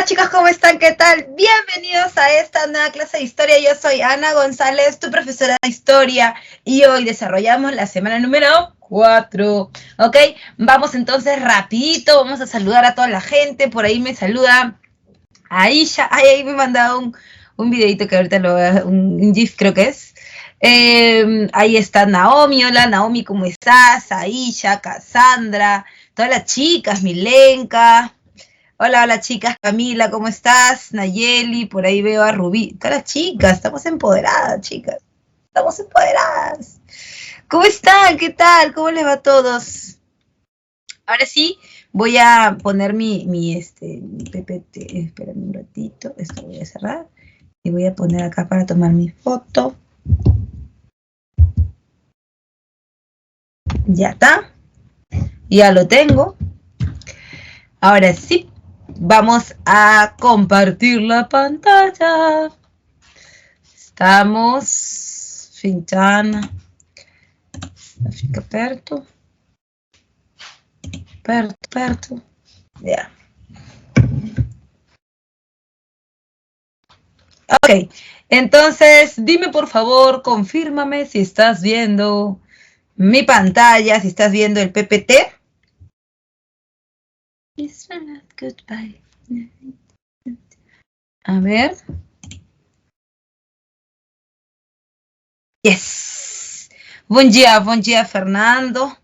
chicos, ¿cómo están? ¿Qué tal? Bienvenidos a esta nueva clase de historia. Yo soy Ana González, tu profesora de historia, y hoy desarrollamos la semana número 4. ¿Ok? Vamos entonces rapidito, vamos a saludar a toda la gente. Por ahí me saluda Aisha. Ay, ahí me ha mandado un videito que ahorita lo veo, un GIF creo que es. Ahí está Naomi. Hola Naomi, ¿cómo estás? Aisha, Cassandra, todas las chicas, Milenka. Hola chicas, Camila, ¿cómo estás? Nayeli, por ahí veo a Rubí. Todas las chicas, estamos empoderadas, chicas. Estamos empoderadas. ¿Cómo están? ¿Qué tal? ¿Cómo les va a todos? Ahora sí, voy a poner mi PPT. Espérame un ratito, esto voy a cerrar. Y voy a poner acá para tomar mi foto. Ya está. Ya lo tengo. Ahora sí. Vamos a compartir la pantalla. Estamos. Fica perto. Perto. Ya. Ok. Entonces, dime por favor, confírmame si estás viendo mi pantalla, si estás viendo el PPT. Goodbye. A ver. Yes. Buen día, Fernando.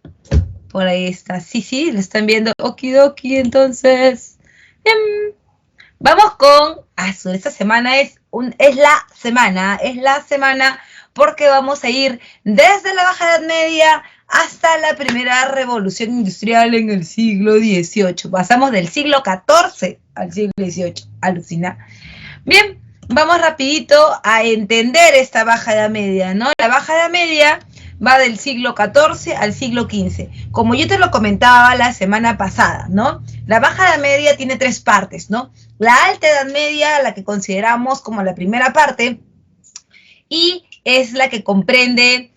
Por ahí está. Sí, lo están viendo. Okidoki, entonces. Bien. Vamos con. Esta semana es la semana porque vamos a ir desde la Baja Edad Media hasta la primera revolución industrial en el siglo XVIII. Pasamos del siglo XIV al siglo XVIII. Alucina. Bien, vamos rapidito a entender esta Baja Edad Media, ¿no? La Baja Edad Media va del siglo XIV al siglo XV. Como yo te lo comentaba la semana pasada, ¿no? La Baja Edad Media tiene 3 partes, ¿no? La Alta Edad Media, la que consideramos como la primera parte, y es la que comprende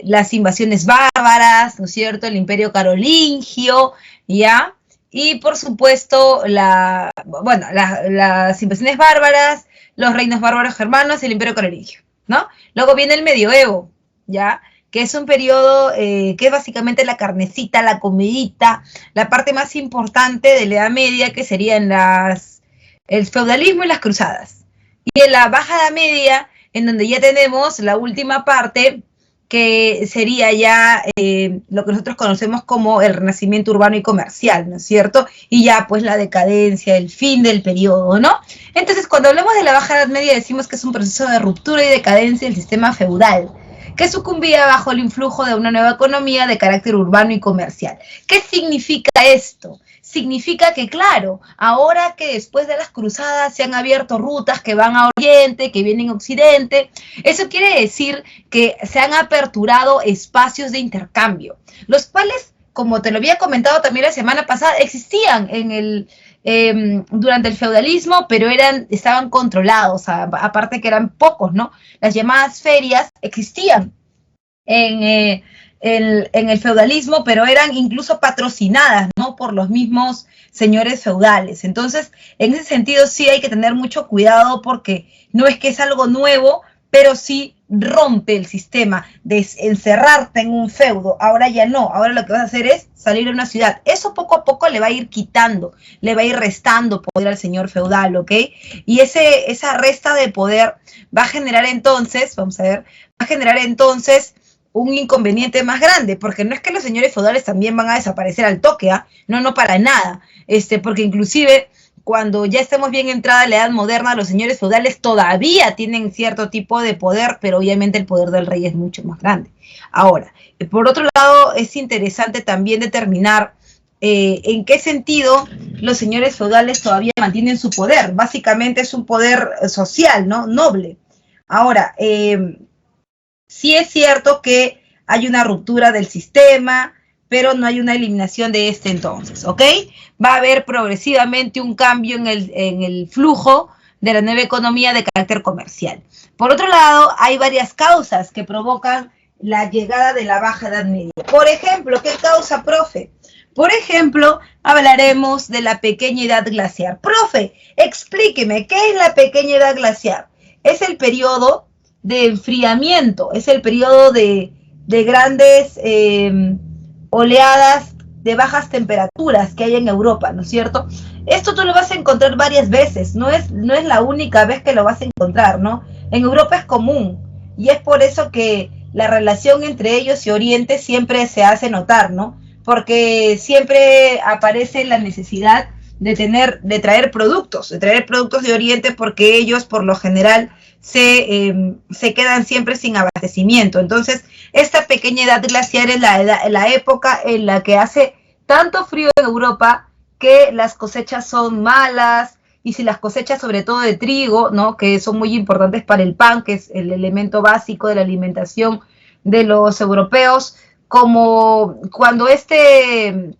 las invasiones bárbaras, ¿no es cierto? El Imperio Carolingio, ¿ya? Y por supuesto, las invasiones bárbaras, los reinos bárbaros germanos y el Imperio Carolingio, ¿no? Luego viene el Medioevo, ¿ya? Que es un periodo que es básicamente la carnecita, la comidita, la parte más importante de la Edad Media, que serían el feudalismo y las cruzadas. Y en la Baja Edad Media, en donde ya tenemos la última parte, que sería ya lo que nosotros conocemos como el renacimiento urbano y comercial, ¿no es cierto? Y ya pues la decadencia, el fin del periodo, ¿no? Entonces, cuando hablamos de la Baja Edad Media decimos que es un proceso de ruptura y decadencia del sistema feudal, que sucumbía bajo el influjo de una nueva economía de carácter urbano y comercial. ¿Qué significa esto? Significa que, claro, ahora que después de las cruzadas se han abierto rutas que van a Oriente, que vienen a Occidente, eso quiere decir que se han aperturado espacios de intercambio, los cuales, como te lo había comentado también la semana pasada, existían durante el feudalismo, pero estaban controlados, aparte que eran pocos, ¿no? Las llamadas ferias existían en el feudalismo, pero eran incluso patrocinadas, ¿no? Por los mismos señores feudales. Entonces, en ese sentido sí hay que tener mucho cuidado porque no es que es algo nuevo, pero sí rompe el sistema de encerrarte en un feudo. Ahora ya no, ahora lo que vas a hacer es salir a una ciudad. Eso poco a poco le va a ir quitando, le va a ir restando poder al señor feudal, ¿ok? Y esa resta de poder va a generar entonces, un inconveniente más grande, porque no es que los señores feudales también van a desaparecer al toque, ¿ah? No, para nada, porque inclusive cuando ya estemos bien entrada en la edad moderna, los señores feudales todavía tienen cierto tipo de poder, pero obviamente el poder del rey es mucho más grande. Ahora, por otro lado, es interesante también determinar en qué sentido los señores feudales todavía mantienen su poder. Básicamente es un poder social, ¿no? Noble. Ahora, sí es cierto que hay una ruptura del sistema, pero no hay una eliminación de este entonces, ¿ok? Va a haber progresivamente un cambio en el flujo de la nueva economía de carácter comercial. Por otro lado, hay varias causas que provocan la llegada de la Baja Edad Media. Por ejemplo, ¿qué causa, profe? Por ejemplo, hablaremos de la pequeña edad glaciar. Profe, explíqueme, ¿qué es la pequeña edad glaciar? Es el periodo de enfriamiento, es el periodo de grandes oleadas de bajas temperaturas que hay en Europa, ¿no es cierto? Esto tú lo vas a encontrar varias veces, no es la única vez que lo vas a encontrar, ¿no? En Europa es común y es por eso que la relación entre ellos y Oriente siempre se hace notar, ¿no? Porque siempre aparece la necesidad de traer productos de Oriente porque ellos por lo general se quedan siempre sin abastecimiento. Entonces, esta pequeña edad glaciar es la época en la que hace tanto frío en Europa que las cosechas son malas, y si las cosechas sobre todo de trigo, ¿no? Que son muy importantes para el pan, que es el elemento básico de la alimentación de los europeos, como cuando este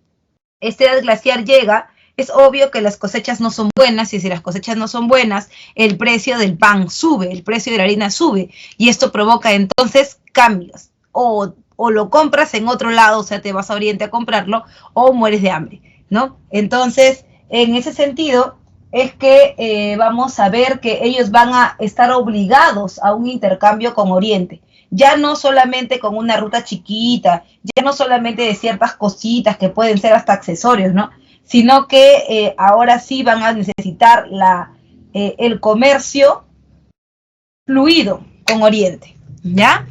edad glaciar llega, es obvio que las cosechas no son buenas, y si las cosechas no son buenas, el precio del pan sube, el precio de la harina sube, y esto provoca entonces cambios, o lo compras en otro lado, o sea, te vas a Oriente a comprarlo, o mueres de hambre, ¿no? Entonces, en ese sentido, es que vamos a ver que ellos van a estar obligados a un intercambio con Oriente, ya no solamente con una ruta chiquita, ya no solamente de ciertas cositas que pueden ser hasta accesorios, ¿no? Sino que ahora sí van a necesitar el comercio fluido con Oriente, ¿ya?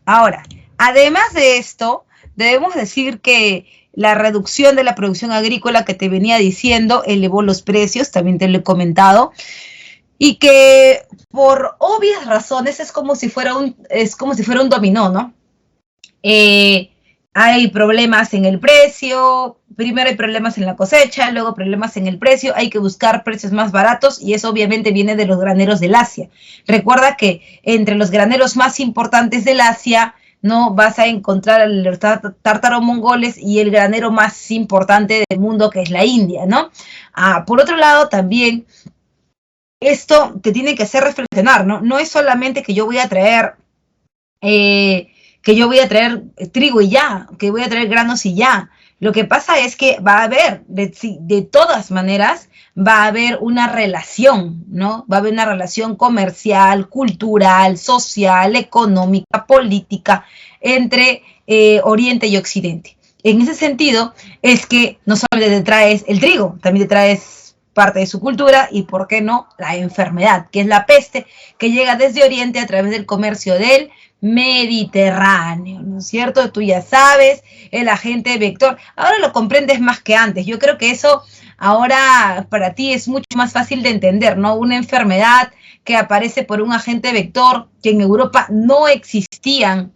Ahora, además de esto, debemos decir que la reducción de la producción agrícola que te venía diciendo elevó los precios, también te lo he comentado, y que por obvias razones es como si fuera un dominó, ¿no? Hay problemas en el precio, primero hay problemas en la cosecha, luego problemas en el precio, hay que buscar precios más baratos y eso obviamente viene de los graneros del Asia. Recuerda que entre los graneros más importantes del Asia, no vas a encontrar los tártaros mongoles y el granero más importante del mundo, que es la India, ¿no? Por otro lado, también esto te tiene que hacer reflexionar, ¿no? No es solamente que yo voy a traer trigo y ya, que voy a traer granos y ya. Lo que pasa es que va a haber, de todas maneras, va a haber una relación, ¿no? Va a haber una relación comercial, cultural, social, económica, política, entre Oriente y Occidente. En ese sentido, es que no solamente te traes el trigo, también te traes parte de su cultura y, ¿por qué no?, la enfermedad, que es la peste, que llega desde Oriente a través del comercio del Mediterráneo, ¿no es cierto? Tú ya sabes, el agente vector. Ahora lo comprendes más que antes. Yo creo que eso ahora para ti es mucho más fácil de entender, ¿no? Una enfermedad que aparece por un agente vector que en Europa no existían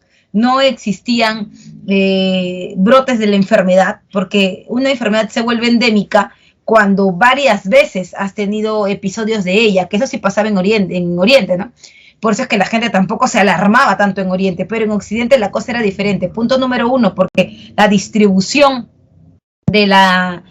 brotes de la enfermedad, porque una enfermedad se vuelve endémica cuando varias veces has tenido episodios de ella, que eso sí pasaba en Oriente, ¿no? Por eso es que la gente tampoco se alarmaba tanto en Oriente, pero en Occidente la cosa era diferente. Punto número uno, porque la distribución de la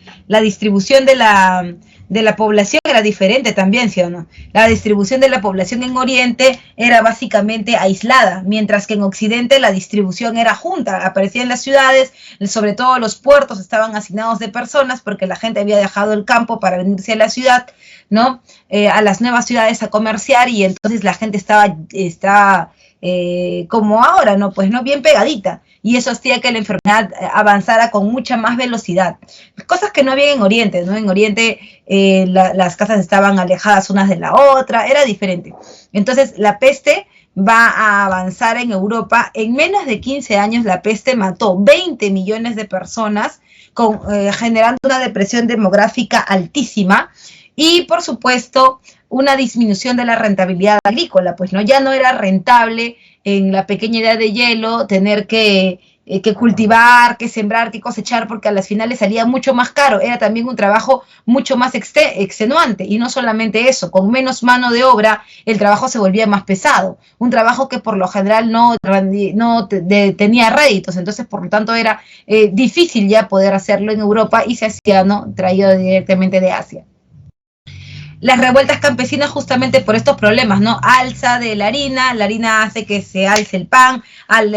población era diferente también, ¿sí o no? La distribución de la población en Oriente era básicamente aislada, mientras que en Occidente la distribución era junta, aparecía en las ciudades, sobre todo los puertos estaban hacinados de personas porque la gente había dejado el campo para venirse a la ciudad, ¿no? A las nuevas ciudades a comerciar, y entonces la gente estaba como ahora, ¿no? Pues no, bien pegadita, y eso hacía que la enfermedad avanzara con mucha más velocidad. Cosas que no había en Oriente, ¿no? En Oriente las casas estaban alejadas unas de la otra, era diferente. Entonces la peste va a avanzar en Europa. En menos de 15 años la peste mató 20 millones de personas, generando una depresión demográfica altísima, y por supuesto una disminución de la rentabilidad agrícola, pues no, ya no era rentable en la pequeña edad de hielo tener que cultivar, que sembrar, que cosechar, porque a las finales salía mucho más caro. Era también un trabajo mucho más extenuante, y no solamente eso, con menos mano de obra el trabajo se volvía más pesado, un trabajo que por lo general no tenía réditos. Entonces por lo tanto era difícil ya poder hacerlo en Europa, y se hacía, ¿no?, traído directamente de Asia. las revueltas campesinas justamente por estos problemas, ¿no? Alza de la harina hace que se alce el pan, al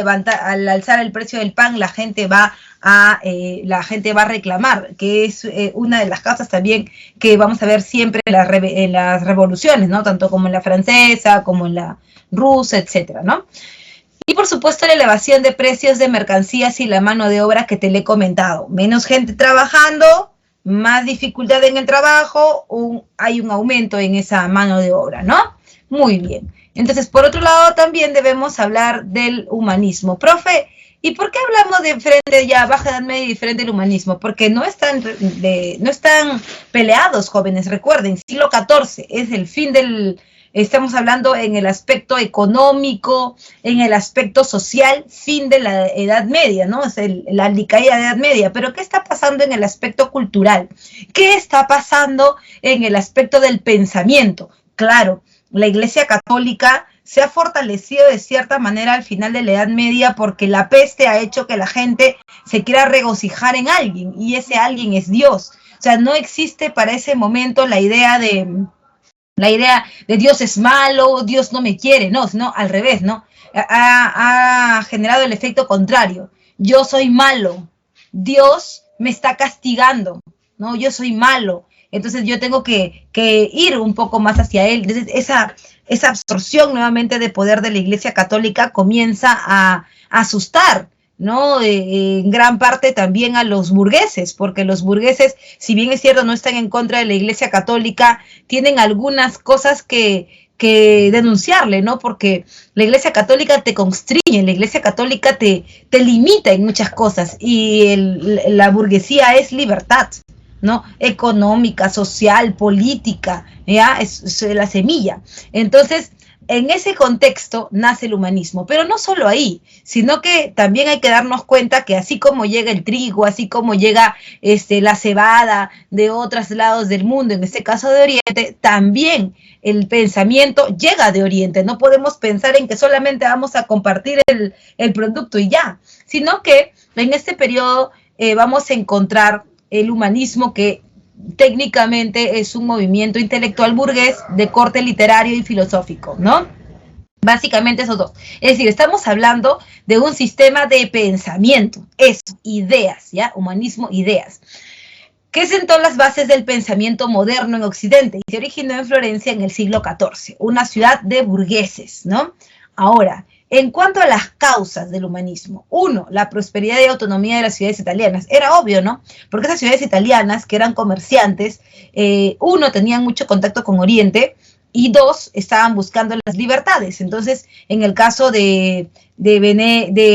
alzar el precio del pan la gente va a reclamar, que es una de las causas también que vamos a ver siempre en las revoluciones, ¿no? Tanto como en la francesa, como en la rusa, etcétera, ¿no? Y por supuesto la elevación de precios de mercancías y la mano de obra que te le he comentado. Menos gente trabajando, más dificultad en el trabajo, hay un aumento en esa mano de obra, ¿no? Muy bien. Entonces, por otro lado, también debemos hablar del humanismo. Profe, ¿y por qué hablamos de frente ya baja edad media y frente al humanismo? Porque no están peleados, jóvenes, recuerden, siglo XIV es el fin del... Estamos hablando en el aspecto económico, en el aspecto social, fin de la Edad Media, ¿no? Es la decaída de la Edad Media. Pero ¿qué está pasando en el aspecto cultural? ¿Qué está pasando en el aspecto del pensamiento? Claro, la Iglesia Católica se ha fortalecido de cierta manera al final de la Edad Media porque la peste ha hecho que la gente se quiera regocijar en alguien y ese alguien es Dios. O sea, no existe para ese momento la idea de Dios es malo, Dios no me quiere, no, sino al revés, ¿no? Ha generado el efecto contrario. Yo soy malo, Dios me está castigando, ¿no? Yo soy malo, entonces yo tengo que ir un poco más hacia Él. Entonces, esa absorción nuevamente de poder de la Iglesia Católica comienza a asustar, ¿no? En gran parte también a los burgueses, porque los burgueses, si bien es cierto, no están en contra de la Iglesia Católica, tienen algunas cosas que denunciarle, ¿no? Porque la Iglesia Católica te constriñe, la Iglesia Católica te limita en muchas cosas y la burguesía es libertad, ¿no? Económica, social, política, ¿ya? Es la semilla. Entonces, en ese contexto nace el humanismo, pero no solo ahí, sino que también hay que darnos cuenta que así como llega el trigo, así como llega la cebada de otros lados del mundo, en este caso de Oriente, también el pensamiento llega de Oriente. No podemos pensar en que solamente vamos a compartir el producto y ya, sino que en este periodo vamos a encontrar el humanismo que técnicamente es un movimiento intelectual burgués de corte literario y filosófico, ¿no? Básicamente esos dos. Es decir, estamos hablando de un sistema de pensamiento, eso, ideas, ¿ya? Humanismo, ideas, que sentó las bases del pensamiento moderno en Occidente y se originó en Florencia en el siglo XIV, una ciudad de burgueses, ¿no? Ahora, en cuanto a las causas del humanismo, uno, la prosperidad y autonomía de las ciudades italianas. Era obvio, ¿no? Porque esas ciudades italianas, que eran comerciantes, uno, tenían mucho contacto con Oriente, y dos, estaban buscando las libertades. Entonces, en el caso de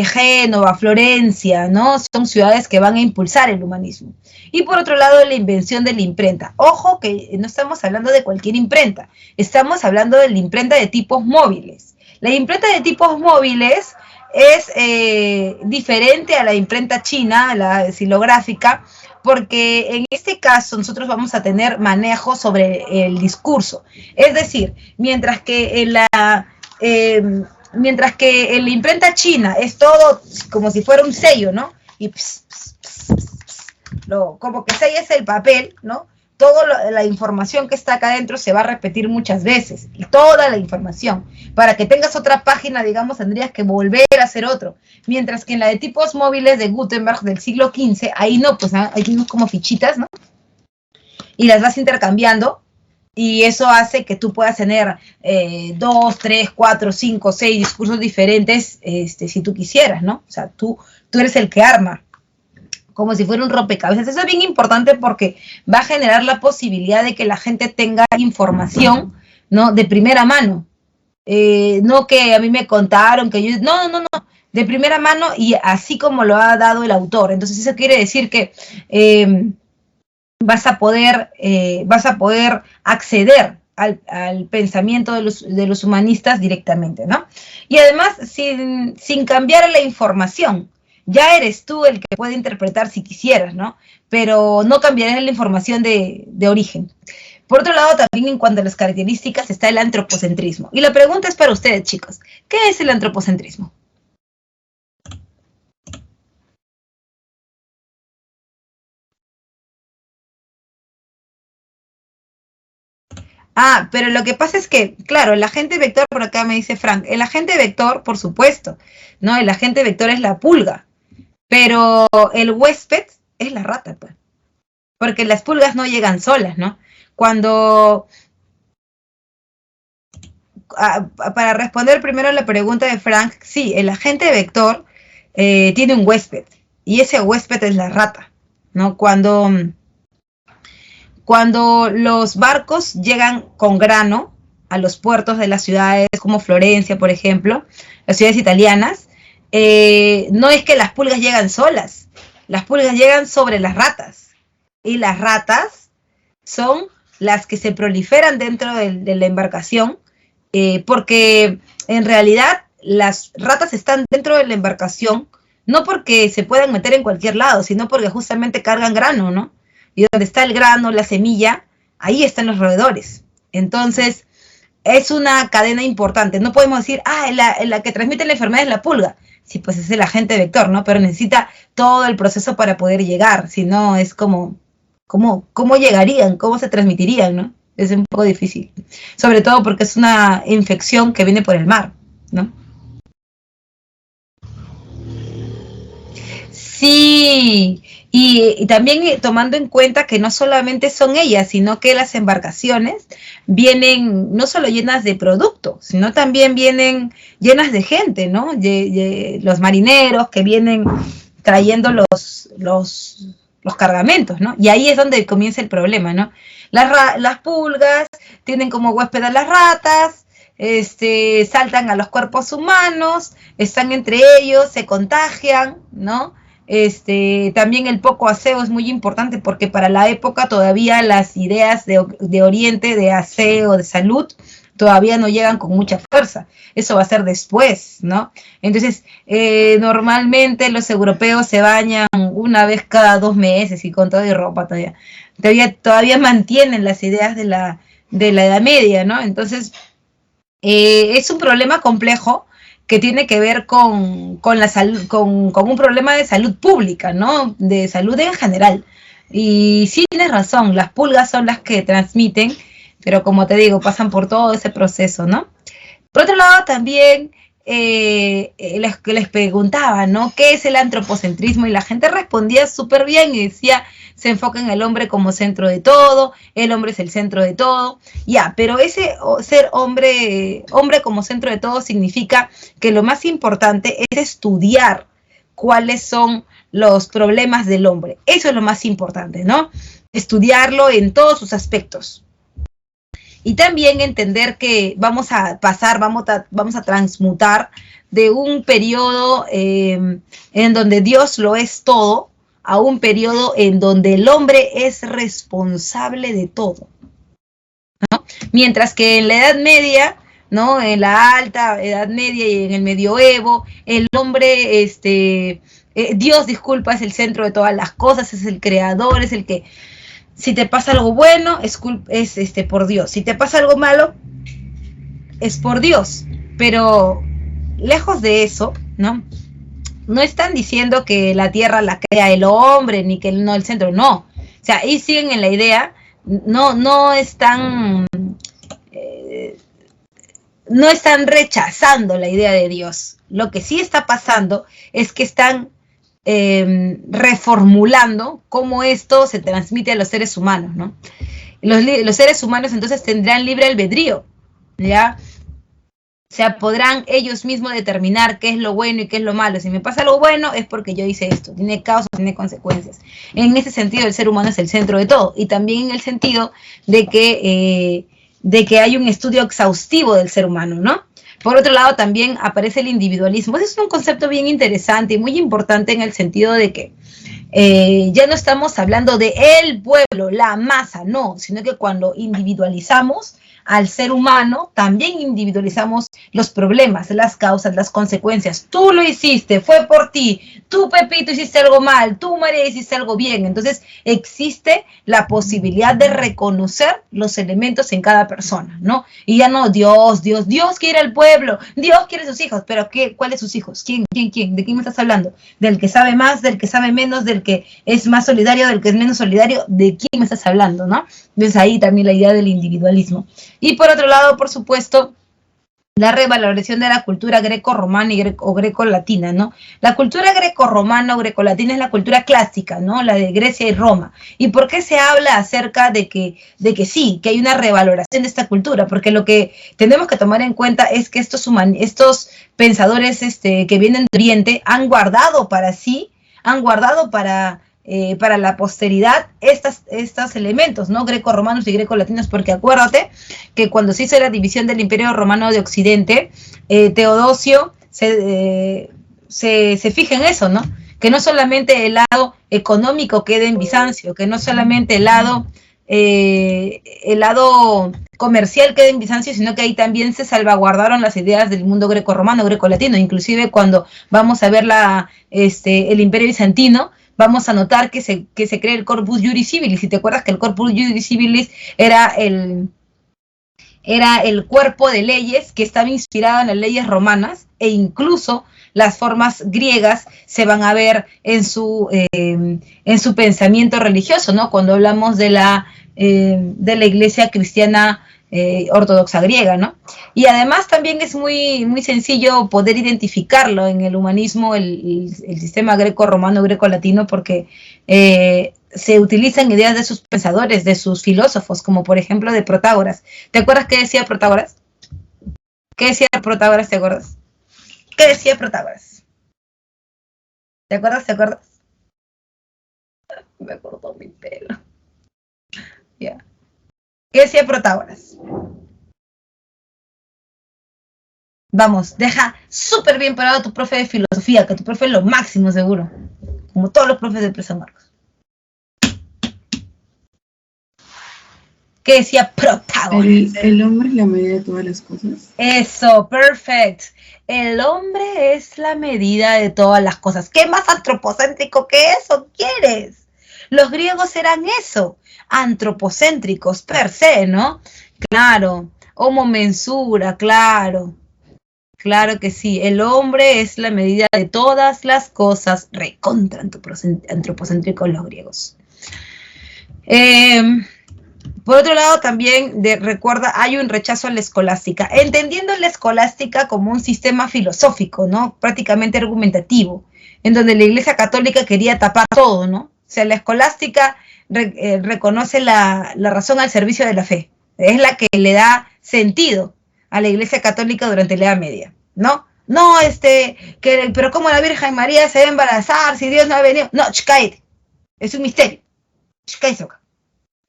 Génova, Florencia, ¿no? Son ciudades que van a impulsar el humanismo. Y por otro lado, la invención de la imprenta. Ojo que no estamos hablando de cualquier imprenta, estamos hablando de la imprenta de tipos móviles. La imprenta de tipos móviles es diferente a la imprenta china, la silográfica, porque en este caso nosotros vamos a tener manejo sobre el discurso. Es decir, mientras que en la imprenta china es todo como si fuera un sello, ¿no? Y como que sellas el papel, ¿no? Toda la información que está acá adentro se va a repetir muchas veces, toda la información. Para que tengas otra página, digamos, tendrías que volver a hacer otro. Mientras que en la de tipos móviles de Gutenberg del siglo XV, ahí no, pues ahí tienes como fichitas, ¿no? Y las vas intercambiando y eso hace que tú puedas tener 2, 3, 4, 5, 6 discursos diferentes si tú quisieras, ¿no? O sea, tú eres el que arma, como si fuera un rompecabezas. Eso es bien importante porque va a generar la posibilidad de que la gente tenga información, ¿no? De primera mano. No que a mí me contaron, que yo... No, de primera mano y así como lo ha dado el autor. Entonces eso quiere decir que vas a poder acceder al pensamiento de los humanistas directamente, ¿no? Y además sin cambiar la información. Ya eres tú el que puede interpretar si quisieras, ¿no? Pero no cambiarás la información de origen. Por otro lado, también en cuanto a las características está el antropocentrismo. Y la pregunta es para ustedes, chicos. ¿Qué es el antropocentrismo? Ah, pero lo que pasa es que, claro, el agente vector, por acá me dice Frank, el agente vector, por supuesto, ¿no? El agente vector es la pulga, pero el huésped es la rata, pues. Porque las pulgas no llegan solas, ¿no? Cuando, para responder primero a la pregunta de Frank, sí, el agente vector tiene un huésped, y ese huésped es la rata, ¿no? Cuando los barcos llegan con grano a los puertos de las ciudades como Florencia, por ejemplo, las ciudades italianas, no es que las pulgas llegan solas, las pulgas llegan sobre las ratas, y las ratas son las que se proliferan dentro de la embarcación, porque en realidad las ratas están dentro de la embarcación no porque se puedan meter en cualquier lado, sino porque justamente cargan grano, ¿no? Y donde está el grano, la semilla, ahí están los roedores. Entonces, es una cadena importante. No podemos decir, la que transmite la enfermedad es la pulga. Sí, pues es el agente vector, ¿no? Pero necesita todo el proceso para poder llegar. Si no, es como, ¿cómo llegarían? ¿Cómo se transmitirían, no? Es un poco difícil. Sobre todo porque es una infección que viene por el mar, ¿no? Sí, y también tomando en cuenta que no solamente son ellas, sino que las embarcaciones vienen no solo llenas de producto, sino también vienen llenas de gente, ¿no? Los marineros que vienen trayendo los cargamentos, ¿no? Y ahí es donde comienza el problema, ¿no? Las pulgas tienen como huésped a las ratas, saltan a los cuerpos humanos, están entre ellos, se contagian, ¿no? También el poco aseo es muy importante porque para la época todavía las ideas de Oriente, de aseo, de salud, todavía no llegan con mucha fuerza. Eso va a ser después, ¿no? Entonces, normalmente los europeos se bañan una vez cada 2 meses y con todo y ropa todavía mantienen las ideas de la Edad Media, ¿no? Entonces, es un problema complejo que tiene que ver con la salud, con un problema de salud pública, ¿no? De salud en general. Y sí tienes razón, las pulgas son las que transmiten, pero como te digo, pasan por todo ese proceso, ¿no? Por otro lado, también les preguntaba, ¿no? ¿Qué es el antropocentrismo? Y la gente respondía súper bien y decía, se enfoca en el hombre como centro de todo, el hombre es el centro de todo, ya, pero ese ser hombre como centro de todo significa que lo más importante es estudiar cuáles son los problemas del hombre. Eso es lo más importante, ¿no? Estudiarlo en todos sus aspectos. Y también entender que vamos a pasar, vamos a transmutar de un periodo en donde Dios lo es todo, a un periodo en donde el hombre es responsable de todo, ¿no? Mientras que en la Edad Media, ¿no? En la alta Edad Media y en el medioevo, el hombre, Dios, disculpa, es el centro de todas las cosas, es el creador, es el que, si te pasa algo bueno, es por Dios, si te pasa algo malo, es por Dios, pero lejos de eso, ¿no? No están diciendo que la tierra la crea el hombre, ni que no el centro, no. O sea, ahí siguen en la idea, no están rechazando la idea de Dios. Lo que sí está pasando es que están reformulando cómo esto se transmite a los seres humanos, ¿no? Los seres humanos entonces tendrán libre albedrío, ¿ya? O sea, podrán ellos mismos determinar qué es lo bueno y qué es lo malo. Si me pasa algo bueno es porque yo hice esto. Tiene causas, tiene consecuencias. En ese sentido, el ser humano es el centro de todo. Y también en el sentido de que hay un estudio exhaustivo del ser humano, ¿no? Por otro lado, también aparece el individualismo. Ese es un concepto bien interesante y muy importante en el sentido de que ya no estamos hablando de el pueblo, la masa, no, sino que cuando individualizamos al ser humano, también individualizamos los problemas, las causas, las consecuencias. Tú lo hiciste, fue por ti. Tú, Pepito, hiciste algo mal. Tú, María, hiciste algo bien. Entonces, existe la posibilidad de reconocer los elementos en cada persona, ¿no? Y ya no, Dios quiere al pueblo, Dios quiere a sus hijos. Pero, ¿cuáles sus hijos? ¿Quién? ¿De quién me estás hablando? ¿Del que sabe más, del que sabe menos, del que es más solidario, del que es menos solidario? ¿De quién me estás hablando, no? Entonces, ahí también la idea del individualismo. Y por otro lado, por supuesto, la revaloración de la cultura greco-romana o greco-latina, ¿no? La cultura greco-romana o greco-latina es la cultura clásica, ¿no? La de Grecia y Roma. ¿Y por qué se habla acerca de que sí, que hay una revaloración de esta cultura? Porque lo que tenemos que tomar en cuenta es que estos pensadores que vienen de Oriente han guardado para sí, han guardado para la posteridad estos elementos, ¿no? Greco-romanos y greco-latinos, porque acuérdate que cuando se hizo la división del Imperio Romano de Occidente, Teodosio se fija en eso, ¿no? Que no solamente el lado económico quede en Bizancio, que no solamente el lado comercial queda en Bizancio, sino que ahí también se salvaguardaron las ideas del mundo greco-romano, greco-latino. Inclusive cuando vamos a ver el Imperio Bizantino, vamos a notar que se crea el Corpus Juris Civilis. Si te acuerdas que el Corpus Juris Civilis era el cuerpo de leyes que estaba inspirado en las leyes romanas, e incluso las formas griegas se van a ver en su pensamiento religioso, ¿no? Cuando hablamos de la iglesia cristiana ortodoxa griega, ¿no? Y además también es muy, muy sencillo poder identificarlo en el humanismo, el sistema greco-romano, greco-latino, porque se utilizan ideas de sus pensadores, de sus filósofos, como por ejemplo de Protágoras. ¿Te acuerdas qué decía Protágoras? ¿Qué decía Protágoras? ¿Te acuerdas? ¿Qué decía Protágoras? ¿Te acuerdas? ¿Te acuerdas? Me cortó mi pelo. Ya. Yeah. ¿Qué decía Protágoras? Vamos, deja súper bien parado a tu profe de filosofía, que tu profe es lo máximo seguro, como todos los profes de Presa Marcos. ¿Qué decía Protágoras? El hombre es la medida de todas las cosas. Eso, perfect. El hombre es la medida de todas las cosas. ¿Qué más antropocéntrico que eso quieres? Los griegos eran eso, antropocéntricos per se, ¿no? Claro, homo mensura, claro. Claro que sí, el hombre es la medida de todas las cosas, recontra antropocéntricos los griegos. Por otro lado, también recuerda, hay un rechazo a la escolástica, entendiendo la escolástica como un sistema filosófico, ¿no? Prácticamente argumentativo, en donde la Iglesia Católica quería tapar todo, ¿no? O sea, la escolástica reconoce la razón al servicio de la fe, es la que le da sentido a la Iglesia Católica durante la Edad Media, ¿no? No, pero ¿cómo la Virgen María se va a embarazar si Dios no ha venido? No, cállate, es un misterio,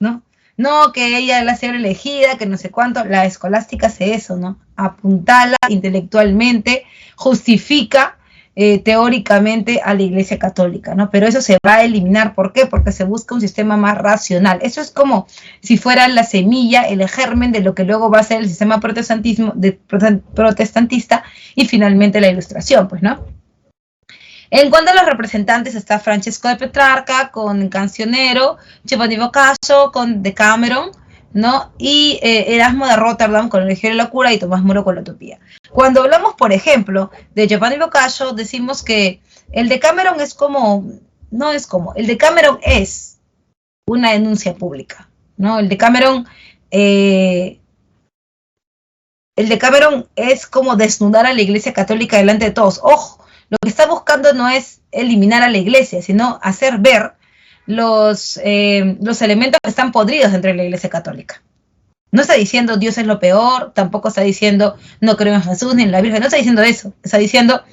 ¿no? No, que ella es la ser elegida, que no sé cuánto. La escolástica hace eso, ¿no? Apuntala intelectualmente, justifica teóricamente a la Iglesia Católica, ¿no? Pero eso se va a eliminar. ¿Por qué? Porque se busca un sistema más racional. Eso es como si fuera la semilla, el germen de lo que luego va a ser el sistema protestantista y finalmente la Ilustración, pues, ¿no? En cuanto a los representantes, está Francesco de Petrarca con Cancionero, Giovanni Boccaccio con Decameron, ¿no? Y Erasmo de Rotterdam con el Elegio de la Locura y Tomás Moro con la Utopía. Cuando hablamos, por ejemplo, de Giovanni Boccaccio, decimos que el Decameron el Decameron es una denuncia pública, ¿no? El Decameron es como desnudar a la Iglesia Católica delante de todos. ¡Ojo! Lo que está buscando no es eliminar a la Iglesia, sino hacer ver los elementos que están podridos dentro de la Iglesia Católica. No está diciendo Dios es lo peor, tampoco está diciendo no creo en Jesús ni en la Virgen, no está diciendo eso. Está diciendo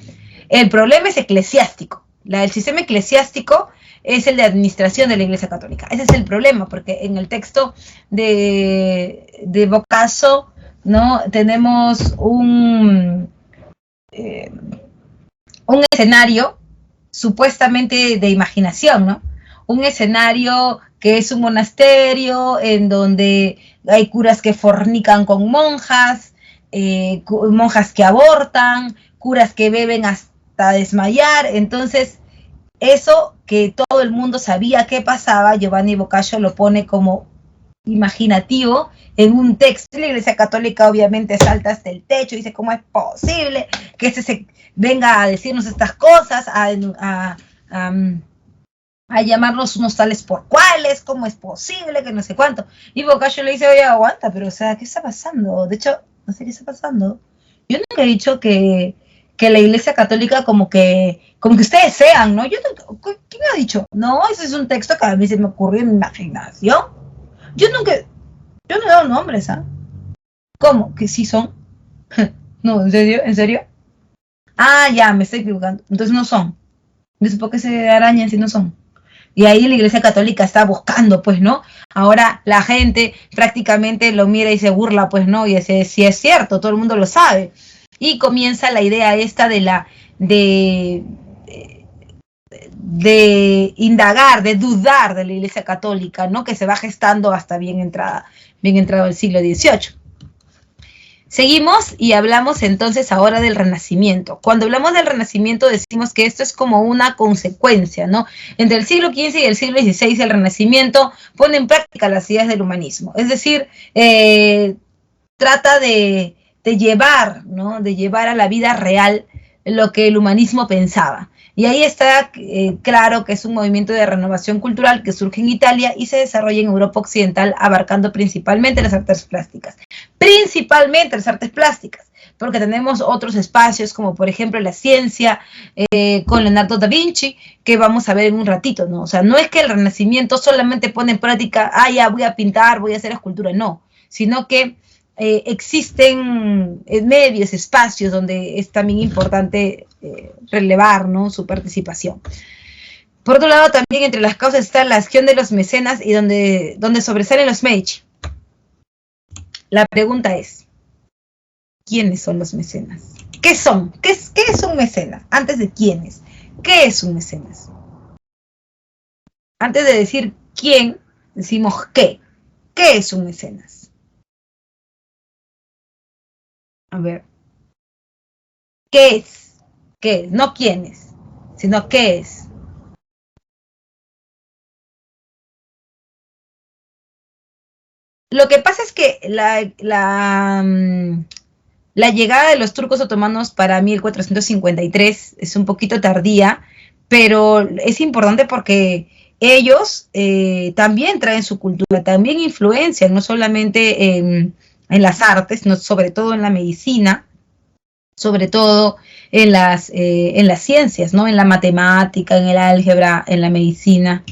el problema es eclesiástico. El sistema eclesiástico es el de administración de la Iglesia Católica. Ese es el problema, porque en el texto de Boccaccio, ¿no? Tenemos un escenario supuestamente de imaginación, ¿no? Un escenario que es un monasterio en donde hay curas que fornican con monjas, monjas que abortan, curas que beben hasta desmayar. Entonces, eso que todo el mundo sabía que pasaba, Giovanni Boccaccio lo pone como imaginativo en un texto. La Iglesia Católica obviamente salta hasta el techo y dice, ¿cómo es posible que se venga a decirnos estas cosas, a llamarnos unos tales por cual, morales, ¿cómo es posible? Que no sé cuánto. Y Boccaccio le dice, oye, aguanta, pero o sea, ¿qué está pasando? De hecho, no sé qué está pasando. Yo nunca he dicho que la Iglesia Católica como que ustedes sean, ¿no? Yo nunca, ¿quién ha dicho? No, ese es un texto que a mí se me ocurrió en mi imaginación. Yo no he dado nombres, ¿ah? ¿Cómo? ¿Que sí son? No, ¿en serio? ¿En serio? Ah, ya, me estoy equivocando. Entonces no son. Entonces, ¿por qué se arañan si no son? Y ahí la Iglesia Católica está buscando, pues, ¿no? Ahora la gente prácticamente lo mira y se burla, pues, ¿no? Y dice, sí es cierto, todo el mundo lo sabe. Y comienza la idea esta de indagar, de dudar de la Iglesia Católica, ¿no? Que se va gestando hasta bien entrado el siglo XVIII. Seguimos y hablamos entonces ahora del Renacimiento. Cuando hablamos del Renacimiento decimos que esto es como una consecuencia, ¿no? Entre el siglo XV y el siglo XVI el Renacimiento pone en práctica las ideas del humanismo. Es decir, trata de llevar, ¿no? De llevar a la vida real lo que el humanismo pensaba. Y ahí está claro que es un movimiento de renovación cultural que surge en Italia y se desarrolla en Europa Occidental, abarcando principalmente las artes plásticas. Principalmente las artes plásticas, porque tenemos otros espacios como por ejemplo la ciencia con Leonardo da Vinci, que vamos a ver en un ratito, ¿no? O sea, no es que el Renacimiento solamente pone en práctica, ya voy a pintar, voy a hacer escultura, no, sino que existen medios, espacios donde es también importante relevar, ¿no? Su participación. Por otro lado, también entre las causas está la acción de los mecenas y donde sobresalen los Medici. La pregunta es, ¿quiénes son los mecenas? ¿Qué son? ¿Qué es un mecenas? Antes de quiénes. ¿Qué es un mecenas? Antes de decir quién, decimos qué. ¿Qué es un mecenas? A ver. ¿Qué es? ¿Qué es? No quién es, sino qué es. Lo que pasa es que la llegada de los turcos otomanos para 1453 es un poquito tardía, pero es importante porque ellos también traen su cultura, también influencian, no solamente en las artes, no, sobre todo en la medicina, sobre todo en las ciencias, ¿no? En la matemática, en el álgebra, en la medicina.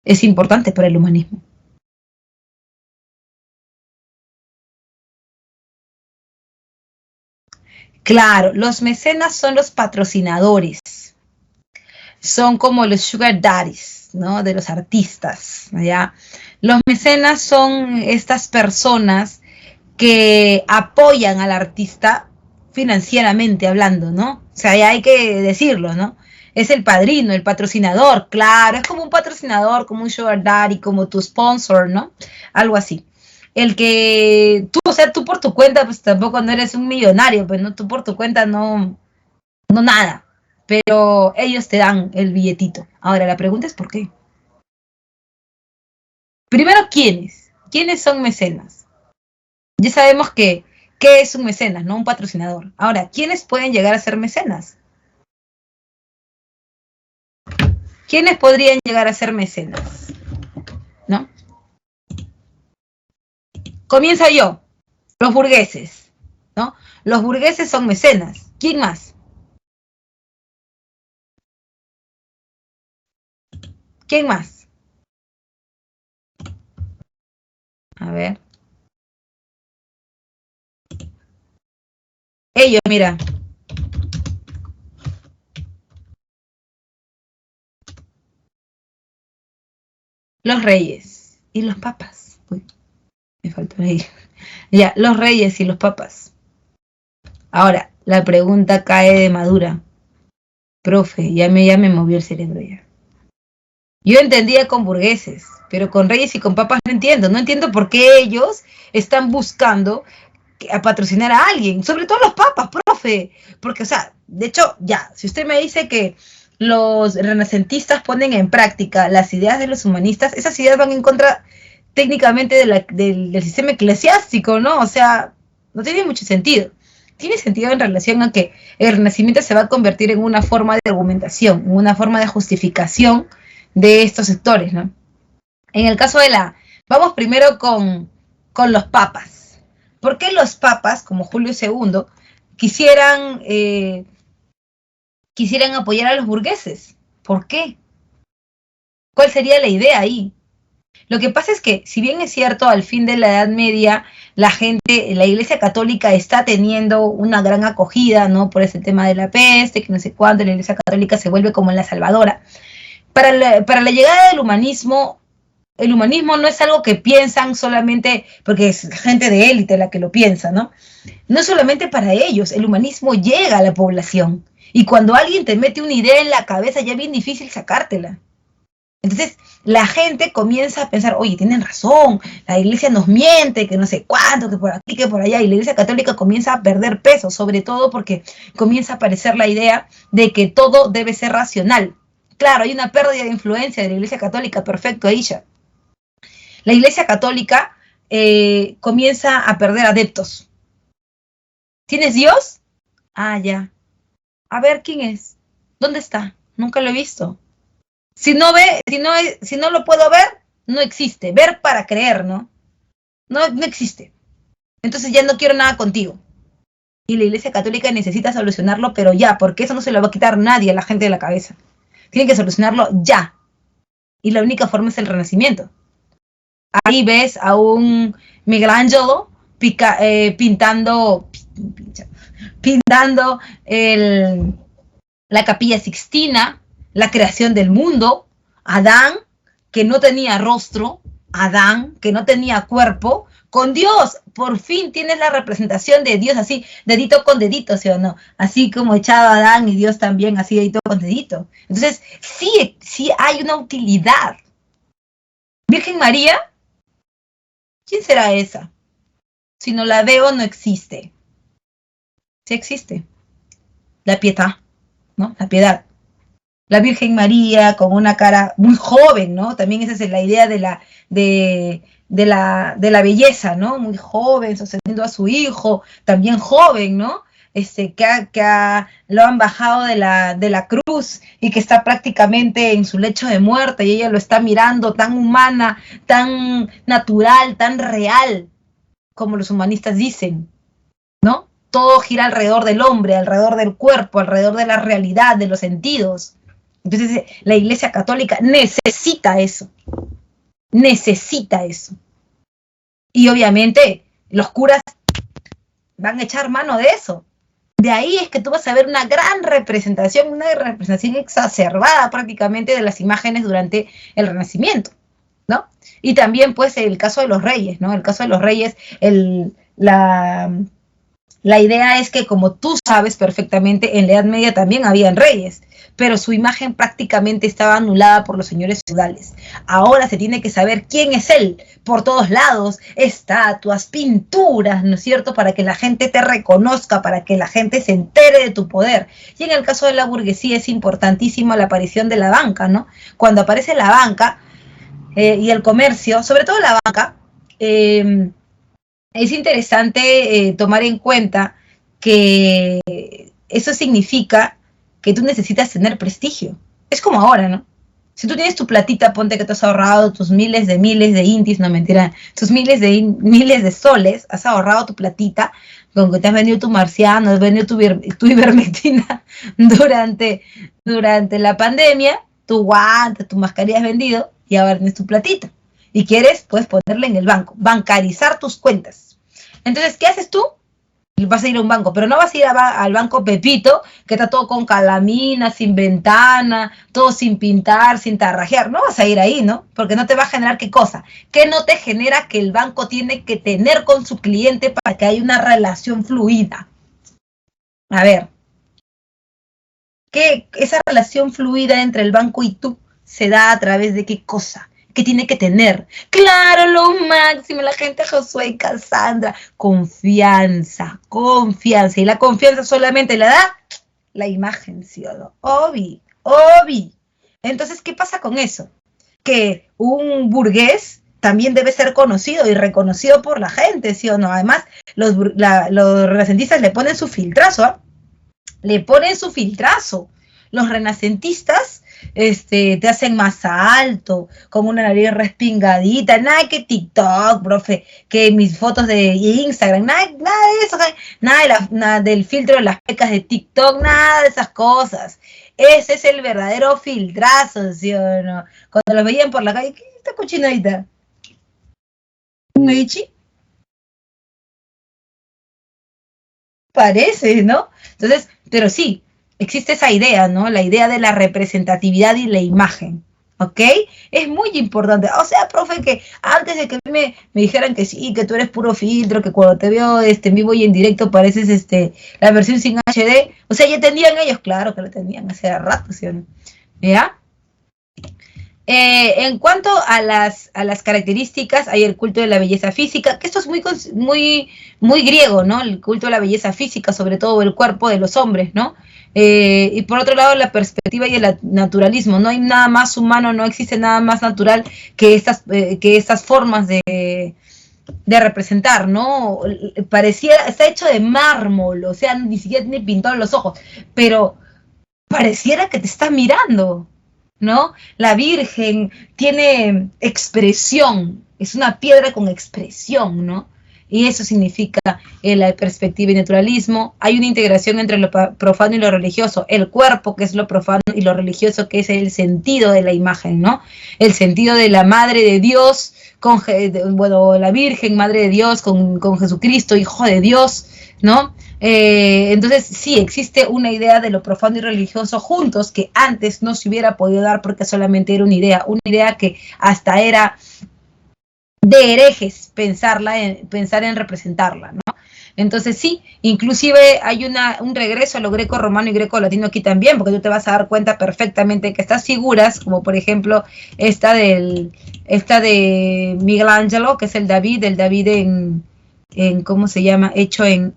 Es importante para el humanismo. Claro, los mecenas son los patrocinadores, son como los sugar daddies, ¿no? De los artistas, ¿ya? Los mecenas son estas personas que apoyan al artista financieramente hablando, ¿no? O sea, ya hay que decirlo, ¿no? Es el padrino, el patrocinador, claro, es como un patrocinador, como un sugar daddy, como tu sponsor, ¿no? Algo así. El que tú, o sea, tú por tu cuenta, pues tampoco no eres un millonario, pues no, tú por tu cuenta no nada, pero ellos te dan el billetito. Ahora, la pregunta es ¿por qué? Primero, ¿quiénes? ¿Quiénes son mecenas? Ya sabemos que ¿qué es un mecenas? No un patrocinador. Ahora, ¿quiénes pueden llegar a ser mecenas? ¿Quiénes podrían llegar a ser mecenas? ¿No? Comienza yo. Los burgueses, ¿no? Los burgueses son mecenas. ¿Quién más? ¿Quién más? A ver. Ellos, mira. Los reyes y los papas. Uy, me faltó ahí. Ya, los reyes y los papas. Ahora, la pregunta cae de madura. Profe, ya me movió el cerebro ya. Yo entendía con burgueses, pero con reyes y con papas no entiendo. No entiendo por qué ellos están buscando a patrocinar a alguien, sobre todo los papas, profe. Porque, o sea, de hecho, ya, si usted me dice que los renacentistas ponen en práctica las ideas de los humanistas, esas ideas van en contra técnicamente del sistema eclesiástico, ¿no? O sea, no tiene mucho sentido. Tiene sentido en relación a que el Renacimiento se va a convertir en una forma de argumentación, en una forma de justificación de estos sectores, ¿no? En el caso de vamos primero con los papas. ¿Por qué los papas, como Julio II, quisieran apoyar a los burgueses? ¿Por qué? ¿Cuál sería la idea ahí? Lo que pasa es que, si bien es cierto, al fin de la Edad Media, la Iglesia Católica está teniendo una gran acogida, ¿no? Por ese tema de la peste, que no sé cuánto, la Iglesia Católica se vuelve como la salvadora. Para la llegada del humanismo, el humanismo no es algo que piensan solamente, porque es gente de élite la que lo piensa, ¿no? No es solamente para ellos, el humanismo llega a la población. Y cuando alguien te mete una idea en la cabeza, ya es bien difícil sacártela. Entonces, la gente comienza a pensar, oye, tienen razón, la iglesia nos miente, que no sé cuánto, que por aquí, que por allá, y la iglesia católica comienza a perder peso, sobre todo porque comienza a aparecer la idea de que todo debe ser racional. Claro, hay una pérdida de influencia de la iglesia católica, perfecto, Aisha. La iglesia católica comienza a perder adeptos. ¿Tienes Dios? Ah, ya. A ver, ¿quién es? ¿Dónde está? Nunca lo he visto. Si no lo puedo ver, no existe. Ver para creer, ¿no? No existe. Entonces ya no quiero nada contigo. Y la Iglesia Católica necesita solucionarlo, pero ya, porque eso no se lo va a quitar nadie a la gente de la cabeza. Tienen que solucionarlo ya. Y la única forma es el Renacimiento. Ahí ves a un Michelangelo pintando la Capilla Sixtina, la creación del mundo, Adán, que no tenía rostro, Adán, que no tenía cuerpo, con Dios, por fin tienes la representación de Dios así, dedito con dedito, ¿sí o no? Así como echado Adán y Dios también, así dedito con dedito. Entonces, sí hay una utilidad. Virgen María, ¿quién será esa? Si no la veo, no existe. Sí existe. La pietà, ¿no? La piedad. La Virgen María con una cara muy joven, ¿no? También esa es la idea de la belleza, ¿no? Muy joven, sosteniendo a su hijo, también joven, ¿no? Lo han bajado de la cruz y que está prácticamente en su lecho de muerte y ella lo está mirando tan humana, tan natural, tan real, como los humanistas dicen, ¿no? Todo gira alrededor del hombre, alrededor del cuerpo, alrededor de la realidad, de los sentidos. Entonces la Iglesia Católica necesita eso. Necesita eso. Y obviamente los curas van a echar mano de eso. De ahí es que tú vas a ver una representación exacerbada prácticamente de las imágenes durante el Renacimiento, ¿no? Y también pues el caso de los reyes, ¿no? El caso de los reyes, la idea es que, como tú sabes perfectamente, en la Edad Media también habían reyes, pero su imagen prácticamente estaba anulada por los señores feudales. Ahora se tiene que saber quién es él, por todos lados, estatuas, pinturas, ¿no es cierto?, para que la gente te reconozca, para que la gente se entere de tu poder. Y en el caso de la burguesía es importantísima la aparición de la banca, ¿no? Cuando aparece la banca y el comercio, sobre todo la banca, es interesante tomar en cuenta que eso significa que tú necesitas tener prestigio. Es como ahora, ¿no? Si tú tienes tu platita, ponte que te has ahorrado tus miles de intis, no mentira, tus miles de soles, has ahorrado tu platita, con que te has vendido tu marciano, has vendido tu ivermectina durante la pandemia, tu guante, tu mascarilla has vendido, y ahora tienes tu platita. Y quieres, puedes ponerla en el banco, bancarizar tus cuentas. Entonces, ¿qué haces tú? Vas a ir a un banco, pero no vas a ir al banco Pepito, que está todo con calamina, sin ventana, todo sin pintar, sin tarrajear. No vas a ir ahí, ¿no? Porque no te va a generar ¿qué cosa? ¿Qué no te genera que el banco tiene que tener con su cliente para que haya una relación fluida? A ver, esa relación fluida entre el banco y tú se da a través de qué cosa? Que tiene que tener, claro, lo máximo, la gente Josué y Cassandra, confianza, y la confianza solamente la da la imagen, ¿sí o no? Obvi. Entonces, ¿qué pasa con eso? Que un burgués también debe ser conocido y reconocido por la gente, ¿sí o no? Además, los renacentistas le ponen su filtrazo, Los renacentistas te hacen más alto, con una nariz respingadita, nada que TikTok, profe, que mis fotos de Instagram, nada de eso, nada del filtro de las pecas de TikTok, nada de esas cosas. Ese es el verdadero filtrazo, ¿sí o no? Cuando los veían por la calle, ¿qué es esta cochinadita? ¿Un Eichi? Parece, ¿no? Entonces, pero sí, existe esa idea, ¿no? La idea de la representatividad y la imagen, ¿ok? Es muy importante. O sea, profe, que antes de que me dijeran que sí, que tú eres puro filtro, que cuando te veo en vivo y en directo pareces la versión sin HD, o sea, ya tenían ellos, claro que lo tenían hace rato, ¿sí o no? ¿Ya? En cuanto a las características, hay el culto de la belleza física, que esto es muy griego, ¿no? El culto de la belleza física, sobre todo el cuerpo de los hombres, ¿no? Y por otro lado, la perspectiva y el naturalismo. No hay nada más humano, no existe nada más natural que estas formas de representar, ¿no? Pareciera, está hecho de mármol, o sea, ni siquiera tiene pintado los ojos, pero pareciera que te está mirando, ¿no? La Virgen tiene expresión, es una piedra con expresión, ¿no? Y eso significa la perspectiva y naturalismo. Hay una integración entre lo profano y lo religioso, el cuerpo, que es lo profano, y lo religioso, que es el sentido de la imagen, ¿no? El sentido de la Madre de Dios, la Virgen, Madre de Dios, con Jesucristo, Hijo de Dios, ¿no? Entonces sí, existe una idea de lo profano y religioso juntos que antes no se hubiera podido dar porque solamente era una idea que hasta era de herejes pensar en representarla, ¿no? Entonces sí, inclusive hay un regreso a lo greco-romano y greco-latino aquí también, porque tú te vas a dar cuenta perfectamente que estas figuras, como por ejemplo esta de Miguel Ángelo, que es el David en ¿cómo se llama? Hecho en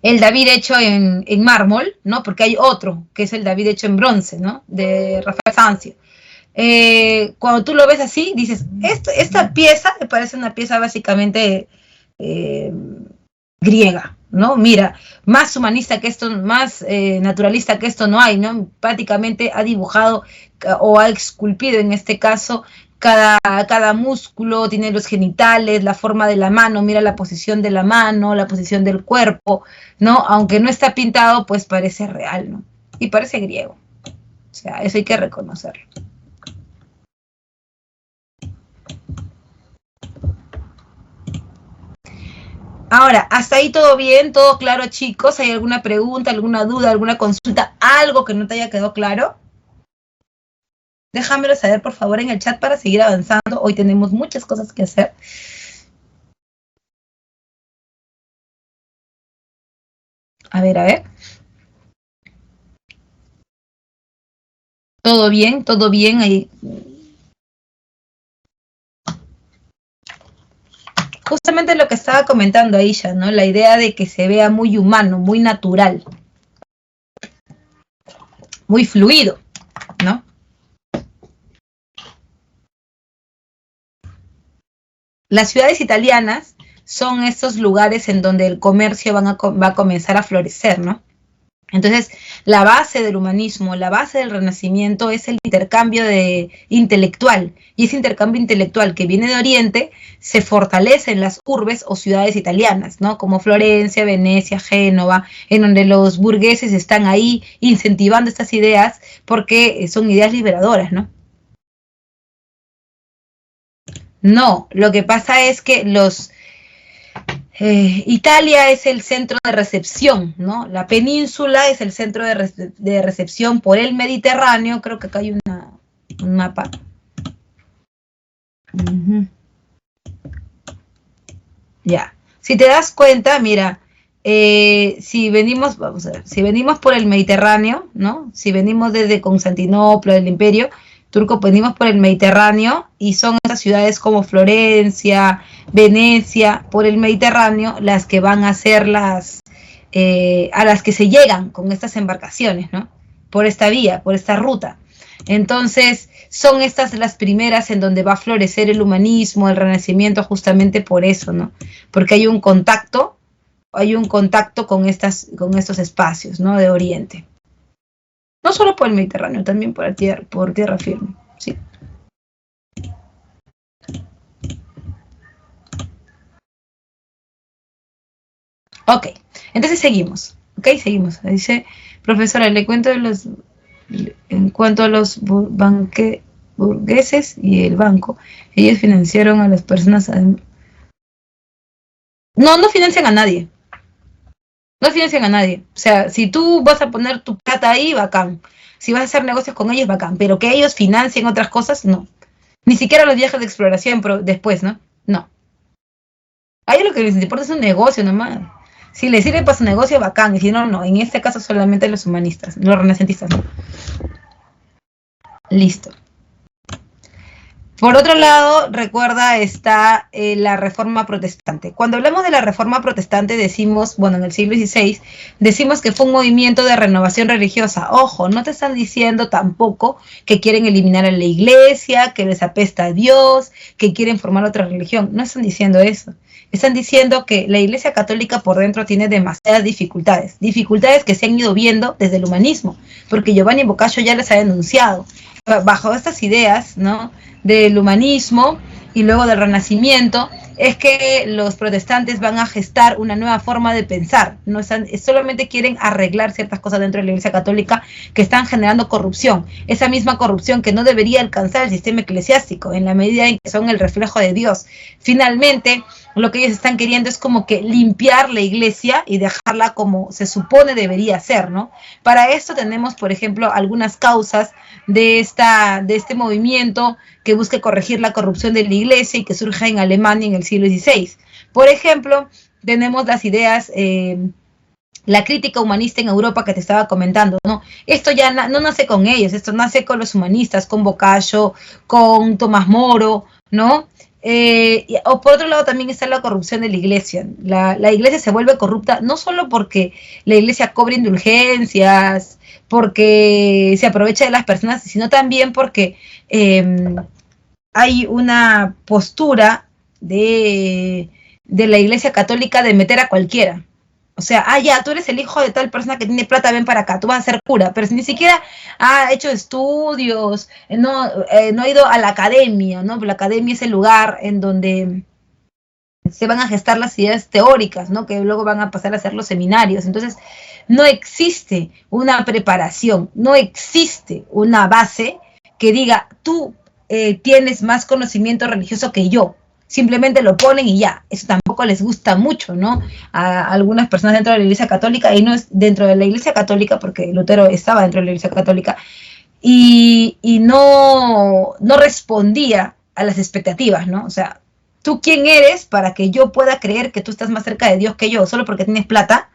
el David hecho en mármol, ¿no? Porque hay otro, que es el David hecho en bronce, ¿no? De Rafael Sanzio. Cuando tú lo ves así, dices, esta pieza me parece una pieza básicamente griega, ¿no? Mira, más humanista que esto, más naturalista que esto no hay, ¿no? Prácticamente ha dibujado o ha esculpido en este caso cada músculo, tiene los genitales, la forma de la mano, mira la posición de la mano, la posición del cuerpo, ¿no? Aunque no está pintado, pues parece real, ¿no? Y parece griego. O sea, eso hay que reconocerlo. Ahora, hasta ahí todo bien, todo claro, chicos. ¿Hay alguna pregunta, alguna duda, alguna consulta, algo que no te haya quedado claro? Déjamelo saber, por favor, en el chat para seguir avanzando. Hoy tenemos muchas cosas que hacer. A ver, a ver. ¿Todo bien? ¿Todo bien? Ahí. Justamente lo que estaba comentando Aisha, ¿no? La idea de que se vea muy humano, muy natural, muy fluido, ¿no? Las ciudades italianas son estos lugares en donde el comercio va a comenzar a florecer, ¿no? Entonces, la base del humanismo, la base del Renacimiento es el intercambio intelectual. Y ese intercambio intelectual que viene de Oriente se fortalece en las urbes o ciudades italianas, ¿no? Como Florencia, Venecia, Génova, en donde los burgueses están ahí incentivando estas ideas porque son ideas liberadoras, ¿no? No, lo que pasa es que Italia es el centro de recepción, ¿no? La península es el centro de recepción por el Mediterráneo. Creo que acá hay un mapa. Ya. Si te das cuenta, mira, vamos a ver, si venimos por el Mediterráneo, ¿no? Si venimos desde Constantinopla, del Imperio Turco, venimos por el Mediterráneo y son esas ciudades como Florencia, Venecia, por el Mediterráneo, las que van a ser a las que se llegan con estas embarcaciones, ¿no? Por esta vía, por esta ruta. Entonces, son estas las primeras en donde va a florecer el humanismo, el renacimiento, justamente por eso, ¿no? Porque hay un contacto con estos espacios, ¿no? De Oriente. No solo por el Mediterráneo, también por tierra firme, ¿sí? Ok, entonces seguimos, ok, seguimos. Dice, profesora, le cuento en cuanto a los burgueses y el banco, ellos financiaron a las personas. No financian a nadie. No financian a nadie. O sea, si tú vas a poner tu plata ahí, bacán. Si vas a hacer negocios con ellos, bacán. Pero que ellos financien otras cosas, no. Ni siquiera los viajes de exploración después, ¿no? No. A ellos lo que les importa es un negocio nomás. Si les sirve para su negocio, bacán. Y si no, no. En este caso solamente los humanistas, los renacentistas, ¿no? Listo. Por otro lado, recuerda, está la Reforma Protestante. Cuando hablamos de la Reforma Protestante decimos, bueno, en el siglo XVI, decimos que fue un movimiento de renovación religiosa. Ojo, no te están diciendo tampoco que quieren eliminar a la iglesia, que les apesta a Dios, que quieren formar otra religión. No están diciendo eso. Están diciendo que la Iglesia Católica por dentro tiene demasiadas dificultades. Dificultades que se han ido viendo desde el humanismo, porque Giovanni Boccaccio ya les ha denunciado. Bajo estas ideas, ¿no?, del humanismo y luego del Renacimiento, es que los protestantes van a gestar una nueva forma de pensar. No están, solamente quieren arreglar ciertas cosas dentro de la Iglesia Católica que están generando corrupción. Esa misma corrupción que no debería alcanzar el sistema eclesiástico en la medida en que son el reflejo de Dios. Finalmente, lo que ellos están queriendo es como que limpiar la iglesia y dejarla como se supone debería ser, ¿no? Para esto tenemos, por ejemplo, algunas causas de este movimiento que busca corregir la corrupción de la iglesia y que surge en Alemania en el siglo XVI. Por ejemplo, tenemos las ideas, la crítica humanista en Europa que te estaba comentando, ¿no? Esto ya no nace con ellos, esto nace con los humanistas, con Boccaccio, con Tomás Moro, ¿no? O por otro lado también está la corrupción de la iglesia. La iglesia se vuelve corrupta no solo porque la iglesia cobra indulgencias, porque se aprovecha de las personas, sino también porque hay una postura de la iglesia católica de meter a cualquiera. O sea, ya, tú eres el hijo de tal persona que tiene plata, ven para acá, tú vas a ser cura, pero si ni siquiera ha hecho estudios, no ha ido a la academia, ¿no? La academia es el lugar en donde se van a gestar las ideas teóricas, ¿no? Que luego van a pasar a ser los seminarios. Entonces, no existe una preparación, no existe una base que diga, tú tienes más conocimiento religioso que yo. Simplemente lo ponen y ya. Eso tampoco les gusta mucho, ¿no? A algunas personas dentro de la Iglesia Católica, y no es dentro de la Iglesia Católica, porque Lutero estaba dentro de la Iglesia Católica, y no respondía a las expectativas, ¿no? O sea, ¿tú quién eres para que yo pueda creer que tú estás más cerca de Dios que yo, solo porque tienes plata?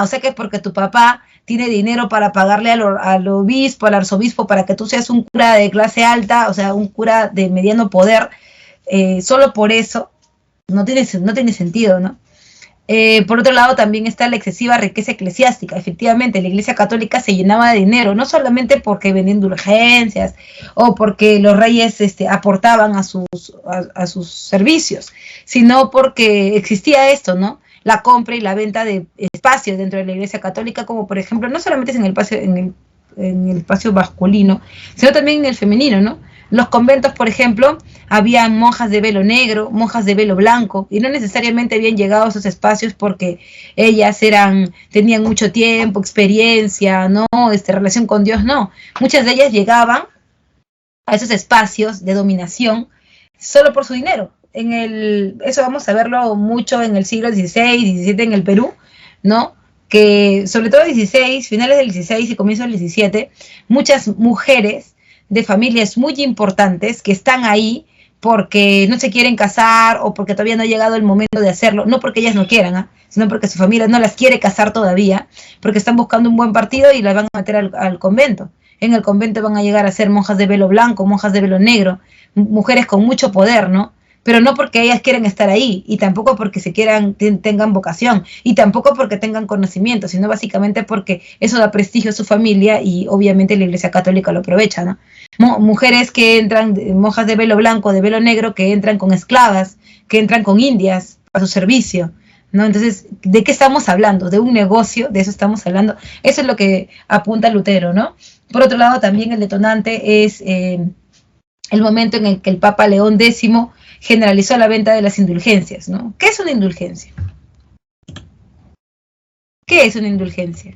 O sea que porque tu papá tiene dinero para pagarle al obispo, al arzobispo, para que tú seas un cura de clase alta, o sea, un cura de mediano poder, solo por eso no tiene sentido, ¿no? Por otro lado, también está la excesiva riqueza eclesiástica. Efectivamente, la Iglesia Católica se llenaba de dinero, no solamente porque vendían indulgencias o porque los reyes aportaban a sus servicios, sino porque existía esto, ¿no? La compra y la venta de espacios dentro de la Iglesia Católica, como por ejemplo, no solamente en el espacio masculino, sino también en el femenino, ¿no? Los conventos, por ejemplo, había monjas de velo negro, monjas de velo blanco, y no necesariamente habían llegado a esos espacios porque ellas tenían mucho tiempo, experiencia, ¿no? Relación con Dios, no. Muchas de ellas llegaban a esos espacios de dominación solo por su dinero. Eso vamos a verlo mucho en el siglo XVI, XVII en el Perú, ¿no? Que sobre todo XVI, finales del XVI y comienzos del XVII, muchas mujeres de familias muy importantes que están ahí porque no se quieren casar o porque todavía no ha llegado el momento de hacerlo, no porque ellas no quieran, sino porque su familia no las quiere casar todavía, porque están buscando un buen partido y las van a meter al convento. En el convento van a llegar a ser monjas de velo blanco, monjas de velo negro, mujeres con mucho poder, ¿no? Pero no porque ellas quieren estar ahí, y tampoco porque tengan vocación, y tampoco porque tengan conocimiento, sino básicamente porque eso da prestigio a su familia y obviamente la Iglesia Católica lo aprovecha, ¿no? Mujeres que entran, monjas de velo blanco, de velo negro, que entran con esclavas, que entran con indias a su servicio, ¿no? Entonces, ¿de qué estamos hablando? ¿De un negocio? ¿De eso estamos hablando? Eso es lo que apunta Lutero, ¿no? Por otro lado, también el detonante es el momento en el que el Papa León X generalizó la venta de las indulgencias, ¿no? ¿Qué es una indulgencia? ¿Qué es una indulgencia?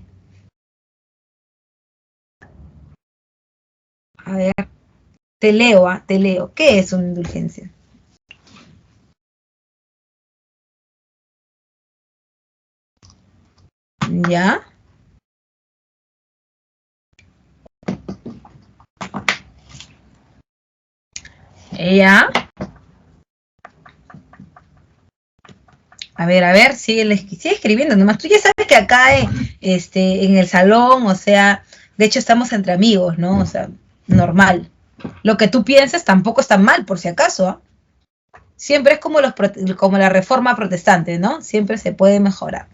A ver, te leo. ¿Qué es una indulgencia? ¿Ya? ¿Ya? A ver, sigue escribiendo nomás. Tú ya sabes que acá en el salón, o sea, de hecho estamos entre amigos, ¿no? O sea, normal. Lo que tú pienses tampoco está mal, por si acaso, ¿eh? Siempre es como la reforma protestante, ¿no? Siempre se puede mejorar.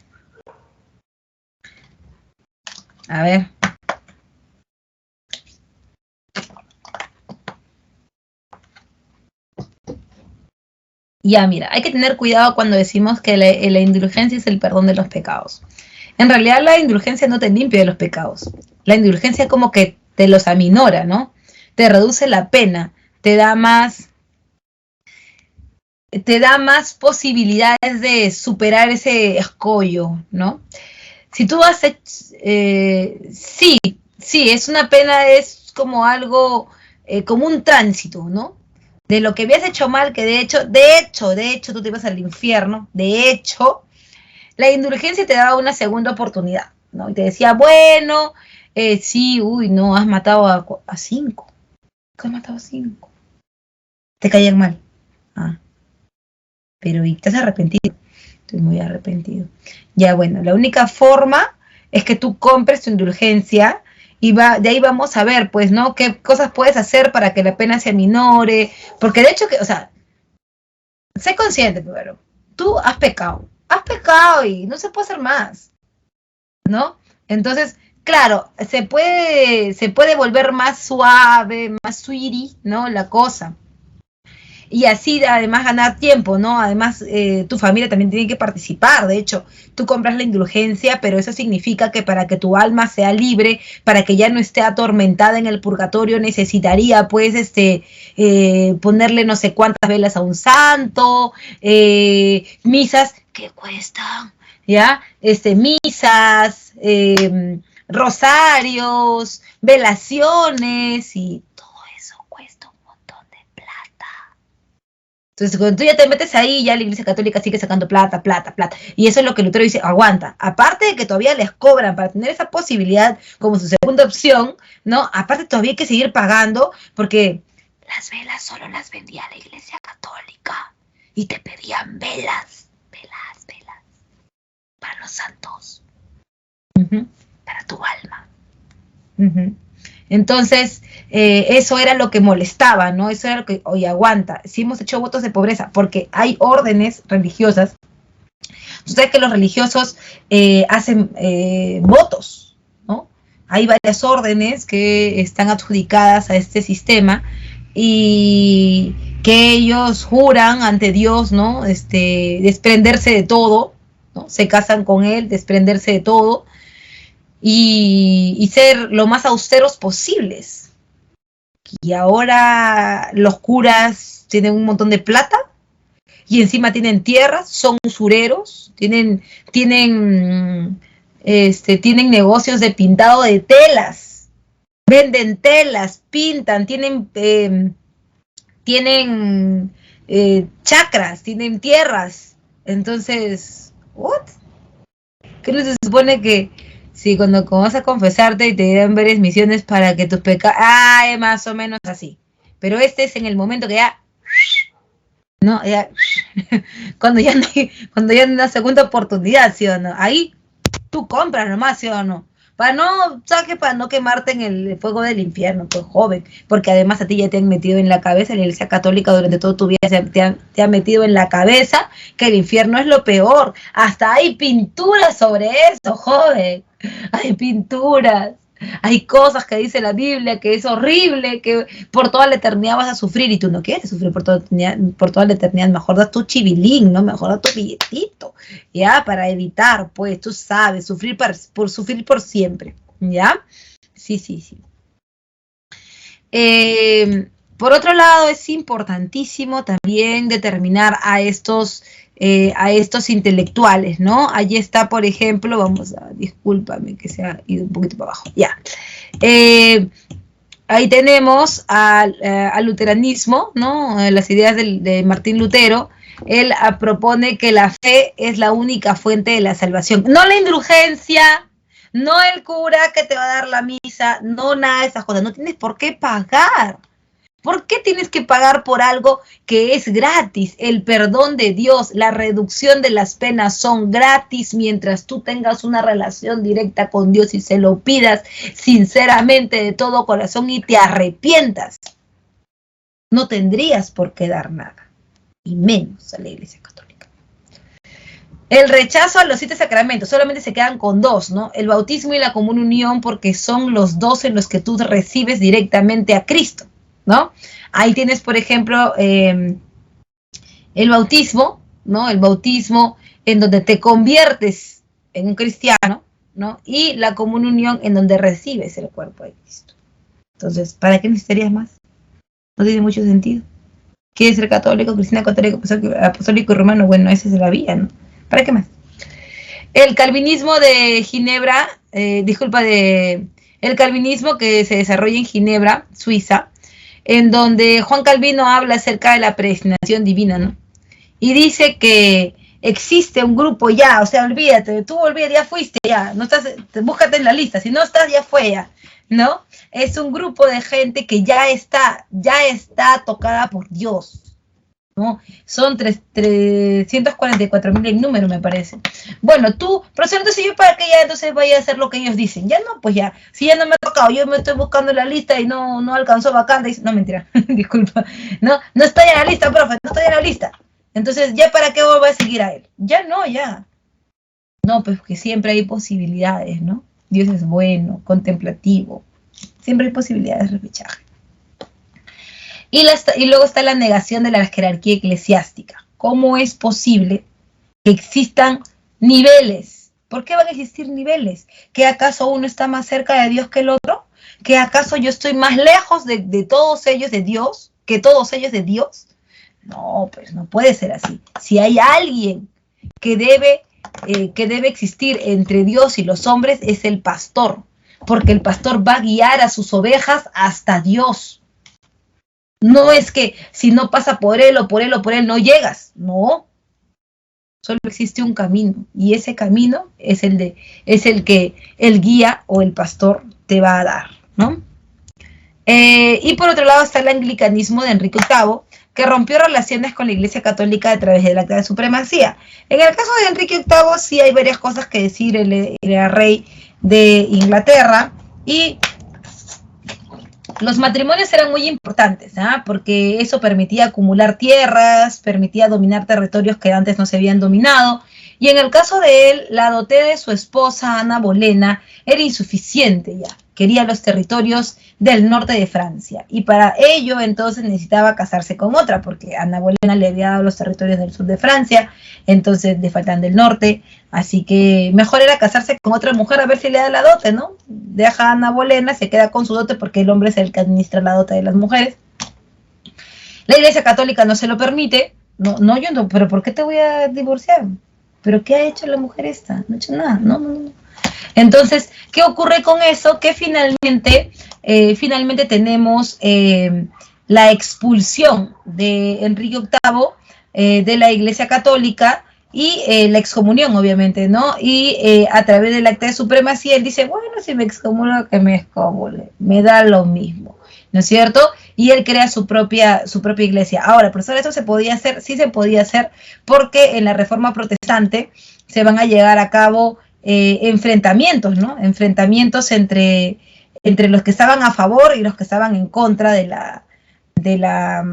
A ver. Ya, mira, hay que tener cuidado cuando decimos que la indulgencia es el perdón de los pecados. En realidad la indulgencia no te limpia de los pecados. La indulgencia como que te los aminora, ¿no? Te reduce la pena, te da más posibilidades de superar ese escollo, ¿no? Si tú haces, sí, es una pena, es como algo, como un tránsito, ¿no? De lo que habías hecho mal, que de hecho, tú te ibas al infierno, de hecho, la indulgencia te daba una segunda oportunidad, ¿no? Y te decía, bueno, sí, no, has matado a 5. ¿Qué has matado a 5? Te caían mal. Ah, pero ¿y te has arrepentido? Estoy muy arrepentido. Ya, bueno, la única forma es que tú compres tu indulgencia y de ahí vamos a ver, pues, ¿no? ¿Qué cosas puedes hacer para que la pena se aminore? Porque de hecho, o sea, sé consciente primero. Tú has pecado y no se puede hacer más, ¿no? Entonces, claro, se puede volver más suave, más sweetie, ¿no? La cosa. Y así además ganar tiempo, ¿no? Además, tu familia también tiene que participar. De hecho, tú compras la indulgencia, pero eso significa que para que tu alma sea libre, para que ya no esté atormentada en el purgatorio, necesitaría, pues, ponerle no sé cuántas velas a un santo, misas que cuestan, ¿ya? Misas, rosarios, velaciones y entonces, cuando tú ya te metes ahí, ya la Iglesia Católica sigue sacando plata. Y eso es lo que Lutero dice, aguanta. Aparte de que todavía les cobran para tener esa posibilidad como su segunda opción, ¿no? Aparte todavía hay que seguir pagando porque las velas solo las vendía la Iglesia Católica. Y te pedían velas. Para los santos. Para tu alma. Entonces, eso era lo que molestaba, ¿no? Eso era lo que, oye, aguanta, si hemos hecho votos de pobreza, porque hay órdenes religiosas. Tú sabes que los religiosos hacen votos, ¿no? Hay varias órdenes que están adjudicadas a este sistema y que ellos juran ante Dios, ¿no? Desprenderse de todo, ¿no? Se casan con él, desprenderse de todo. Y ser lo más austeros posibles. Y ahora los curas tienen un montón de plata y encima tienen tierras, son usureros, tienen negocios de pintado de telas, venden telas, pintan, tienen chacras, tienen tierras. Entonces, ¿what? ¿Qué no se supone que sí, cuando vas a confesarte y te dan varias misiones para que tus pecados... más o menos así. Pero es en el momento que ya... No, ya... cuando ya no hay una segunda oportunidad, ¿sí o no? Ahí tú compras nomás, ¿sí o no? Para no quemarte en el fuego del infierno, pues joven. Porque además a ti ya te han metido en la cabeza, la Iglesia Católica durante toda tu vida te ha metido en la cabeza que el infierno es lo peor. Hasta hay pinturas sobre eso, joven. Hay pinturas. Hay cosas que dice la Biblia que es horrible, que por toda la eternidad vas a sufrir y tú no quieres sufrir por toda la eternidad. Mejor da tu chivilín, ¿no? Mejor da tu billetito, ¿ya? Para evitar, pues, tú sabes, sufrir por siempre, ¿ya? Sí, sí, sí. Por otro lado, es importantísimo también determinar a estos intelectuales, ¿no? Allí está, por ejemplo, discúlpame que se ha ido un poquito para abajo, ya. Ahí tenemos al luteranismo, ¿no? Las ideas de Martín Lutero. Él propone que la fe es la única fuente de la salvación. No la indulgencia, no el cura que te va a dar la misa, no nada de esas cosas. No tienes por qué pagar. ¿Por qué tienes que pagar por algo que es gratis? El perdón de Dios, la reducción de las penas son gratis mientras tú tengas una relación directa con Dios y se lo pidas sinceramente de todo corazón y te arrepientas. No tendrías por qué dar nada, y menos a la Iglesia Católica. El rechazo a los 7 sacramentos, solamente se quedan con 2, ¿no? El bautismo y la común unión, porque son los 2 en los que tú recibes directamente a Cristo, ¿no? Ahí tienes, por ejemplo, el bautismo, ¿no? El bautismo en donde te conviertes en un cristiano, ¿no? Y la común unión en donde recibes el cuerpo de Cristo. Entonces, ¿para qué necesitarías más? No tiene mucho sentido. ¿Quieres ser católico, cristiano, católico, apostólico y romano? Bueno, esa es la vía, ¿no? ¿Para qué más? El calvinismo de Ginebra, el calvinismo que se desarrolla en Ginebra, Suiza, en donde Juan Calvino habla acerca de la predestinación divina, ¿no? Y dice que existe un grupo ya, o sea, olvídate, ya fuiste ya, no estás, búscate en la lista, si no estás, ya fue ya, ¿no? Es un grupo de gente que ya está tocada por Dios, ¿no? Son 344,000 el número, me parece. Bueno, pero entonces yo para que ya entonces vaya a hacer lo que ellos dicen. Ya no, pues ya, si ya no me ha tocado, yo me estoy buscando la lista y no alcanzó vacante. No, mentira, disculpa. No estoy en la lista, profe, no estoy en la lista. Entonces, ¿ya para qué voy a seguir a él? Ya no, ya. No, pues que siempre hay posibilidades, ¿no? Dios es bueno, contemplativo. Siempre hay posibilidades de repechaje. Y luego está la negación de la jerarquía eclesiástica. ¿Cómo es posible que existan niveles? ¿Por qué van a existir niveles? ¿Que acaso uno está más cerca de Dios que el otro? ¿Que acaso yo estoy más lejos de todos ellos de Dios? ¿Que todos ellos de Dios? No, pues no puede ser así. Si hay alguien que debe existir entre Dios y los hombres, es el pastor. Porque el pastor va a guiar a sus ovejas hasta Dios. No es que si no pasa por él o por él o por él no llegas. No. Solo existe un camino. Y ese camino es el que el guía o el pastor te va a dar, ¿no? Y por otro lado está el anglicanismo de Enrique VIII, que rompió relaciones con la Iglesia Católica a través del Acta de Supremacía. En el caso de Enrique VIII sí hay varias cosas que decir. Él era rey de Inglaterra y los matrimonios eran muy importantes, ¿ah? Porque eso permitía acumular tierras, permitía dominar territorios que antes no se habían dominado. Y en el caso de él, la dote de su esposa, Ana Bolena, era insuficiente ya. Quería los territorios del norte de Francia. Y para ello, entonces, necesitaba casarse con otra, porque Ana Bolena le había dado los territorios del sur de Francia, entonces le faltan del norte. Así que mejor era casarse con otra mujer a ver si le da la dote, ¿no? Deja a Ana Bolena, se queda con su dote porque el hombre es el que administra la dote de las mujeres. La Iglesia Católica no se lo permite. Pero ¿por qué te voy a divorciar? ¿Pero qué ha hecho la mujer esta? No ha hecho nada, no. Entonces, ¿qué ocurre con eso? Que finalmente tenemos la expulsión de Enrique VIII de la Iglesia Católica y la excomunión, obviamente, ¿no? Y a través del Acta de Supremacía, él dice, bueno, si me excomulgo, que me excomulgue, me da lo mismo, ¿no es cierto? Y él crea su propia iglesia. Ahora, profesor, ¿eso se podía hacer? Sí se podía hacer, porque en la Reforma Protestante se van a llevar a cabo enfrentamientos, ¿no? Enfrentamientos entre los que estaban a favor y los que estaban en contra de la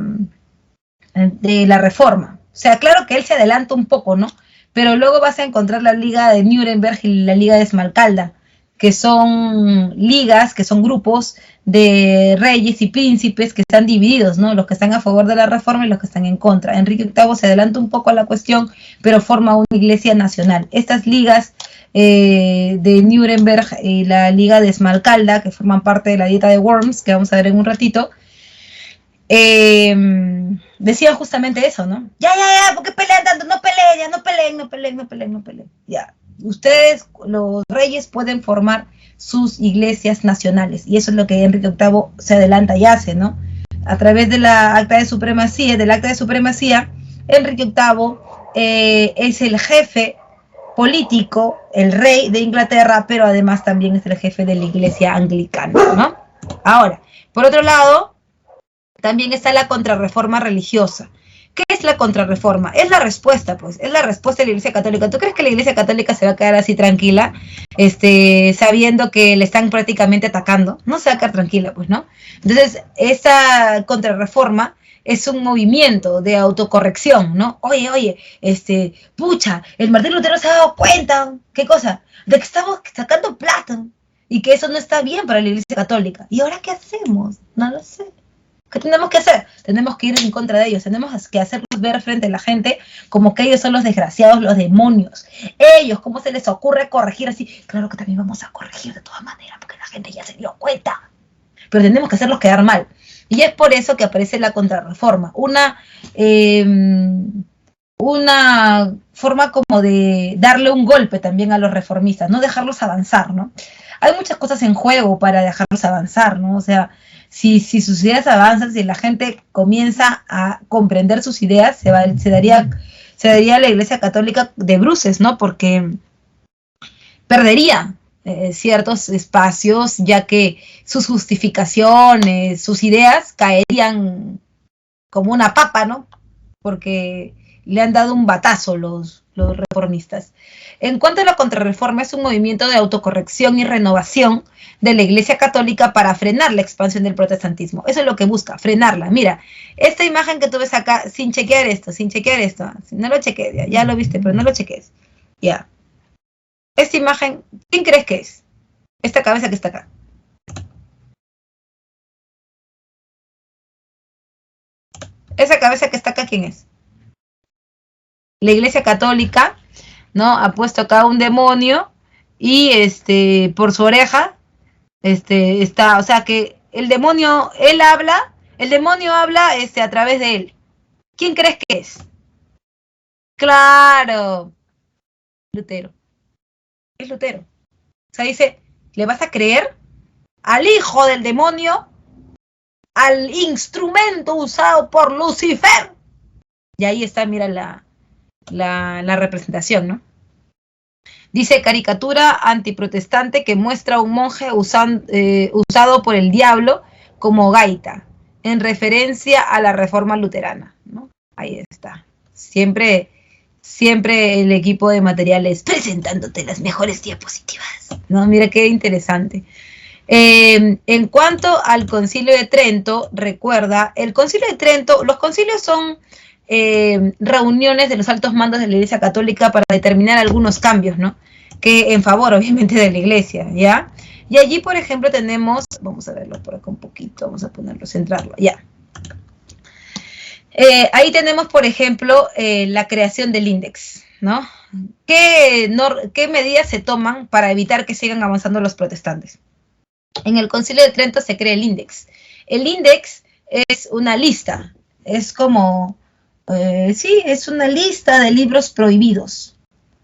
reforma. O sea, claro que él se adelanta un poco, ¿no? Pero luego vas a encontrar la Liga de Nuremberg y la Liga de Esmalcalda, que son ligas, que son grupos de reyes y príncipes que están divididos, ¿no? Los que están a favor de la reforma y los que están en contra. Enrique VIII se adelanta un poco a la cuestión, pero forma una iglesia nacional. Estas ligas de Nuremberg y la liga de Esmalcalda, que forman parte de la dieta de Worms, que vamos a ver en un ratito, decían justamente eso, ¿no? Ya, ¿por qué pelean tanto? No peleen. Ya. Ustedes, los reyes, pueden formar sus iglesias nacionales, y eso es lo que Enrique VIII se adelanta y hace, ¿no? A través de la acta de supremacía, Enrique VIII es el jefe político, el rey de Inglaterra, pero además también es el jefe de la iglesia anglicana, ¿no? Ahora, por otro lado, también está la contrarreforma religiosa. ¿Qué es la contrarreforma? Es la respuesta, pues, es la respuesta de la Iglesia Católica. ¿Tú crees que la Iglesia Católica se va a quedar así tranquila, sabiendo que le están prácticamente atacando? No se va a quedar tranquila, pues, ¿no? Entonces, esa contrarreforma es un movimiento de autocorrección, ¿no? Oye, pucha, el Martín Lutero se ha dado cuenta, ¿qué cosa? De que estamos sacando plata y que eso no está bien para la Iglesia Católica. ¿Y ahora qué hacemos? No lo sé. ¿Qué tenemos que hacer? Tenemos que ir en contra de ellos, tenemos que hacerlos ver frente a la gente como que ellos son los desgraciados, los demonios. Ellos, ¿cómo se les ocurre corregir así? Claro que también vamos a corregir de todas maneras, porque la gente ya se dio cuenta. Pero tenemos que hacerlos quedar mal. Y es por eso que aparece la contrarreforma. Una forma como de darle un golpe también a los reformistas, no dejarlos avanzar, ¿no? Hay muchas cosas en juego para dejarlos avanzar, ¿no? O sea, si sus ideas avanzan, si la gente comienza a comprender sus ideas, se daría la Iglesia Católica de bruces, ¿no? Porque perdería ciertos espacios, ya que sus justificaciones, sus ideas caerían como una papa, ¿no? Porque le han dado un batazo los reformistas. En cuanto a la contrarreforma, es un movimiento de autocorrección y renovación de la Iglesia Católica para frenar la expansión del protestantismo. Eso es lo que busca, frenarla. Mira, esta imagen que tú ves acá, sin chequear esto, no lo chequees, ya lo viste, pero no lo chequees. Ya. Esta imagen, ¿quién crees que es? Esta cabeza que está acá. Esa cabeza que está acá, ¿quién es? La Iglesia Católica, ¿no? Ha puesto acá un demonio y por su oreja está, o sea que el demonio habla a través de él. ¿Quién crees que es? Claro, Lutero. Es Lutero. O sea, dice, ¿le vas a creer al hijo del demonio, al instrumento usado por Lucifer? Y ahí está, mira la representación, ¿no? Dice, caricatura antiprotestante que muestra a un monje usado por el diablo como gaita, en referencia a la reforma luterana, ¿no? Ahí está. Siempre el equipo de materiales presentándote las mejores diapositivas, ¿no? Mira qué interesante. En cuanto al Concilio de Trento, recuerda, el Concilio de Trento, los concilios son reuniones de los altos mandos de la Iglesia Católica para determinar algunos cambios, ¿no? Que en favor, obviamente, de la Iglesia, ¿ya? Y allí, por ejemplo, tenemos, vamos a verlo por acá un poquito, vamos a ponerlo, centrarlo, ya. Ahí tenemos, por ejemplo, la creación del índex, ¿no? ¿Qué medidas se toman para evitar que sigan avanzando los protestantes? En el Concilio de Trento se crea el índex. El índex es una lista, es como, es una lista de libros prohibidos.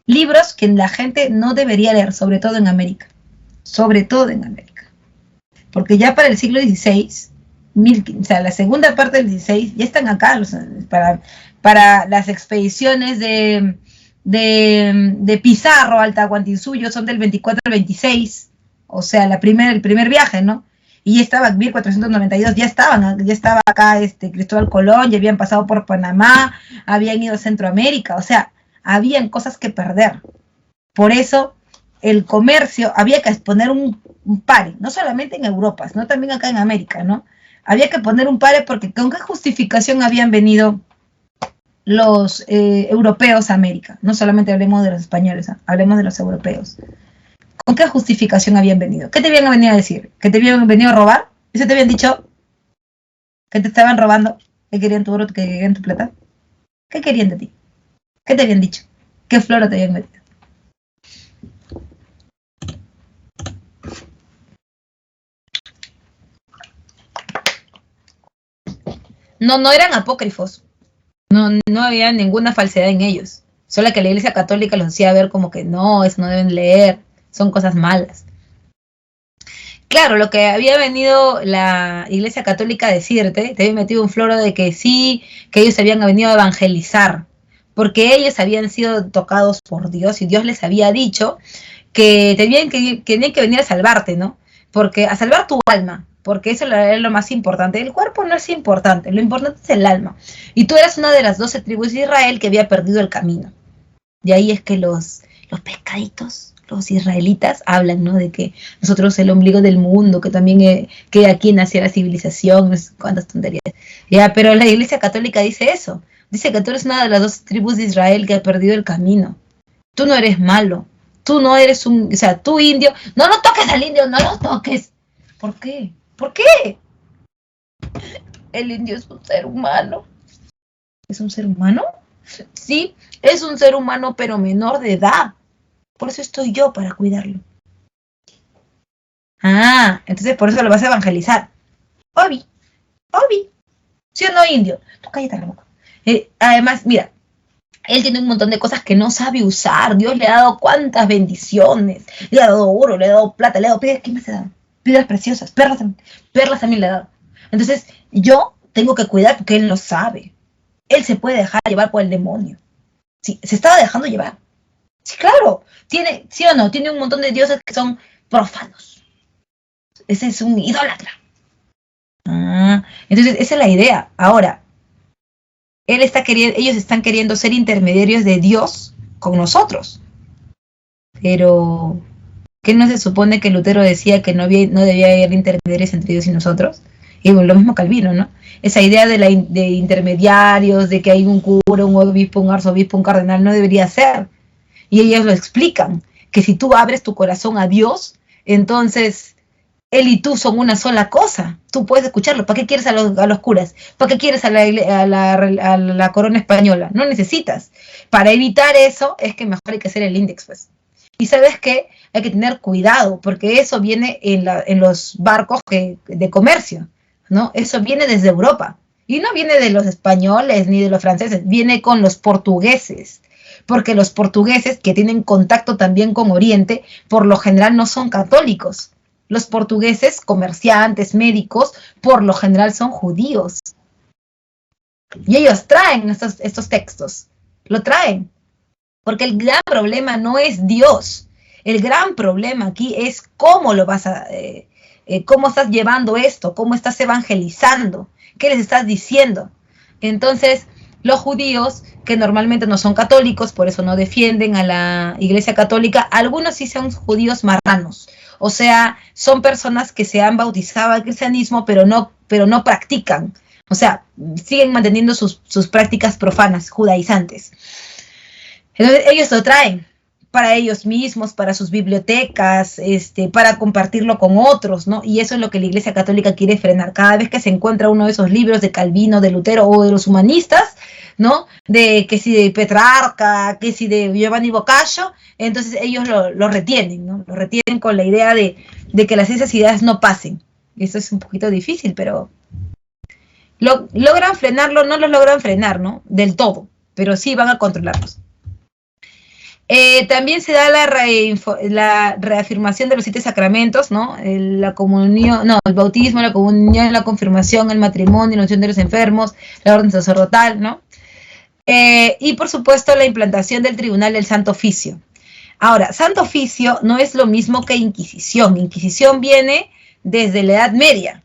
Libros que la gente no debería leer, sobre todo en América. Porque ya para el siglo XVI, o sea, la segunda parte del XVI, ya están acá, o sea, para las expediciones de Pizarro al Tahuantinsuyo son del 24 al 26, o sea, el primer viaje, ¿no? Y ya estaba en 1492, ya estaba acá Cristóbal Colón, ya habían pasado por Panamá, habían ido a Centroamérica, o sea, habían cosas que perder. Por eso el comercio, había que poner un pare, no solamente en Europa, sino también acá en América, ¿no? Había que poner un pare porque ¿con qué justificación habían venido los europeos a América? No solamente hablemos de los españoles, hablemos de los europeos. ¿Con qué justificación habían venido? ¿Qué te habían venido a decir? ¿Que te habían venido a robar? ¿Eso te habían dicho? ¿Que te estaban robando? ¿Que querían tu oro? ¿Que querían tu plata? ¿Qué querían de ti? ¿Qué te habían dicho? ¿Qué flora te habían metido? No eran apócrifos. No había ninguna falsedad en ellos. Solo que la Iglesia Católica los hacía ver como que no, eso no deben leer, son cosas malas. Claro, lo que había venido la Iglesia Católica a decirte, te había metido un floro de que sí, que ellos habían venido a evangelizar, porque ellos habían sido tocados por Dios y Dios les había dicho que tenían que venir a salvarte, ¿no? Porque a salvar tu alma, porque eso es lo más importante. El cuerpo no es importante, lo importante es el alma. Y tú eras una de las 12 tribus de Israel que había perdido el camino. De ahí es que los pescaditos, los israelitas, hablan, ¿no? De que nosotros el ombligo del mundo, que también que aquí nació la civilización, no sé cuántas tonterías. Ya, pero la Iglesia Católica dice eso. Dice que tú eres una de las 12 tribus de Israel que ha perdido el camino. Tú no eres malo. Tú no eres o sea, tú indio, no lo toques al indio, no lo toques. ¿Por qué? ¿Por qué? El indio es un ser humano. ¿Es un ser humano? Sí, es un ser humano, pero menor de edad. Por eso estoy yo, para cuidarlo. Ah, entonces por eso lo vas a evangelizar. Obi. ¿Sí o no, indio? Tú cállate la boca. Además, mira, él tiene un montón de cosas que no sabe usar. Dios le ha dado cuántas bendiciones. Le ha dado oro, le ha dado plata, le ha dado piedras. ¿Qué más le ha dado? Piedras preciosas, perlas también le ha dado. Entonces, yo tengo que cuidar porque él no sabe. Él se puede dejar llevar por el demonio. Sí, se estaba dejando llevar. Sí, claro. Tiene, ¿sí o no? Tiene un montón de dioses que son profanos. Ese es un idólatra. Entonces, esa es la idea. Ahora, ellos están queriendo ser intermediarios de Dios con nosotros. Pero, ¿qué no se supone que Lutero decía que no debía haber intermediarios entre Dios y nosotros? Y lo mismo Calvino, ¿no? Esa idea de intermediarios, de que hay un cura, un obispo, un arzobispo, un cardenal, no debería ser. Y ellos lo explican, que si tú abres tu corazón a Dios, entonces él y tú son una sola cosa. Tú puedes escucharlo. ¿Para qué quieres a los curas? ¿Para qué quieres a la corona española? No necesitas. Para evitar eso es que mejor hay que hacer el índex, pues. Y ¿sabes qué? Hay que tener cuidado, porque eso viene en los barcos de comercio, ¿no? Eso viene desde Europa. Y no viene de los españoles ni de los franceses, viene con los portugueses. Porque los portugueses, que tienen contacto también con Oriente, por lo general no son católicos. Los portugueses, comerciantes, médicos, por lo general son judíos. Y ellos traen estos textos. Lo traen. Porque el gran problema no es Dios. El gran problema aquí es cómo lo vas a... cómo estás llevando esto, cómo estás evangelizando, qué les estás diciendo. Entonces, los judíos, que normalmente no son católicos, por eso no defienden a la Iglesia Católica, algunos sí son judíos marranos. O sea, son personas que se han bautizado al cristianismo, pero no practican. O sea, siguen manteniendo sus prácticas profanas, judaizantes. Entonces, ellos lo traen para ellos mismos, para sus bibliotecas, para compartirlo con otros, ¿no? Y eso es lo que la Iglesia Católica quiere frenar. Cada vez que se encuentra uno de esos libros de Calvino, de Lutero o de los humanistas, ¿no? Que si de Petrarca, que si de Giovanni Boccaccio, entonces ellos lo retienen, ¿no? Lo retienen con la idea de que esas ideas no pasen. Eso es un poquito difícil, pero logran frenarlo, no lo logran frenar, ¿no? Del todo, pero sí van a controlarlos. También se da la reafirmación de los 7 sacramentos, ¿no? La comunión, no, el bautismo, la comunión, la confirmación, el matrimonio, la unción de los enfermos, la orden sacerdotal, ¿no? Y por supuesto la implantación del tribunal del Santo Oficio. Ahora, Santo Oficio no es lo mismo que Inquisición. Inquisición viene desde la Edad Media.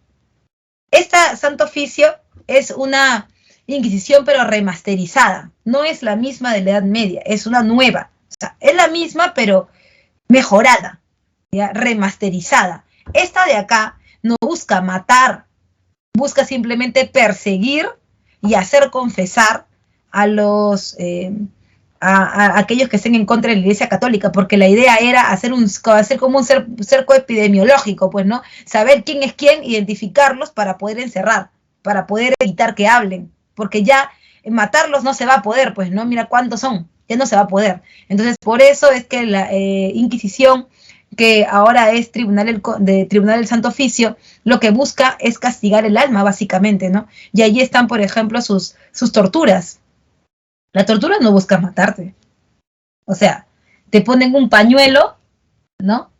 Esta Santo Oficio es una Inquisición pero remasterizada. No es la misma de la Edad Media, es una nueva. O sea, es la misma, pero mejorada, ¿ya? Remasterizada. Esta de acá no busca matar, busca simplemente perseguir y hacer confesar a los a aquellos que estén en contra de la Iglesia Católica, porque la idea era hacer como un cerco epidemiológico, pues, ¿no? Saber quién es quién, identificarlos para poder encerrar, para poder evitar que hablen, porque ya matarlos no se va a poder, pues, ¿no? Mira cuántos son, ya no se va a poder. Entonces, por eso es que la Inquisición, que ahora es Tribunal del Santo Oficio, lo que busca es castigar el alma, básicamente, ¿no? Y allí están, por ejemplo, sus torturas. La tortura no busca matarte. O sea, te ponen un pañuelo, ¿no?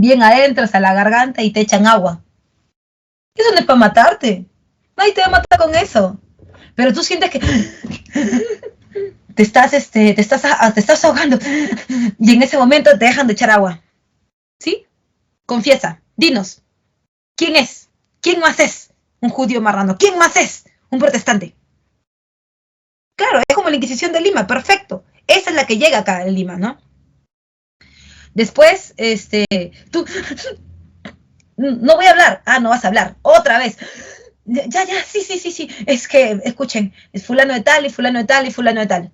Bien adentro, hasta la garganta y te echan agua. Eso no es para matarte. Nadie te va a matar con eso. Pero tú sientes que te estás ahogando y en ese momento te dejan de echar agua. ¿Sí? Confiesa, dinos, ¿quién es? ¿Quién más es un judío marrano? ¿Quién más es un protestante? Claro, es como la Inquisición de Lima, perfecto. Esa es la que llega acá en Lima, ¿no? Después, tú, no voy a hablar. Ah, no vas a hablar. Otra vez. Ya, sí. Es que, escuchen, es fulano de tal y fulano de tal y fulano de tal.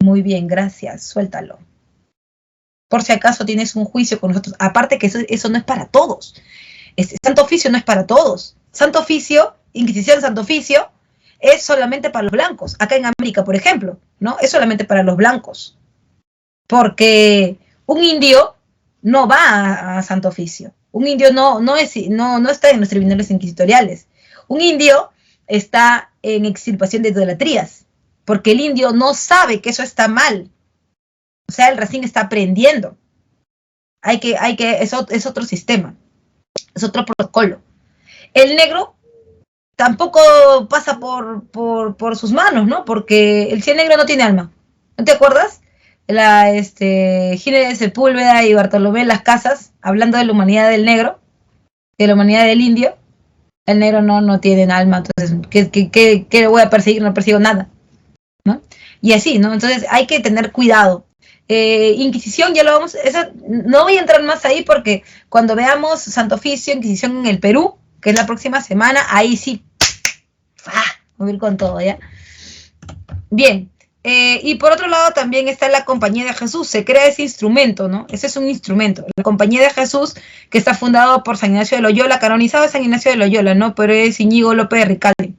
Muy bien, gracias, suéltalo. Por si acaso tienes un juicio con nosotros. Aparte que eso no es para todos. Santo Oficio no es para todos. Santo Oficio, Inquisición Santo Oficio, es solamente para los blancos. Acá en América, por ejemplo, ¿no? Es solamente para los blancos. Porque un indio no va a Santo Oficio. Un indio no está en los tribunales inquisitoriales. Un indio está en extirpación de idolatrías. Porque el indio no sabe que eso está mal. O sea, él recién está aprendiendo. Es otro sistema. Es otro protocolo. El negro tampoco pasa por sus manos, ¿no? Porque el cien negro no tiene alma. ¿No te acuerdas? Gine de Sepúlveda y Bartolomé Las Casas, hablando de la humanidad del negro, de la humanidad del indio. El negro no tiene alma, entonces, ¿qué le voy a perseguir? No persigo nada, ¿no? Y así, ¿no? Entonces hay que tener cuidado. Inquisición, ya lo vamos, no voy a entrar más ahí porque cuando veamos Santo Oficio, Inquisición en el Perú, que es la próxima semana, ahí sí, voy a ir con todo, ¿ya? Bien, y por otro lado también está la Compañía de Jesús, se crea ese instrumento, ¿no? Ese es un instrumento, la Compañía de Jesús, que está fundado por San Ignacio de Loyola, canonizado es San Ignacio de Loyola, ¿no? Pero es Íñigo López de Ricalde,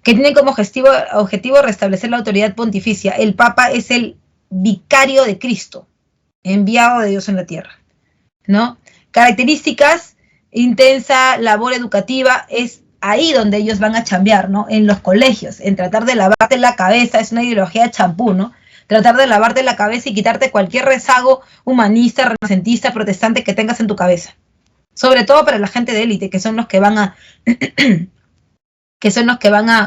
que tiene como objetivo restablecer la autoridad pontificia. El Papa es el vicario de Cristo, enviado de Dios en la tierra, ¿no? Características: intensa labor educativa, es ahí donde ellos van a chambear, ¿no? En los colegios, en tratar de lavarte la cabeza, es una ideología de champú, ¿no? Tratar de lavarte la cabeza y quitarte cualquier rezago humanista, renacentista, protestante que tengas en tu cabeza. Sobre todo para la gente de élite, que son los que van a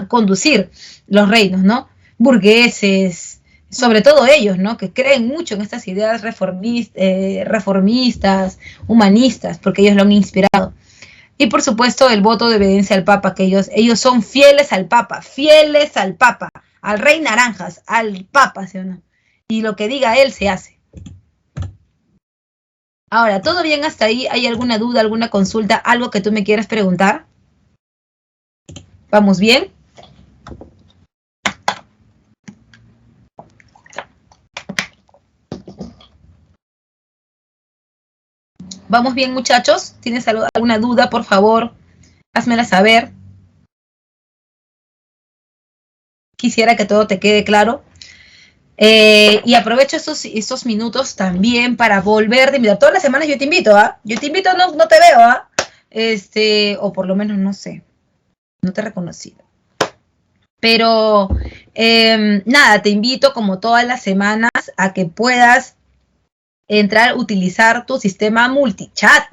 conducir los reinos, ¿no? Burgueses, sobre todo ellos, ¿no? Que creen mucho en estas ideas reformistas, humanistas, porque ellos lo han inspirado. Y por supuesto el voto de obediencia al Papa, que ellos son fieles al Papa, al Rey Naranjas, al Papa, ¿sí o no? Y lo que diga él se hace. Ahora, ¿todo bien hasta ahí? ¿Hay alguna duda, alguna consulta, algo que tú me quieras preguntar? ¿Vamos bien? ¿Vamos bien, muchachos? ¿Tienes alguna duda, por favor? Házmela saber. Quisiera que todo te quede claro. Y aprovecho estos minutos también para volver de invitar. Todas las semanas yo te invito, ¿ah? Yo te invito, no te veo, ¿ah? O por lo menos no sé. No te he reconocido. Pero nada, te invito como todas las semanas a que puedas utilizar tu sistema multichat.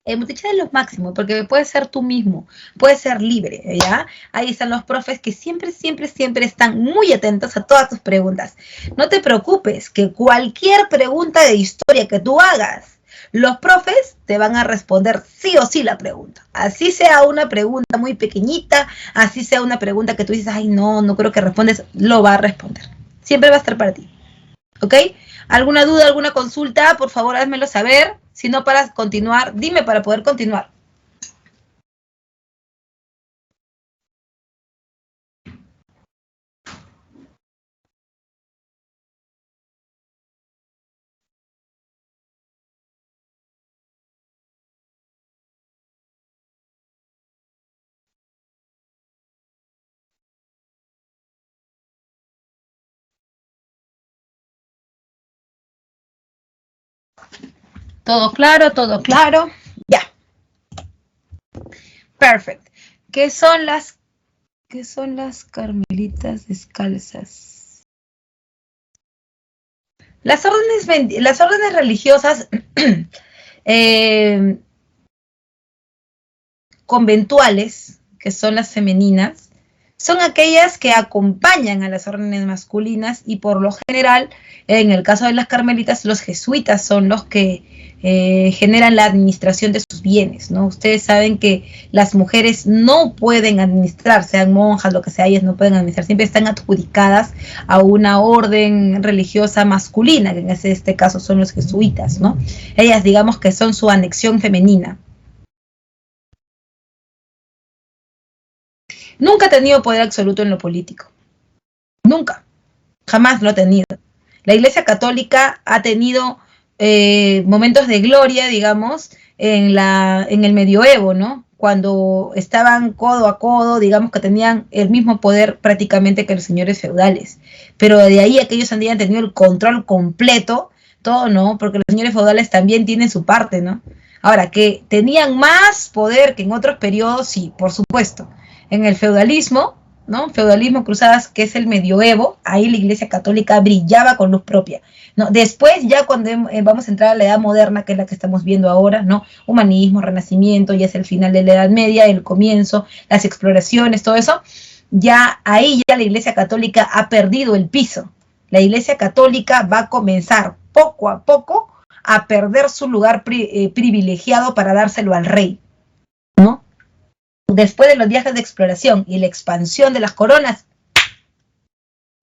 El multichat es lo máximo, porque puedes ser tú mismo, puedes ser libre, ¿ya? Ahí están los profes que siempre están muy atentos a todas tus preguntas. No te preocupes, que cualquier pregunta de historia que tú hagas, los profes te van a responder sí o sí la pregunta. Así sea una pregunta muy pequeñita, así sea una pregunta que tú dices, ay, no creo que respondes, lo va a responder. Siempre va a estar para ti, ¿ok? ¿Alguna duda, alguna consulta? Por favor, házmelo saber. Si no, para continuar, dime para poder continuar. Todo claro, todo claro. Ya. Perfect. ¿Qué son las carmelitas descalzas? Las órdenes religiosas conventuales, que son las femeninas, son aquellas que acompañan a las órdenes masculinas y por lo general, en el caso de las carmelitas, los jesuitas son los que generan la administración de sus bienes, ¿no? Ustedes saben que las mujeres no pueden administrar, sean monjas, lo que sea, ellas no pueden administrar, siempre están adjudicadas a una orden religiosa masculina, que en este caso son los jesuitas, ¿no? Ellas digamos que son su anexión femenina. Nunca ha tenido poder absoluto en lo político. Nunca. Jamás lo ha tenido. La Iglesia Católica ha tenido momentos de gloria, digamos, en el medioevo, ¿no? Cuando estaban codo a codo, digamos que tenían el mismo poder prácticamente que los señores feudales. Pero de ahí a que ellos habían tenido el control completo, todo no, porque los señores feudales también tienen su parte, ¿no? Ahora, que tenían más poder que en otros periodos, sí, por supuesto. En el feudalismo, ¿no? Feudalismo, cruzadas, que es el medioevo, ahí la Iglesia Católica brillaba con luz propia, ¿no? Después, ya cuando vamos a entrar a la Edad Moderna, que es la que estamos viendo ahora, ¿no? Humanismo, Renacimiento, ya es el final de la Edad Media, el comienzo, las exploraciones, todo eso, ya ahí ya la Iglesia Católica ha perdido el piso. La Iglesia Católica va a comenzar poco a poco a perder su lugar privilegiado para dárselo al rey, ¿no? Después de los viajes de exploración y la expansión de las coronas,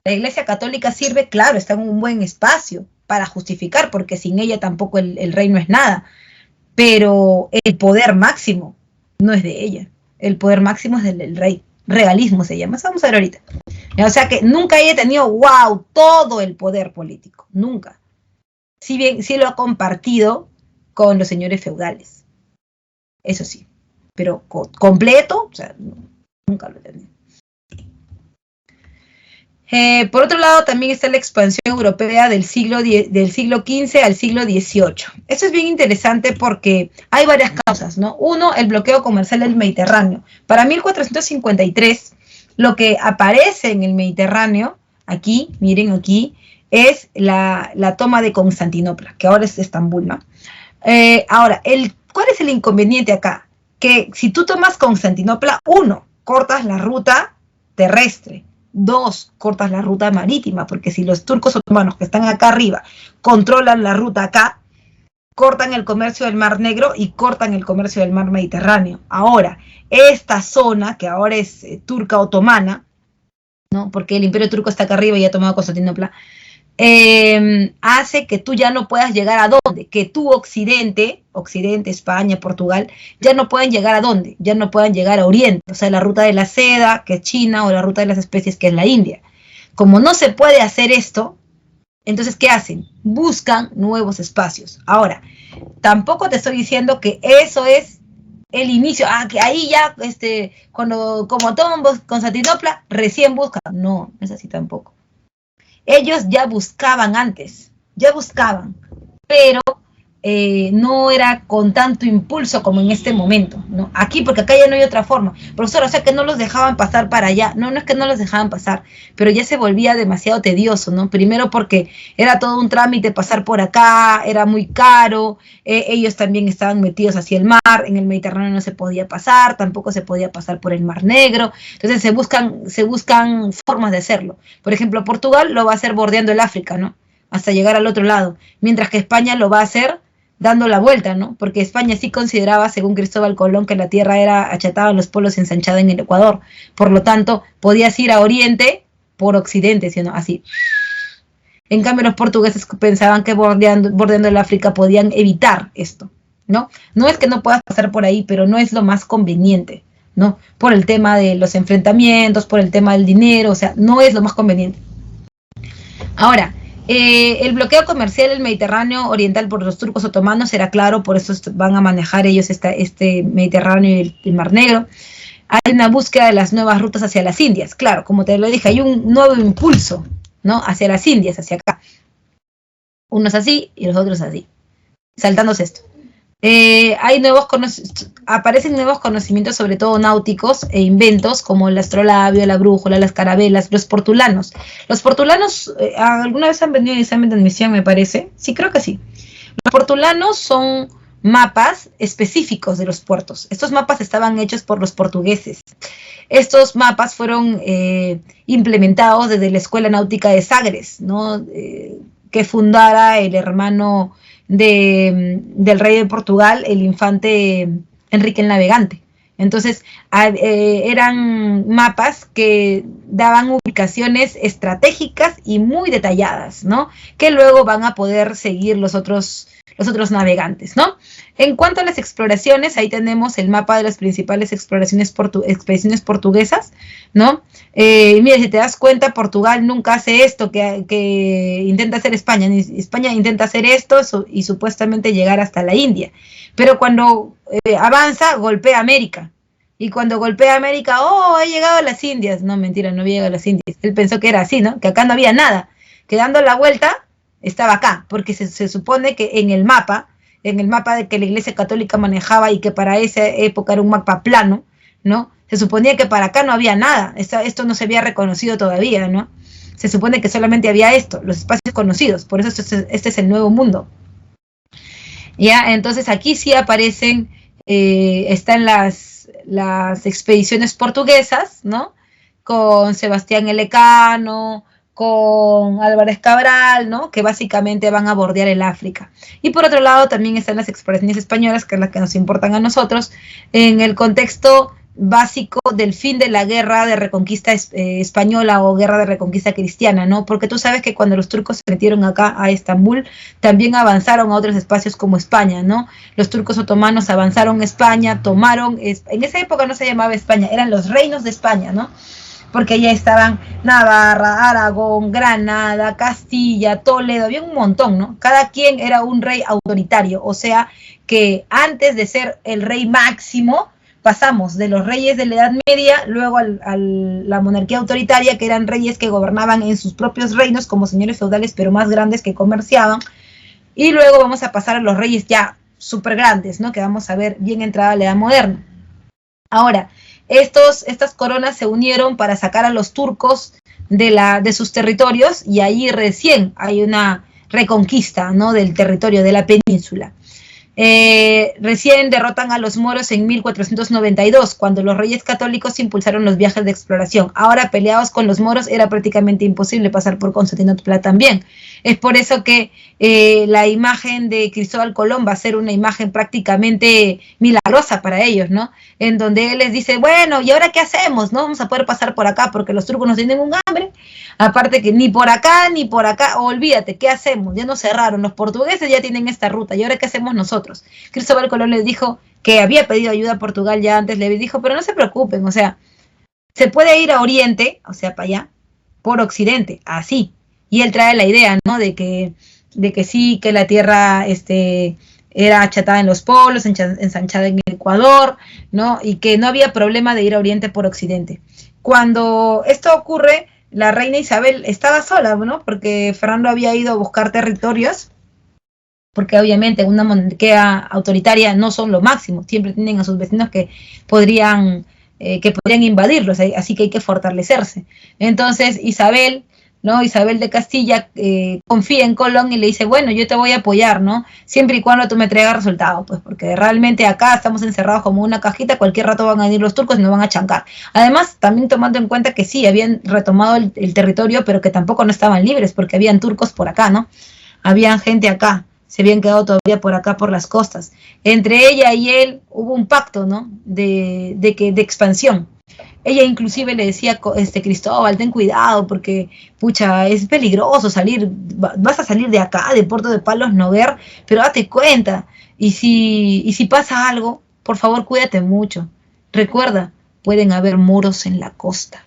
la Iglesia Católica sirve, claro, está en un buen espacio para justificar, porque sin ella tampoco el rey no es nada, pero el poder máximo no es de ella, el poder máximo es del rey, regalismo se llama, vamos a ver ahorita. O sea que nunca ella ha tenido, wow, todo el poder político, nunca. Si bien sí lo ha compartido con los señores feudales, eso sí. Pero completo, o sea, nunca lo he tenido. Por otro lado, también está la expansión europea del siglo XV al siglo XVIII. Eso es bien interesante porque hay varias causas, ¿no? Uno, el bloqueo comercial del Mediterráneo. Para 1453, lo que aparece en el Mediterráneo, aquí, miren aquí, es la toma de Constantinopla, que ahora es Estambul, ¿no? Ahora, ¿cuál es el inconveniente acá? Que si tú tomas Constantinopla, 1, cortas la ruta terrestre, 2, cortas la ruta marítima, porque si los turcos otomanos que están acá arriba controlan la ruta acá, cortan el comercio del Mar Negro y cortan el comercio del Mar Mediterráneo. Ahora, esta zona, que ahora es turca otomana, ¿no? Porque el imperio turco está acá arriba y ha tomado Constantinopla, hace que tú ya no puedas llegar a dónde, que tú Occidente, España, Portugal, ya no puedan llegar a dónde, ya no puedan llegar a Oriente, o sea, la ruta de la seda, que es China, o la ruta de las especies, que es la India. Como no se puede hacer esto, entonces, ¿qué hacen? Buscan nuevos espacios. Ahora, tampoco te estoy diciendo que eso es el inicio, que ahí ya, como toman Constantinopla, recién buscan. No, no es así tampoco. Ellos ya buscaban antes, pero no era con tanto impulso como en este momento, ¿no? Aquí, porque acá ya no hay otra forma. Profesor, o sea que no los dejaban pasar para allá. No, no es que no los dejaban pasar, pero ya se volvía demasiado tedioso, ¿no? Primero porque era todo un trámite pasar por acá, era muy caro, ellos también estaban metidos hacia el mar, en el Mediterráneo no se podía pasar, tampoco se podía pasar por el Mar Negro, entonces se buscan formas de hacerlo. Por ejemplo, Portugal lo va a hacer bordeando el África, ¿no? Hasta llegar al otro lado, mientras que España lo va a hacer dando la vuelta, ¿no? Porque España sí consideraba, según Cristóbal Colón, que la Tierra era achatada a los polos y ensanchada en el Ecuador. Por lo tanto, podías ir a Oriente por Occidente, sino así. En cambio, los portugueses pensaban que bordeando el África podían evitar esto, ¿no? No es que no puedas pasar por ahí, pero no es lo más conveniente, ¿no? Por el tema de los enfrentamientos, por el tema del dinero, o sea, no es lo más conveniente. Ahora, el bloqueo comercial del Mediterráneo oriental por los turcos otomanos era claro, por eso van a manejar ellos este Mediterráneo y el Mar Negro. Hay una búsqueda de las nuevas rutas hacia las Indias, claro, como te lo dije, hay un nuevo impulso, ¿no? Hacia las Indias, hacia acá. Unos así y los otros así. saltándose esto. Aparecen nuevos conocimientos, sobre todo náuticos e inventos, como el astrolabio, la brújula, las carabelas, los portulanos. Los portulanos, ¿alguna vez han venido en examen de admisión, me parece? Sí, creo que sí. Los portulanos son mapas específicos de los puertos. Estos mapas estaban hechos por los portugueses. Estos mapas fueron implementados desde la Escuela Náutica de Sagres, ¿no? Que fundara el hermano del rey de Portugal, el infante Enrique el Navegante. Entonces, eran mapas que daban ubicaciones estratégicas y muy detalladas, ¿no? Que luego van a poder seguir los otros navegantes, ¿no? En cuanto a las exploraciones, ahí tenemos el mapa de las principales expediciones portuguesas, ¿no? Mira, si te das cuenta, Portugal nunca hace esto que intenta hacer España. España intenta hacer esto y supuestamente llegar hasta la India. Pero cuando avanza, golpea América. Y cuando golpea América, ha llegado a las Indias. No, mentira, no había llegado a las Indias. Él pensó que era así, ¿no? Que acá no había nada. Que dando la vuelta, estaba acá. Porque se supone que en el mapa de que la Iglesia Católica manejaba y que para esa época era un mapa plano, ¿no? Se suponía que para acá no había nada. Esto no se había reconocido todavía, ¿no? Se supone que solamente había los espacios conocidos. Por eso este es el nuevo mundo. ¿Ya? Entonces aquí sí aparecen, están las expediciones portuguesas, ¿no? Con Sebastián Elcano, con Álvarez Cabral, ¿no? Que básicamente van a bordear el África. Y por otro lado también están las exploraciones españolas, que es las que nos importan a nosotros, en el contexto básico del fin de la guerra de reconquista española o guerra de reconquista cristiana, ¿no? Porque tú sabes que cuando los turcos se metieron acá a Estambul, también avanzaron a otros espacios como España, ¿no? Los turcos otomanos avanzaron a España, en esa época no se llamaba España, eran los reinos de España, ¿no? Porque ya estaban Navarra, Aragón, Granada, Castilla, Toledo, había un montón, ¿no? Cada quien era un rey autoritario, o sea que antes de ser el rey máximo, pasamos de los reyes de la Edad Media, luego a la monarquía autoritaria, que eran reyes que gobernaban en sus propios reinos como señores feudales, pero más grandes, que comerciaban, y luego vamos a pasar a los reyes ya súper grandes, ¿no? Que vamos a ver bien entrada la Edad Moderna. Ahora, estas coronas se unieron para sacar a los turcos de sus territorios, y ahí recién hay una reconquista, ¿no? Del territorio de la península. Recién derrotan a los moros en 1492, cuando los reyes católicos impulsaron los viajes de exploración. Ahora, peleados con los moros, era prácticamente imposible pasar por Constantinopla también. Es por eso que la imagen de Cristóbal Colón va a ser una imagen prácticamente milagrosa para ellos, ¿no? En donde él les dice, bueno, ¿y ahora qué hacemos? No vamos a poder pasar por acá porque los turcos nos tienen un hambre. Aparte que ni por acá, olvídate, ¿qué hacemos? Ya nos cerraron, los portugueses ya tienen esta ruta, ¿y ahora qué hacemos nosotros? Cristóbal Colón les dijo que había pedido ayuda a Portugal ya antes, le dijo, pero no se preocupen, o sea, se puede ir a Oriente, o sea, para allá, por Occidente, así. Y él trae la idea, ¿no? De que sí, que la tierra era achatada en los polos, ensanchada en el Ecuador, ¿no? Y que no había problema de ir a Oriente por Occidente. Cuando esto ocurre, la reina Isabel estaba sola, ¿no? Porque Fernando había ido a buscar territorios, porque obviamente una monarquía autoritaria no son lo máximo, siempre tienen a sus vecinos que podrían invadirlos, así que hay que fortalecerse. Entonces Isabel, ¿no? Isabel de Castilla confía en Colón y le dice, bueno, yo te voy a apoyar, ¿no? Siempre y cuando tú me traigas resultados, pues porque realmente acá estamos encerrados como una cajita, cualquier rato van a venir los turcos y nos van a chancar. Además, también tomando en cuenta que sí, habían retomado el territorio, pero que tampoco no estaban libres, porque habían turcos por acá, ¿no? Habían gente acá, se habían quedado todavía por acá, por las costas. Entre ella y él hubo un pacto, ¿no? De expansión. Ella inclusive le decía, Cristóbal, ten cuidado porque, pucha, es peligroso salir, vas a salir de acá, de Puerto de Palos Noguer, pero date cuenta, y si pasa algo, por favor cuídate mucho. Recuerda, pueden haber muros en la costa.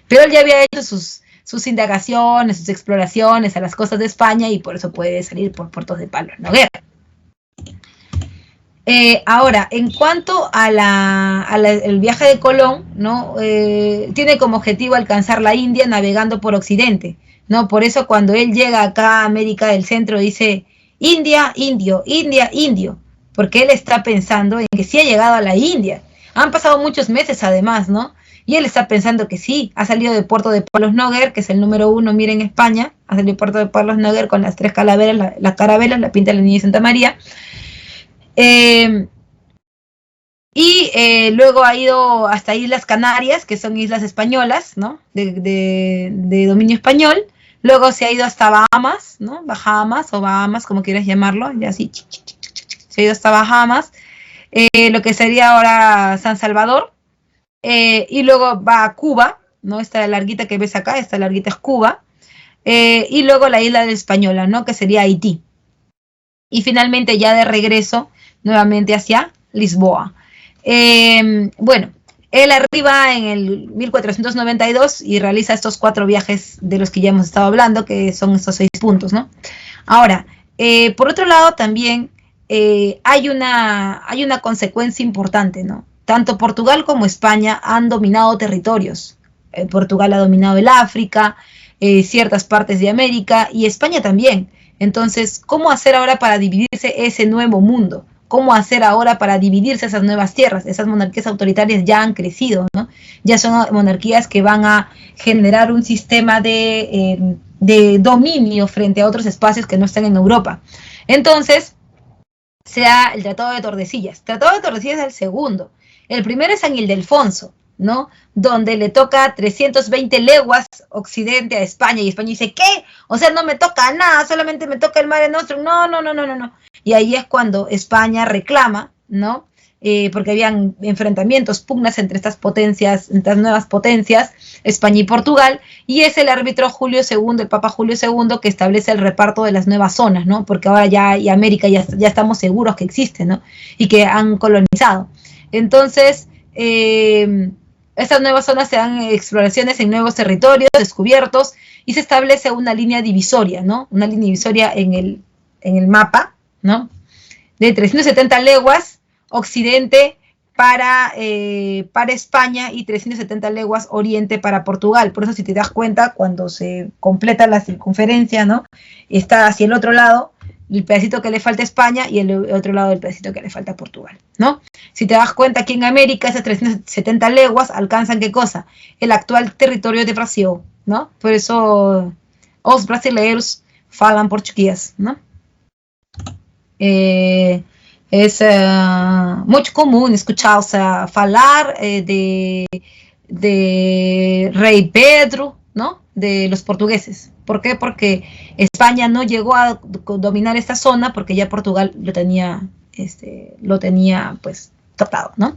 Pero él ya había hecho sus indagaciones, sus exploraciones a las costas de España, y por eso puede salir por Puerto de Palos Noguer. Ahora, en cuanto el viaje de Colón, ¿no? Tiene como objetivo alcanzar la India navegando por Occidente, ¿no? Por eso cuando él llega acá a América del Centro dice, India, indio, India, indio, porque él está pensando en que sí ha llegado a la India. Han pasado muchos meses además, ¿no? Y él está pensando que sí, ha salido del puerto de Palos Noguer, que es el número 1, miren, en España, ha salido del puerto de Palos Noguer con las 3 calaveras, las carabelas, la pinta de la Niña de Santa María. Luego ha ido hasta Islas Canarias, que son islas españolas, ¿no? De dominio español. Luego se ha ido hasta Bahamas, ¿no? Bahamas o Bahamas, como quieras llamarlo, y así, se ha ido hasta Bahamas, lo que sería ahora San Salvador, y luego va a Cuba, ¿no? Esta larguita que ves acá, esta larguita es Cuba, y luego la isla de Española, ¿no? Que sería Haití. Y finalmente ya de regreso nuevamente hacia Lisboa. Bueno, él arriba en el 1492 y realiza estos 4 viajes de los que ya hemos estado hablando, que son estos 6 puntos, ¿no? Ahora, por otro lado también hay una consecuencia importante, ¿no? Tanto Portugal como España han dominado territorios. Portugal ha dominado el África, ciertas partes de América, y España también. Entonces, ¿cómo hacer ahora para dividirse ese nuevo mundo? ¿Cómo hacer ahora para dividirse esas nuevas tierras? Esas monarquías autoritarias ya han crecido, ¿no? Ya son monarquías que van a generar un sistema de dominio frente a otros espacios que no están en Europa. Entonces, se da el Tratado de Tordesillas. El Tratado de Tordesillas es el segundo. El primero es San Ildefonso, ¿no? Donde le toca 320 leguas occidente a España, y España dice, ¿qué? O sea, no me toca nada, solamente me toca el Mare Nostrum. No. Y ahí es cuando España reclama, ¿no? Porque habían enfrentamientos, pugnas entre estas potencias, entre estas nuevas potencias, España y Portugal, y es el árbitro Julio II, el Papa Julio II, que establece el reparto de las nuevas zonas, ¿no? Porque ahora ya y América ya estamos seguros que existe, ¿no? Y que han colonizado. Entonces, estas nuevas zonas se dan exploraciones en nuevos territorios descubiertos y se establece una línea divisoria, ¿no? Una línea divisoria en el mapa, ¿no? De 370 leguas occidente para España y 370 leguas oriente para Portugal. Por eso, si te das cuenta, cuando se completa la circunferencia, ¿no? Está hacia el otro lado el pedacito que le falta a España y el otro lado el pedacito que le falta a Portugal, ¿no? Si te das cuenta, aquí en América esas 370 leguas alcanzan, ¿qué cosa? El actual territorio de Brasil, ¿no? Por eso os brasileiros falan portugués, ¿no? Es muy común escuchar, o sea, falar de Rey Pedro, ¿no? De los portugueses. ¿Por qué? Porque España no llegó a dominar esta zona porque ya Portugal lo tenía pues tratado, ¿no?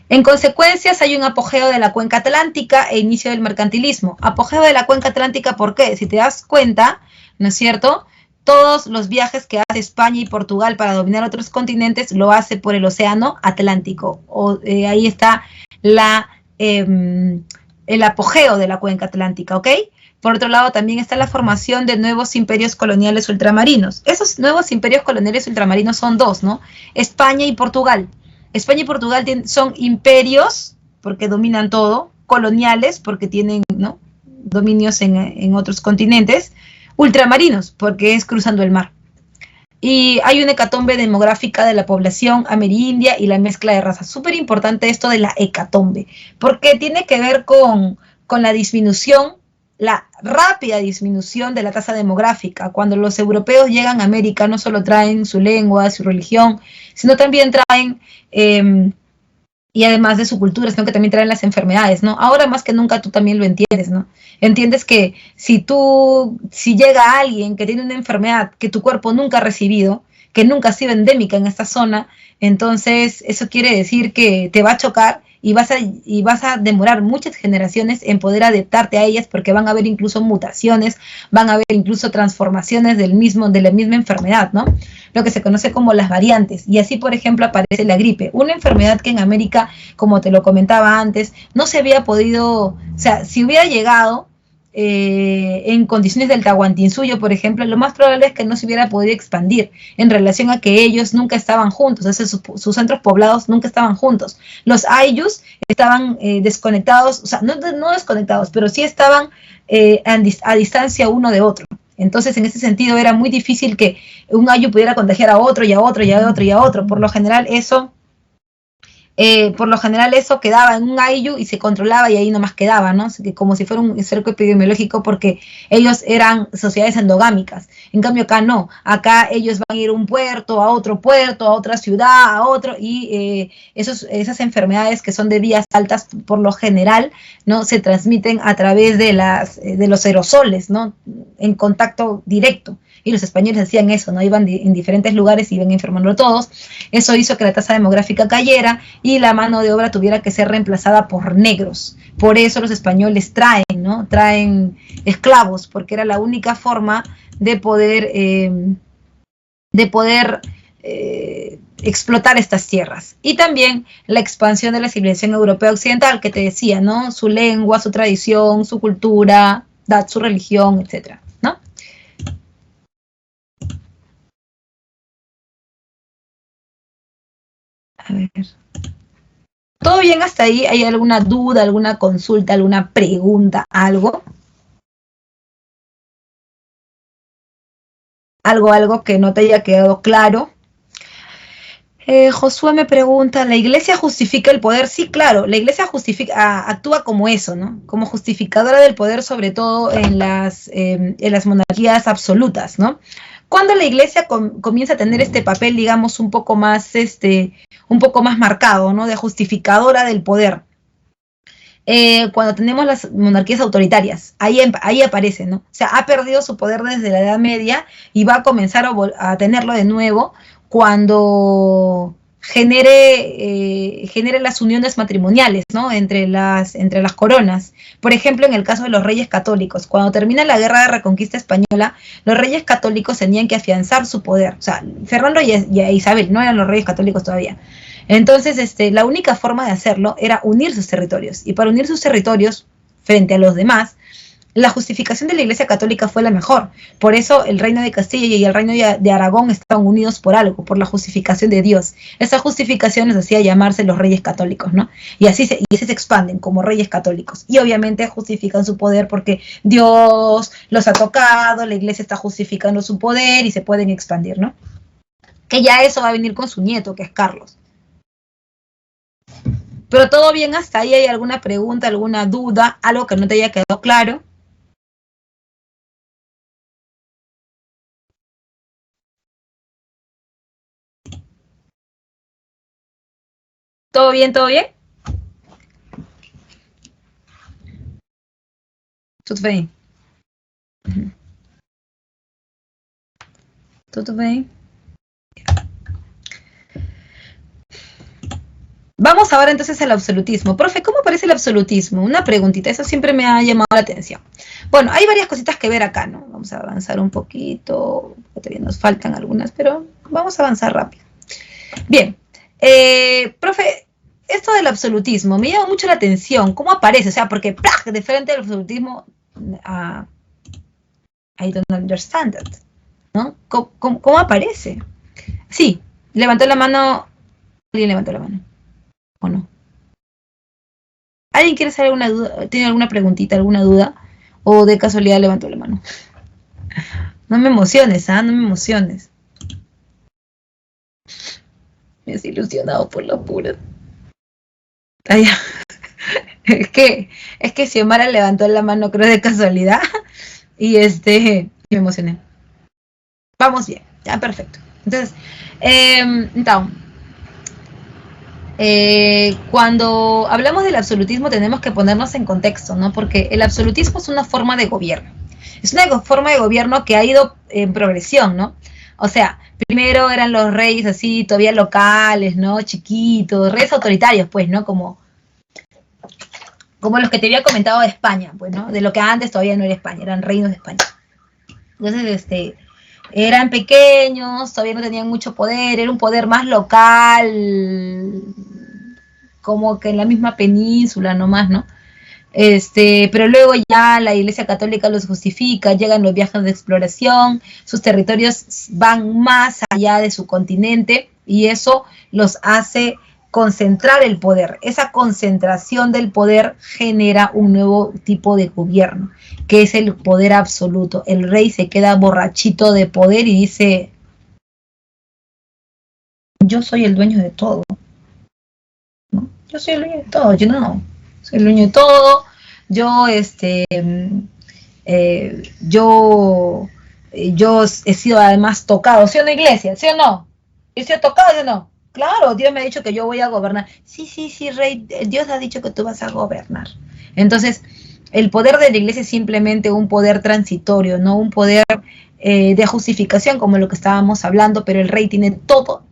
En consecuencia, hay un apogeo de la cuenca atlántica e inicio del mercantilismo. Apogeo de la cuenca atlántica, ¿por qué? Si te das cuenta, ¿no es cierto?, todos los viajes que hace España y Portugal para dominar otros continentes lo hace por el océano Atlántico. Ahí está el apogeo de la cuenca atlántica, ¿ok? Por otro lado, también está la formación de nuevos imperios coloniales ultramarinos. Esos nuevos imperios coloniales ultramarinos son 2, ¿no? España y Portugal. España y Portugal son imperios, porque dominan todo, coloniales, porque tienen, ¿no?, dominios en otros continentes, ultramarinos, porque es cruzando el mar. Y hay una hecatombe demográfica de la población amerindia y la mezcla de razas. Súper importante esto de la hecatombe, porque tiene que ver con la disminución, la rápida disminución de la tasa demográfica. Cuando los europeos llegan a América, no solo traen su lengua, su religión, sino también traen, y además de su cultura, sino que también traen las enfermedades, ¿no? Ahora más que nunca tú también lo entiendes, ¿no? Entiendes que si llega alguien que tiene una enfermedad que tu cuerpo nunca ha recibido, que nunca ha sido endémica en esta zona, entonces eso quiere decir que te va a chocar y vas a demorar muchas generaciones en poder adaptarte a ellas, porque van a haber incluso mutaciones, van a haber incluso transformaciones de la misma enfermedad, ¿no? Lo que se conoce como las variantes. Y así, por ejemplo, aparece la gripe, una enfermedad que en América, como te lo comentaba antes, no se había podido, o sea, si hubiera llegado en condiciones del Tahuantinsuyo, por ejemplo, lo más probable es que no se hubiera podido expandir en relación a que ellos nunca estaban juntos, o sea, sus centros poblados nunca estaban juntos. Los Ayllus estaban desconectados, o sea, no desconectados, pero sí estaban a distancia uno de otro. Entonces, en ese sentido, era muy difícil que un ayu pudiera contagiar a otro y a otro y a otro y a otro. Por lo general, eso quedaba en un ayllu y se controlaba y ahí nomás quedaba, ¿no? Como si fuera un cerco epidemiológico porque ellos eran sociedades endogámicas. En cambio acá no, acá ellos van a ir a un puerto, a otra ciudad, a otro, y esas enfermedades que son de vías altas por lo general, ¿no? Se transmiten a través de los aerosoles, ¿no? En contacto directo. Y los españoles hacían eso, ¿no? Iban en diferentes lugares y iban enfermando a todos. Eso hizo que la tasa demográfica cayera y la mano de obra tuviera que ser reemplazada por negros. Por eso los españoles traen esclavos, porque era la única forma de poder explotar estas tierras. Y también la expansión de la civilización europea occidental, que te decía, ¿no? Su lengua, su tradición, su cultura, su religión, etcétera, ¿no? A ver. ¿Todo bien hasta ahí? ¿Hay alguna duda, alguna consulta, alguna pregunta, algo? Algo que no te haya quedado claro. Josué me pregunta, ¿la iglesia justifica el poder? Sí, claro, la iglesia actúa como eso, ¿no? Como justificadora del poder, sobre todo en las monarquías absolutas, ¿no? Cuando la iglesia comienza a tener este papel, digamos, un poco más marcado, ¿no? De justificadora del poder. Cuando tenemos las monarquías autoritarias, ahí aparece, ¿no? O sea, ha perdido su poder desde la Edad Media y va a comenzar a tenerlo de nuevo cuando genere las uniones matrimoniales, ¿no? Entre las coronas. Por ejemplo, en el caso de los reyes católicos, cuando termina la guerra de reconquista española, los reyes católicos tenían que afianzar su poder. O sea, Fernando y Isabel no eran los reyes católicos todavía. Entonces, la única forma de hacerlo era unir sus territorios. Y para unir sus territorios frente a los demás, la justificación de la Iglesia Católica fue la mejor. Por eso el reino de Castilla y el reino de Aragón estaban unidos por algo, por la justificación de Dios. Esa justificación les hacía llamarse los reyes católicos, ¿no? Y así se expanden como reyes católicos. Y obviamente justifican su poder porque Dios los ha tocado, la Iglesia está justificando su poder y se pueden expandir, ¿no? Que ya eso va a venir con su nieto, que es Carlos. Pero todo bien hasta ahí. ¿Hay alguna pregunta, alguna duda, algo que no te haya quedado claro? ¿Todo bien, todo bien? Tudo bem? Tudo bem? Vamos ahora entonces al absolutismo. Profe, ¿cómo aparece el absolutismo? Una preguntita, eso siempre me ha llamado la atención. Bueno, hay varias cositas que ver acá, ¿no? Vamos a avanzar un poquito, todavía nos faltan algunas, pero vamos a avanzar rápido. Bien, profe, esto del absolutismo me llama mucho la atención. ¿Cómo aparece? O sea, porque ¡plá! De frente al absolutismo, I don't understand it, ¿no? ¿Cómo aparece? Sí, levantó la mano, alguien levantó la mano. ¿O no? ¿Alguien quiere hacer alguna duda? ¿Tiene alguna preguntita, alguna duda? ¿O de casualidad levantó la mano? No me emociones, ¿ah? No me emociones. Me has ilusionado por la pura. Ay, es que Xiomara levantó la mano, creo, de casualidad. Y me emocioné. Vamos bien, ya, perfecto. Entonces, cuando hablamos del absolutismo tenemos que ponernos en contexto, ¿no? Porque el absolutismo es una forma de gobierno. Es una forma de gobierno que ha ido en progresión, ¿no? O sea, primero eran los reyes así, todavía locales, ¿no? Chiquitos, reyes autoritarios, pues, ¿no? Como los que te había comentado de España, pues, ¿no? De lo que antes todavía no era España, eran reinos de España. Entonces, eran pequeños, todavía no tenían mucho poder, era un poder más local, como que en la misma península nomás, ¿no? Pero luego ya la Iglesia Católica los justifica, llegan los viajes de exploración, sus territorios van más allá de su continente y eso los hace concentrar el poder. Esa concentración del poder genera un nuevo tipo de gobierno, que es el poder absoluto. El rey se queda borrachito de poder y dice, yo soy el dueño de todo, ¿no? Yo soy el dueño de todo, yo no, soy el dueño de todo, yo, yo he sido además tocado, ¿sí o no, iglesia? ¿Sí o no? ¿He sido tocado, sí o no? Claro, Dios me ha dicho que yo voy a gobernar. Sí, sí, sí, rey, Dios ha dicho que tú vas a gobernar. Entonces, el poder de la iglesia es simplemente un poder transitorio, no un poder de justificación como lo que estábamos hablando, pero el rey tiene todo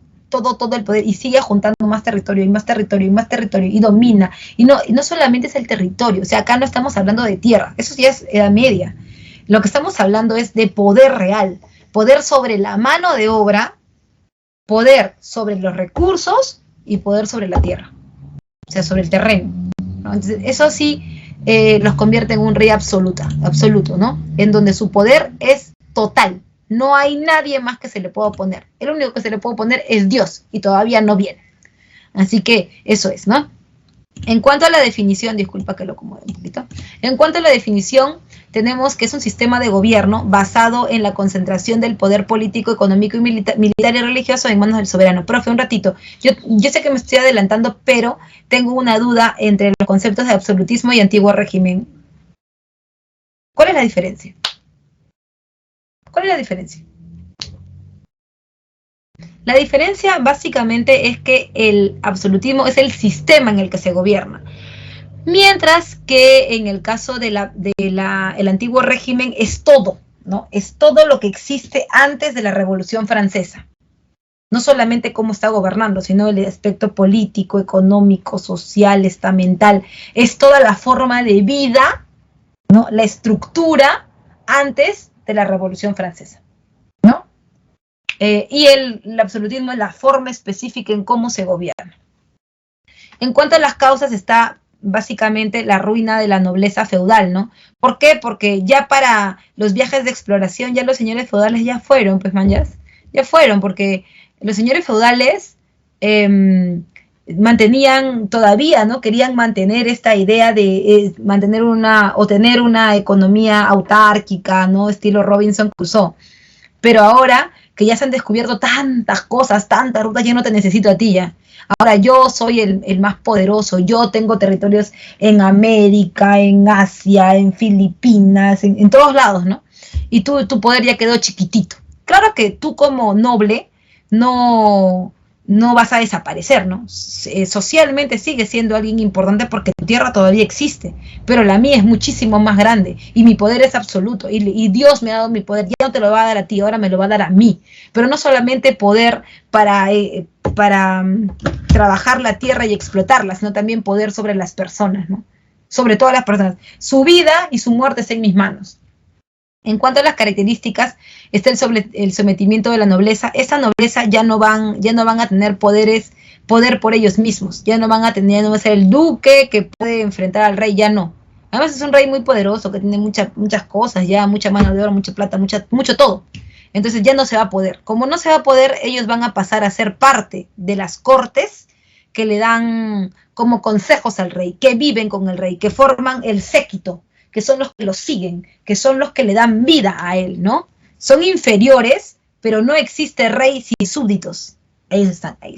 el poder y sigue juntando más territorio y más territorio y más territorio y domina. Y no solamente es el territorio, o sea, acá no estamos hablando de tierra, eso ya es Edad Media. Lo que estamos hablando es de poder real, poder sobre la mano de obra, poder sobre los recursos y poder sobre la tierra, o sea, sobre el terreno, ¿no? Entonces, eso sí los convierte en un rey absoluto, ¿no? En donde su poder es total. No hay nadie más que se le pueda oponer. El único que se le puede oponer es Dios y todavía no viene. Así que eso es, ¿no? En cuanto a la definición, disculpa que lo acomode un poquito. En cuanto a la definición, tenemos que es un sistema de gobierno basado en la concentración del poder político, económico y militar y religioso en manos del soberano. Profe, un ratito. Yo sé que me estoy adelantando, pero tengo una duda entre los conceptos de absolutismo y antiguo régimen. ¿Cuál es la diferencia? ¿Cuál es la diferencia? La diferencia básicamente es que el absolutismo es el sistema en el que se gobierna, mientras que en el caso del antiguo régimen es todo, ¿no? Es todo lo que existe antes de la Revolución Francesa. No solamente cómo está gobernando, sino el aspecto político, económico, social, estamental. Es toda la forma de vida, ¿no? La estructura antes de la Revolución Francesa, ¿no? Y el absolutismo es la forma específica en cómo se gobierna. En cuanto a las causas está básicamente la ruina de la nobleza feudal, ¿no? ¿Por qué? Porque ya para los viajes de exploración ya los señores feudales ya fueron, pues ya fueron, porque los señores feudales mantenían todavía, ¿no? Querían mantener esta idea de mantener tener una economía autárquica, ¿no? Estilo Robinson Crusoe. Pero ahora que ya se han descubierto tantas cosas, tantas rutas, yo no te necesito a ti ya. Ahora yo soy el más poderoso, yo tengo territorios en América, en Asia, en Filipinas, en todos lados, ¿no? Y tu poder ya quedó chiquitito. Claro que tú como noble no vas a desaparecer, ¿no? Socialmente sigues siendo alguien importante porque tu tierra todavía existe, pero la mía es muchísimo más grande y mi poder es absoluto y Dios me ha dado mi poder, ya no te lo va a dar a ti, ahora me lo va a dar a mí, pero no solamente poder para trabajar la tierra y explotarla, sino también poder sobre las personas, ¿no? Sobre todas las personas. Su vida y su muerte está en mis manos. En cuanto a las características, está el sometimiento de la nobleza. Esa nobleza ya no van a tener poder por ellos mismos. Ya no van a tener, no va a ser el duque que puede enfrentar al rey, ya no. Además es un rey muy poderoso que tiene muchas cosas, ya mucha mano de oro, mucha plata, mucho todo. Entonces ya no se va a poder. Como no se va a poder, ellos van a pasar a ser parte de las cortes que le dan como consejos al rey, que viven con el rey, que forman el séquito, que son los que lo siguen, que son los que le dan vida a él, ¿no? Son inferiores, pero no existe rey sin súbditos. Ellos están ahí.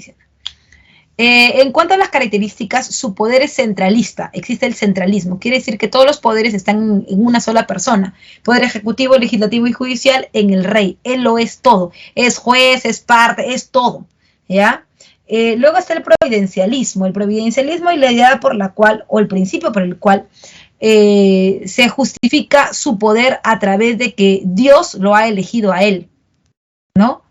En cuanto a las características, su poder es centralista, existe el centralismo, quiere decir que todos los poderes están en una sola persona, poder ejecutivo, legislativo y judicial en el rey, él lo es todo, es juez, es parte, es todo, ¿ya? Luego está el providencialismo y la idea por la cual, o el principio por el cual, se justifica su poder a través de que Dios lo ha elegido a él, ¿no?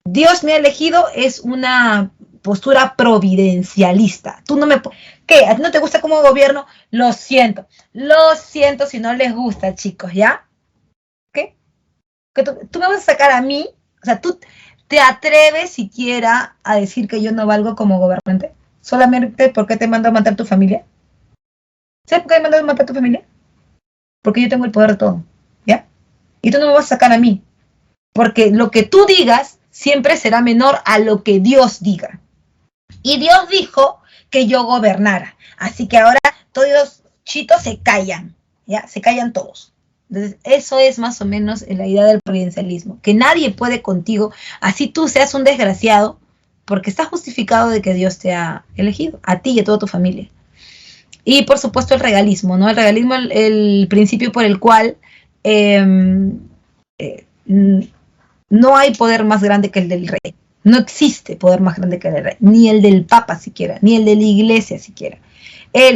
Dios me ha elegido es una postura providencialista. Tú no me... ¿Qué? ¿A ti no te gusta cómo gobierno? Lo siento si no les gusta, chicos, ¿ya? ¿Qué? ¿Que tú me vas a sacar a mí? O sea, ¿tú te atreves siquiera a decir que yo no valgo como gobernante? ¿Solamente porque te mando a matar tu familia? ¿Sabes por qué me mandas a matar a tu familia? Porque yo tengo el poder de todo, ¿ya? Y tú no me vas a sacar a mí. Porque lo que tú digas siempre será menor a lo que Dios diga. Y Dios dijo que yo gobernara. Así que ahora todos los chitos se callan, ¿ya? Se callan todos. Entonces, eso es más o menos la idea del providencialismo, que nadie puede contigo, así tú seas un desgraciado, porque está justificado de que Dios te ha elegido, a ti y a toda tu familia. Y por supuesto el regalismo, ¿no? El regalismo, el principio por el cual no hay poder más grande que el del rey. No existe poder más grande que el del rey, ni el del papa siquiera, ni el de la iglesia siquiera.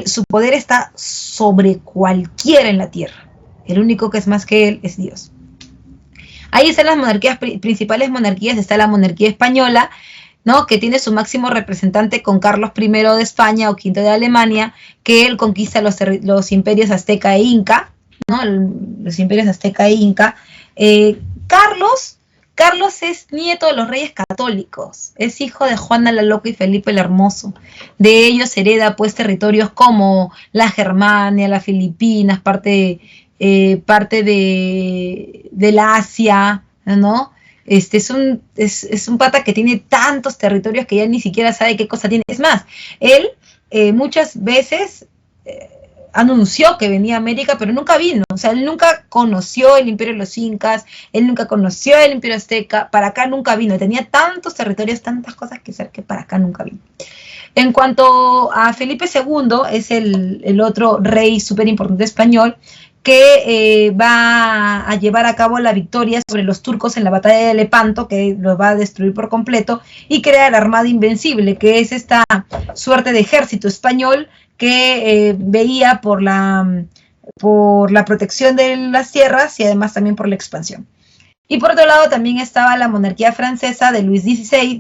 Su poder está sobre cualquiera en la tierra. El único que es más que él es Dios. Ahí están las monarquías, principales monarquías. Está la monarquía española, ¿no? Que tiene su máximo representante con Carlos I de España o V de Alemania, que él conquista los imperios azteca e inca, ¿no? Los imperios azteca e inca. Carlos es nieto de los reyes católicos, es hijo de Juana la Loca y Felipe el Hermoso. De ellos hereda pues territorios como la Germania, las Filipinas, parte de la Asia, ¿no? Es un pata que tiene tantos territorios que ya ni siquiera sabe qué cosa tiene. Es más, él muchas veces anunció que venía a América, pero nunca vino. O sea, él nunca conoció el imperio de los incas, él nunca conoció el imperio azteca, para acá nunca vino. Tenía tantos territorios, tantas cosas que hacer que para acá nunca vino. En cuanto a Felipe II, es el otro rey súper importante español, que va a llevar a cabo la victoria sobre los turcos en la batalla de Lepanto, que los va a destruir por completo, y crea la Armada Invencible, que es esta suerte de ejército español que veía por la protección de las tierras y además también por la expansión. Y por otro lado también estaba la monarquía francesa de Luis XIV,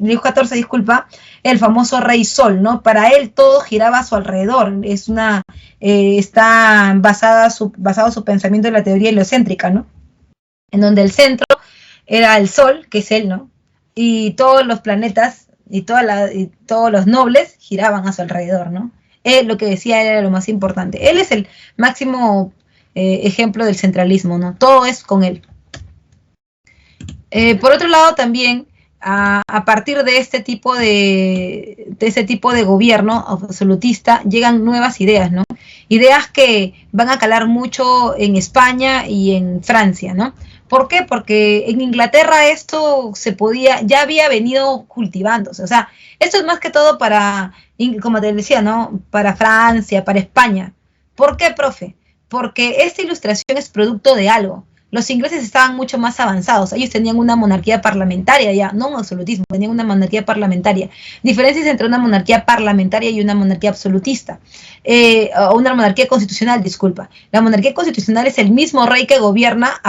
disculpa, el famoso Rey Sol, ¿no? Para él todo giraba a su alrededor, está basado su pensamiento en la teoría heliocéntrica, ¿no? En donde el centro era el Sol, que es él, ¿no? Y todos los planetas y todos los nobles giraban a su alrededor, ¿no? Él, lo que decía era lo más importante. Él es el máximo ejemplo del centralismo, ¿no? Todo es con él. Por otro lado también, a partir de este tipo de gobierno absolutista, llegan nuevas ideas, ¿no? Ideas que van a calar mucho en España y en Francia, ¿no? ¿Por qué? Porque en Inglaterra esto ya había venido cultivándose. O sea, esto es más que todo para, como te decía, ¿no? Para Francia, para España. ¿Por qué, profe? Porque esta ilustración es producto de algo. Los ingleses estaban mucho más avanzados. Ellos tenían una monarquía parlamentaria ya, no un absolutismo, tenían una monarquía parlamentaria. Diferencias entre una monarquía parlamentaria y una monarquía absolutista. O una monarquía constitucional, disculpa. La monarquía constitucional es el mismo rey que gobierna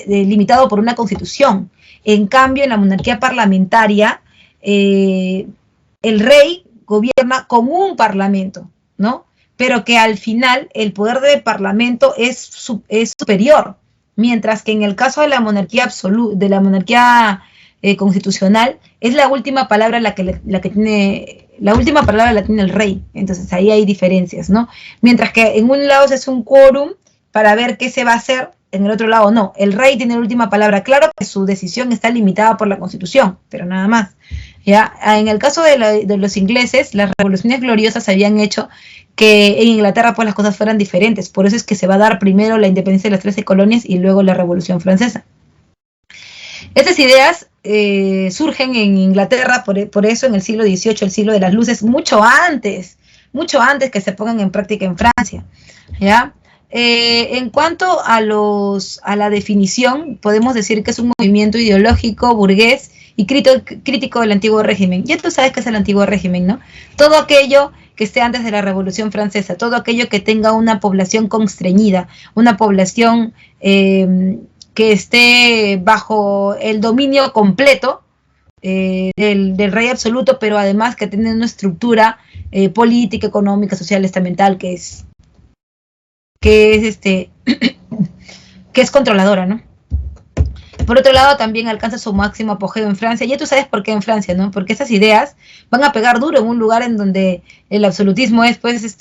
limitado por una constitución. En cambio, en la monarquía parlamentaria, el rey gobierna con un parlamento, ¿no? Pero que al final el poder del parlamento es superior. Mientras que en el caso de la monarquía constitucional, es la última palabra la que tiene el rey. Entonces ahí hay diferencias, ¿no? Mientras que en un lado se hace un quórum para ver qué se va a hacer, en el otro lado no. El rey tiene la última palabra. Claro que su decisión está limitada por la Constitución, pero nada más. ¿Ya? En el caso de los ingleses, las revoluciones gloriosas habían hecho que en Inglaterra pues las cosas fueran diferentes. Por eso es que se va a dar primero la independencia de las 13 colonias y luego la Revolución Francesa. Estas ideas surgen en Inglaterra, por eso en el siglo XVIII, el siglo de las luces, mucho antes que se pongan en práctica en Francia. ¿Ya? En cuanto a la definición, podemos decir que es un movimiento ideológico, burgués y crítico del antiguo régimen. Ya tú sabes qué es el antiguo régimen, ¿no? Todo aquello que esté antes de la Revolución Francesa, todo aquello que tenga una población constreñida, una población que esté bajo el dominio completo del rey absoluto, pero además que tenga una estructura política, económica, social, estamental, que es controladora, ¿no? Por otro lado, también alcanza su máximo apogeo en Francia. Ya tú sabes por qué en Francia, ¿no? Porque esas ideas van a pegar duro en un lugar en donde el absolutismo es, pues,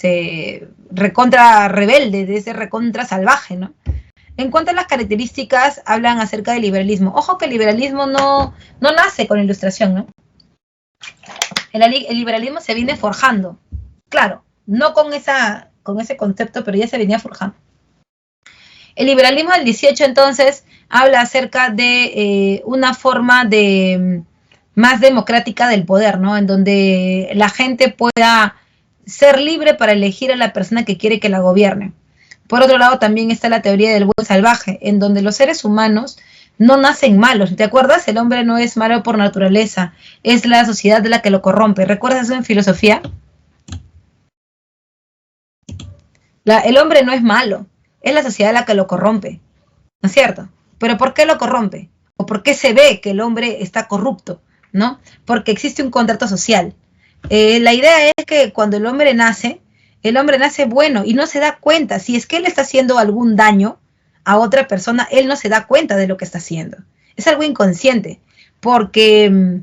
recontra rebelde, es recontra salvaje, ¿no? En cuanto a las características, hablan acerca del liberalismo. Ojo que el liberalismo no nace con la Ilustración, ¿no? el liberalismo se viene forjando, claro, no con ese concepto, pero ya se venía forjando. El liberalismo del 18 entonces habla acerca de una forma de más democrática del poder, ¿no? En donde la gente pueda ser libre para elegir a la persona que quiere que la gobierne. Por otro lado, también está la teoría del buen salvaje, en donde los seres humanos no nacen malos. ¿Te acuerdas? El hombre no es malo por naturaleza, es la sociedad la que lo corrompe. ¿Recuerdas eso en filosofía? El hombre no es malo, es la sociedad la que lo corrompe, ¿no es cierto? Pero ¿por qué lo corrompe? ¿O por qué se ve que el hombre está corrupto? ¿No? Porque existe un contrato social. La idea es que cuando el hombre nace bueno y no se da cuenta. Si es que él está haciendo algún daño a otra persona, él no se da cuenta de lo que está haciendo. Es algo inconsciente, porque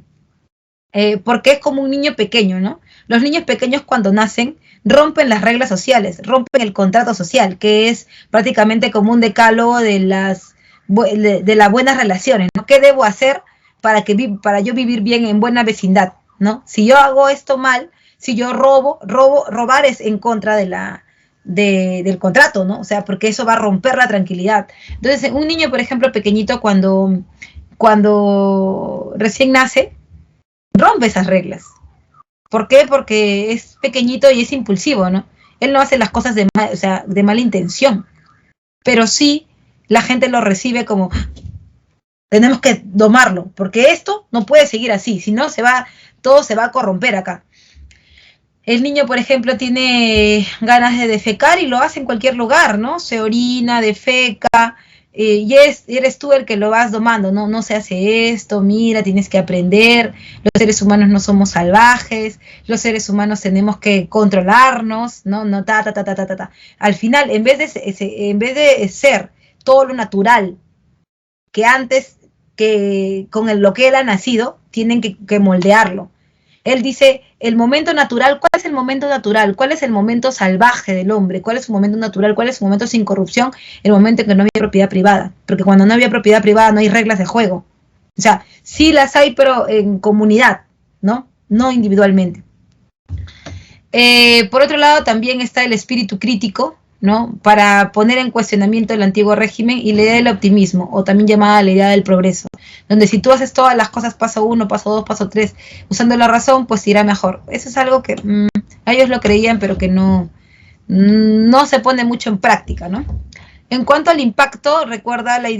es como un niño pequeño, ¿no? Los niños pequeños cuando nacen rompen las reglas sociales, rompen el contrato social, que es prácticamente como un decálogo de las buenas relaciones, ¿no? ¿Qué debo hacer para yo vivir bien en buena vecindad, ¿no? Si yo hago esto mal, si yo robar es en contra del contrato, ¿no? O sea, porque eso va a romper la tranquilidad. Entonces, un niño, por ejemplo, pequeñito, cuando recién nace, rompe esas reglas. ¿Por qué? Porque es pequeñito y es impulsivo, ¿no? Él no hace las cosas de mala intención, pero sí la gente lo recibe como tenemos que domarlo, porque esto no puede seguir así, si no todo se va a corromper acá. El niño, por ejemplo, tiene ganas de defecar y lo hace en cualquier lugar, ¿no? Se orina, defeca, y eres tú el que lo vas domando, ¿no? No se hace esto, mira, tienes que aprender, los seres humanos no somos salvajes, los seres humanos tenemos que controlarnos, ¿no? No, Al final, en vez de ser todo lo natural que antes, con lo que él ha nacido, tienen que moldearlo. Él dice, el momento natural, ¿cuál es el momento natural? ¿Cuál es el momento salvaje del hombre? ¿Cuál es su momento natural? ¿Cuál es su momento sin corrupción? El momento en que no había propiedad privada. Porque cuando no había propiedad privada no hay reglas de juego. O sea, sí las hay, pero en comunidad, ¿no? No individualmente. Por otro lado, también está el espíritu crítico, ¿no? Para poner en cuestionamiento el antiguo régimen, y la idea del optimismo, o también llamada la idea del progreso, donde si tú haces todas las cosas paso 1, paso 2, paso 3, usando la razón, pues irá mejor. Eso es algo que ellos lo creían, pero que no se pone mucho en práctica, ¿no? En cuanto al impacto, recuerda esta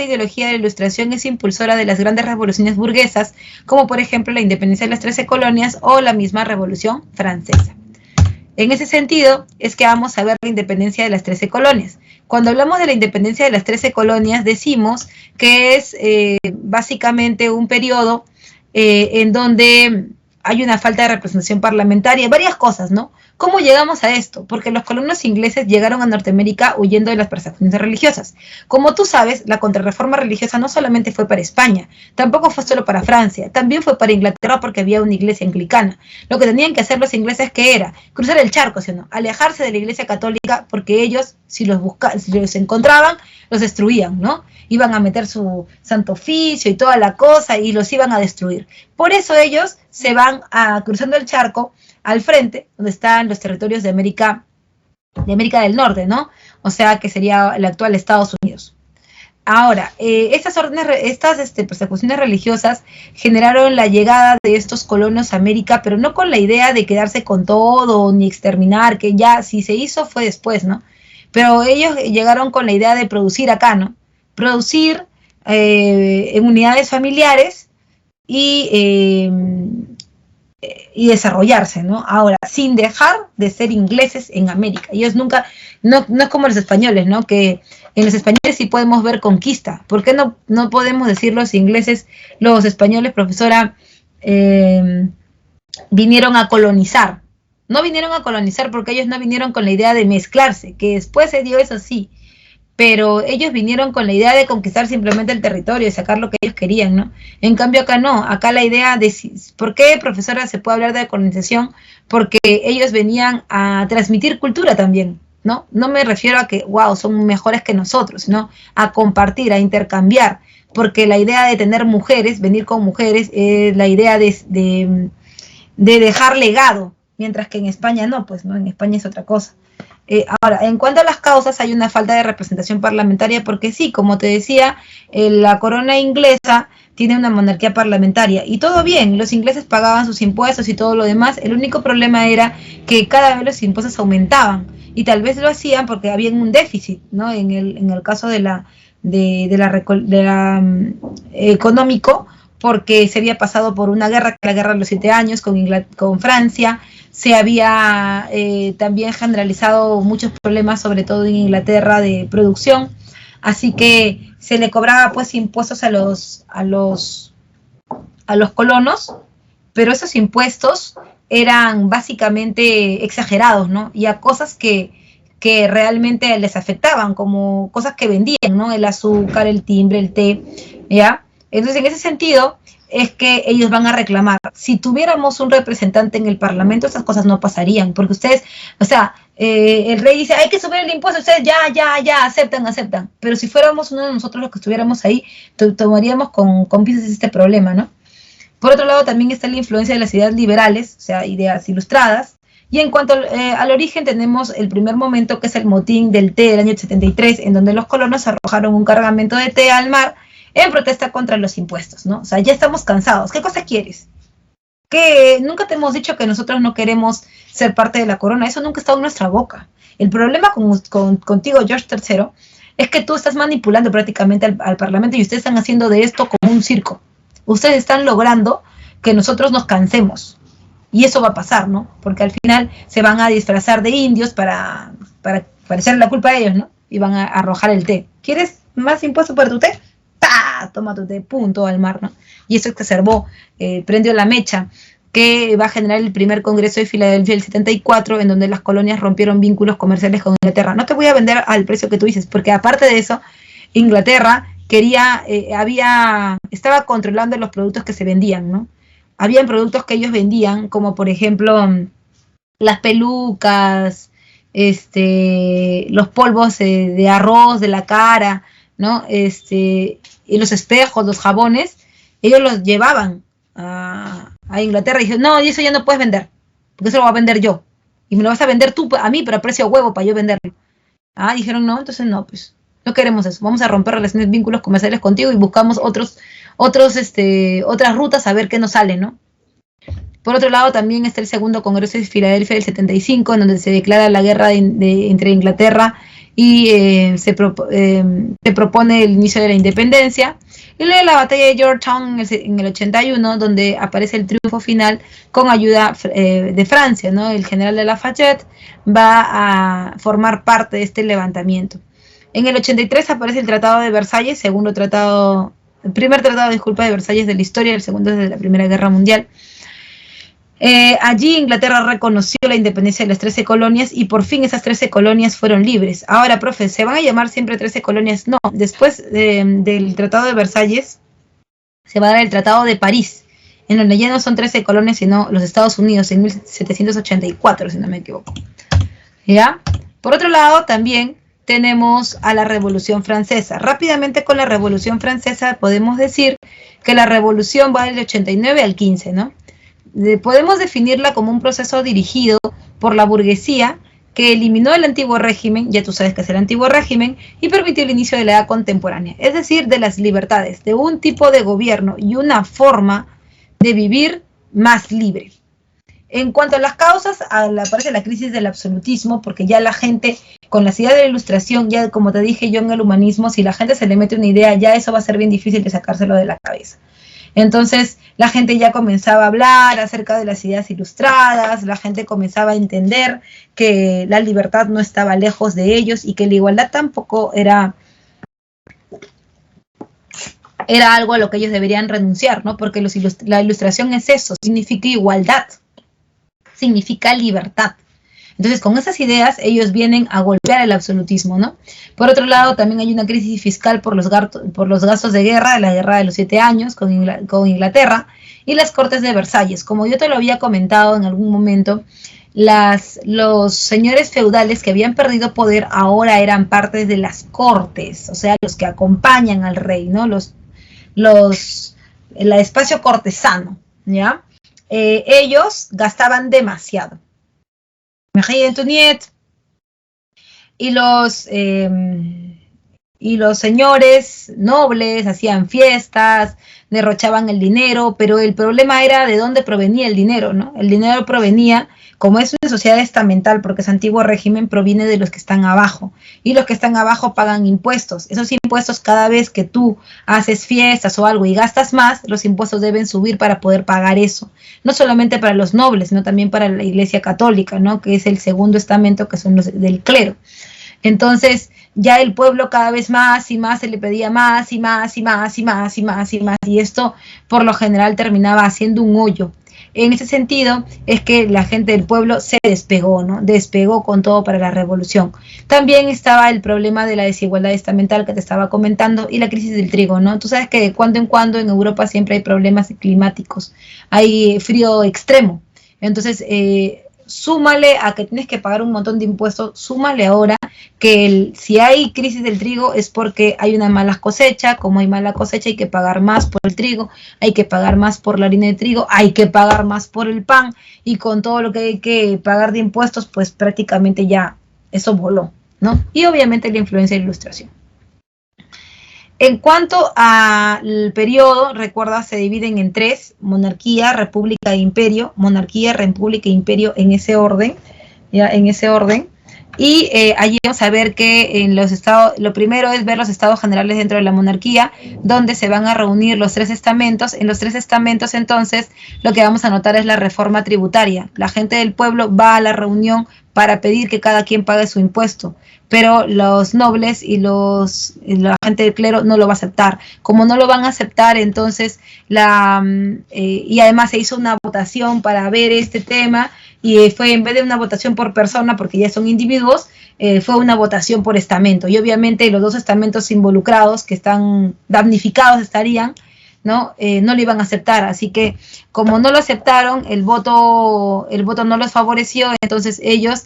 ideología de la Ilustración es impulsora de las grandes revoluciones burguesas, como por ejemplo la independencia de las 13 colonias o la misma Revolución Francesa. En ese sentido, es que vamos a ver la independencia de las 13 colonias. Cuando hablamos de la independencia de las 13 colonias, decimos que es básicamente un periodo en donde hay una falta de representación parlamentaria, varias cosas, ¿no? ¿Cómo llegamos a esto? Porque los colonos ingleses llegaron a Norteamérica huyendo de las persecuciones religiosas. Como tú sabes, la contrarreforma religiosa no solamente fue para España, tampoco fue solo para Francia, también fue para Inglaterra porque había una iglesia anglicana. Lo que tenían que hacer los ingleses, ¿qué era? Cruzar el charco, ¿sí o no? Alejarse de la iglesia católica, porque ellos, si los encontraban, los destruían, ¿no? Iban a meter su santo oficio y toda la cosa y los iban a destruir. Por eso ellos se van cruzando el charco al frente, donde están los territorios de América del Norte, ¿no? O sea, que sería el actual Estados Unidos. Ahora, estas persecuciones religiosas generaron la llegada de estos colonos a América, pero no con la idea de quedarse con todo ni exterminar, que ya si se hizo fue después, ¿no? Pero ellos llegaron con la idea de producir acá, ¿no? Producir en unidades familiares y desarrollarse, ¿no? Ahora, sin dejar de ser ingleses en América. Ellos nunca, no es como los españoles, ¿no? Que en los españoles sí podemos ver conquista. ¿Por qué no podemos decir los ingleses, los españoles, profesora, vinieron a colonizar? No vinieron a colonizar porque ellos no vinieron con la idea de mezclarse, que después se dio eso sí, pero ellos vinieron con la idea de conquistar simplemente el territorio y sacar lo que ellos querían, ¿no? En cambio acá no, acá la idea de, ¿por qué, profesora, se puede hablar de colonización? Porque ellos venían a transmitir cultura también, ¿no? No me refiero a que, wow, son mejores que nosotros, sino a compartir, a intercambiar, porque la idea de tener mujeres, venir con mujeres, la idea de de dejar legado, mientras que en España no, pues no, en España es otra cosa. Ahora, en cuanto a las causas, hay una falta de representación parlamentaria porque sí, como te decía, la corona inglesa tiene una monarquía parlamentaria y todo bien, los ingleses pagaban sus impuestos y todo lo demás, el único problema era que cada vez los impuestos aumentaban y tal vez lo hacían porque había un déficit, ¿no? En el caso económico, porque se había pasado por una guerra, la guerra de los 7 años con Francia, se había también generalizado muchos problemas, sobre todo en Inglaterra, de producción, así que se le cobraba pues impuestos a los colonos, pero esos impuestos eran básicamente exagerados, ¿no? Y a cosas que realmente les afectaban, como cosas que vendían, ¿no? El azúcar, el timbre, el té, ¿ya? Entonces, en ese sentido, es que ellos van a reclamar. Si tuviéramos un representante en el Parlamento, esas cosas no pasarían, porque ustedes, o sea, el rey dice, hay que subir el impuesto, ustedes ya, aceptan. Pero si fuéramos uno de nosotros los que estuviéramos ahí, tomaríamos con pinzas este problema, ¿no? Por otro lado, también está la influencia de las ideas liberales, o sea, ideas ilustradas. Y en cuanto al origen, tenemos el primer momento, que es el motín del té del año 73, en donde los colonos arrojaron un cargamento de té al mar en protesta contra los impuestos, ¿no? O sea, ya estamos cansados. ¿Qué cosa quieres? Que nunca te hemos dicho que nosotros no queremos ser parte de la corona. Eso nunca ha estado en nuestra boca. El problema contigo, George III, es que tú estás manipulando prácticamente al Parlamento y ustedes están haciendo de esto como un circo. Ustedes están logrando que nosotros nos cansemos. Y eso va a pasar, ¿no? Porque al final se van a disfrazar de indios para echarle la culpa a ellos, ¿no? Y van a arrojar el té. ¿Quieres más impuestos por tu té? ¡Tá! Toma tu té, punto, al mar, ¿no? Y eso exacerbó, prendió la mecha, que va a generar el primer Congreso de Filadelfia del 74, en donde las colonias rompieron vínculos comerciales con Inglaterra. No te voy a vender al precio que tú dices, porque aparte de eso, Inglaterra estaba controlando los productos que se vendían, ¿no? Habían productos que ellos vendían, como por ejemplo las pelucas, los polvos de arroz de la cara, ¿no? Y los espejos, los jabones, ellos los llevaban a Inglaterra y dijeron, no, y eso ya no puedes vender, porque eso lo voy a vender yo, y me lo vas a vender tú a mí, pero a precio huevo para yo venderlo. Dijeron, no, entonces no, pues no queremos eso, vamos a romper relaciones, vínculos comerciales contigo y buscamos otras rutas a ver qué nos sale, ¿no? Por otro lado, también está el segundo Congreso de Filadelfia del 75, en donde se declara la guerra entre Inglaterra y se propone el inicio de la independencia. Y luego la batalla de Yorktown en el 81, donde aparece el triunfo final con ayuda de Francia, ¿no? El general de Lafayette va a formar parte de este levantamiento. En el 83 aparece el Tratado de Versalles, el primer tratado de Versalles de la historia, el segundo es de la Primera Guerra Mundial. Allí Inglaterra reconoció la independencia de las 13 colonias y por fin esas 13 colonias fueron libres. Ahora, profe, ¿se van a llamar siempre 13 colonias? No, después del Tratado de Versalles se va a dar el Tratado de París, en donde ya no son 13 colonias, sino los Estados Unidos en 1784, si no me equivoco. ¿Ya? Por otro lado, también tenemos a la Revolución Francesa. Rápidamente con la Revolución Francesa podemos decir que la revolución va del 89 al 15, ¿no? Podemos definirla como un proceso dirigido por la burguesía que eliminó el antiguo régimen, ya tú sabes que es el antiguo régimen, y permitió el inicio de la edad contemporánea, es decir, de las libertades, de un tipo de gobierno y una forma de vivir más libre. En cuanto a las causas, aparece la crisis del absolutismo, porque ya la gente, con la ideas de la ilustración, ya como te dije yo en el humanismo, si la gente se le mete una idea, ya eso va a ser bien difícil de sacárselo de la cabeza. Entonces la gente ya comenzaba a hablar acerca de las ideas ilustradas, la gente comenzaba a entender que la libertad no estaba lejos de ellos y que la igualdad tampoco era algo a lo que ellos deberían renunciar, ¿no? Porque la ilustración es eso, significa igualdad, significa libertad. Entonces, con esas ideas, ellos vienen a golpear el absolutismo, ¿no? Por otro lado, también hay una crisis fiscal por los gastos de guerra, de la guerra de los 7 años con Inglaterra, y las Cortes de Versalles. Como yo te lo había comentado en algún momento, los señores feudales que habían perdido poder ahora eran parte de las cortes, o sea, los que acompañan al rey, ¿no? El espacio cortesano, ¿ya? ellos gastaban demasiado. Y los señores nobles hacían fiestas, derrochaban el dinero, pero el problema era de dónde provenía el dinero, ¿no? El dinero provenía, como es una sociedad estamental, porque ese antiguo régimen proviene de los que están abajo, y los que están abajo pagan impuestos. Esos impuestos, cada vez que tú haces fiestas o algo y gastas más, los impuestos deben subir para poder pagar eso. No solamente para los nobles, sino también para la Iglesia Católica, ¿no? Que es el segundo estamento, que son los del clero. Entonces, ya el pueblo cada vez más y más se le pedía más y más y más y más y más y más, y esto por lo general terminaba haciendo un hoyo. En ese sentido es que la gente del pueblo se despegó, ¿no? Despegó con todo para la revolución. También estaba el problema de la desigualdad estamental que te estaba comentando y la crisis del trigo, ¿no? Tú sabes que de cuando en cuando en Europa siempre hay problemas climáticos, hay frío extremo. Entonces, súmale a que tienes que pagar un montón de impuestos, súmale ahora que si hay crisis del trigo es porque hay una mala cosecha. Como hay mala cosecha, hay que pagar más por el trigo, hay que pagar más por la harina de trigo, hay que pagar más por el pan, y con todo lo que hay que pagar de impuestos, pues prácticamente ya eso voló, ¿no? Y obviamente la influencia de la ilustración. En cuanto al periodo, recuerda, se dividen en tres: monarquía, república e imperio. Monarquía, república e imperio, en ese orden, ya, en ese orden. Y allí vamos a ver que en los estados, lo primero es ver los estados generales dentro de la monarquía, donde se van a reunir los tres estamentos. En los tres estamentos, entonces, lo que vamos a notar es la reforma tributaria. La gente del pueblo va a la reunión para pedir que cada quien pague su impuesto, pero los nobles y la gente del clero no lo va a aceptar. Como no lo van a aceptar, entonces, y además se hizo una votación para ver este tema, y fue, en vez de una votación por persona, porque ya son individuos, fue una votación por estamento, y obviamente los dos estamentos involucrados que están damnificados estarían, ¿no? No lo iban a aceptar. Así que, como no lo aceptaron, el voto no los favoreció. Entonces ellos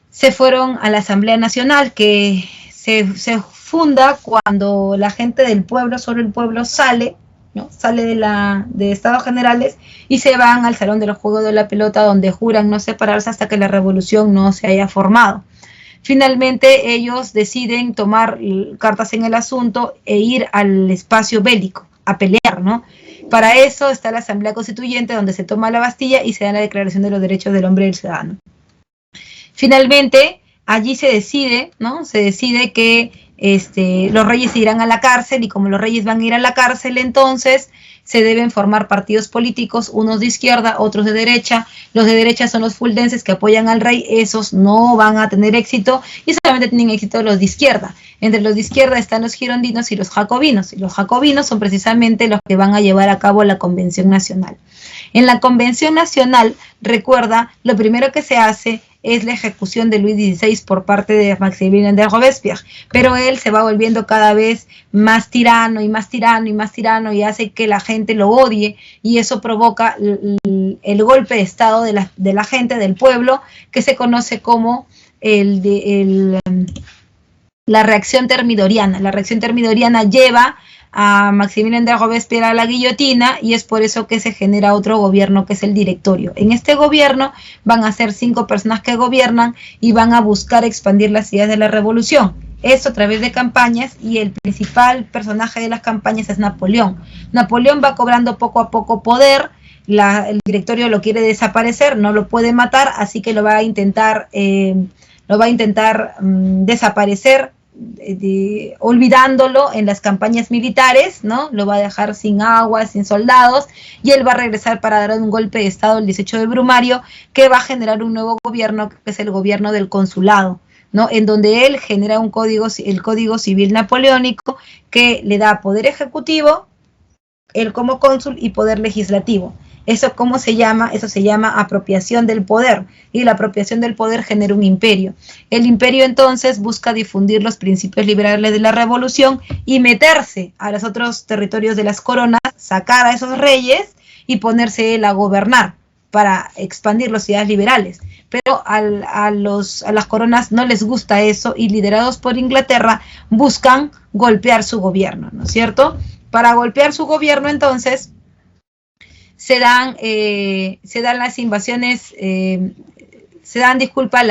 se fueron a la Asamblea Nacional, que se funda cuando la gente del pueblo, solo el pueblo sale, ¿no? Sale de Estados Generales, y se van al Salón de los Juegos de la Pelota, donde juran no separarse hasta que la revolución no se haya formado. Finalmente ellos deciden tomar cartas en el asunto e ir al espacio bélico a pelear, ¿no? Para eso está la Asamblea Constituyente, donde se toma la Bastilla y se da la Declaración de los Derechos del Hombre y del Ciudadano. Finalmente, allí se decide, ¿no? Se decide que los reyes irán a la cárcel, y como los reyes van a ir a la cárcel, entonces se deben formar partidos políticos, unos de izquierda, otros de derecha. Los de derecha son los fuldenses, que apoyan al rey. Esos no van a tener éxito, y solamente tienen éxito los de izquierda. Entre los de izquierda están los girondinos y los jacobinos, y los jacobinos son precisamente los que van a llevar a cabo la Convención Nacional. En la Convención Nacional, recuerda, lo primero que se hace es la ejecución de Luis XVI por parte de Maximilien de Robespierre, pero él se va volviendo cada vez más tirano y más tirano y más tirano, y hace que la gente lo odie, y eso provoca el golpe de estado de la gente del pueblo, que se conoce como la reacción termidoriana. La reacción termidoriana lleva a Maximilien de Robespierre a la guillotina, y es por eso que se genera otro gobierno, que es el directorio. En este gobierno van a ser 5 personas que gobiernan y van a buscar expandir las ideas de la revolución. Esto a través de campañas, y el principal personaje de las campañas es Napoleón. Napoleón va cobrando poco a poco poder. El directorio lo quiere desaparecer, no lo puede matar, así que lo va a intentar desaparecer, olvidándolo en las campañas militares, ¿no? Lo va a dejar sin agua, sin soldados, y él va a regresar para dar un golpe de estado el 18 de Brumario, que va a generar un nuevo gobierno, que es el gobierno del consulado, ¿no? En donde él genera el Código Civil Napoleónico, que le da poder ejecutivo, él como cónsul, y poder legislativo. ¿Eso cómo se llama? Eso se llama apropiación del poder, y la apropiación del poder genera un imperio. El imperio entonces busca difundir los principios liberales de la revolución y meterse a los otros territorios de las coronas, sacar a esos reyes y ponerse él a gobernar para expandir las ideas liberales. Pero a las coronas no les gusta eso, y liderados por Inglaterra buscan golpear su gobierno, ¿no es cierto? Para golpear su gobierno, entonces, se dan las invasiones, se dan, disculpa,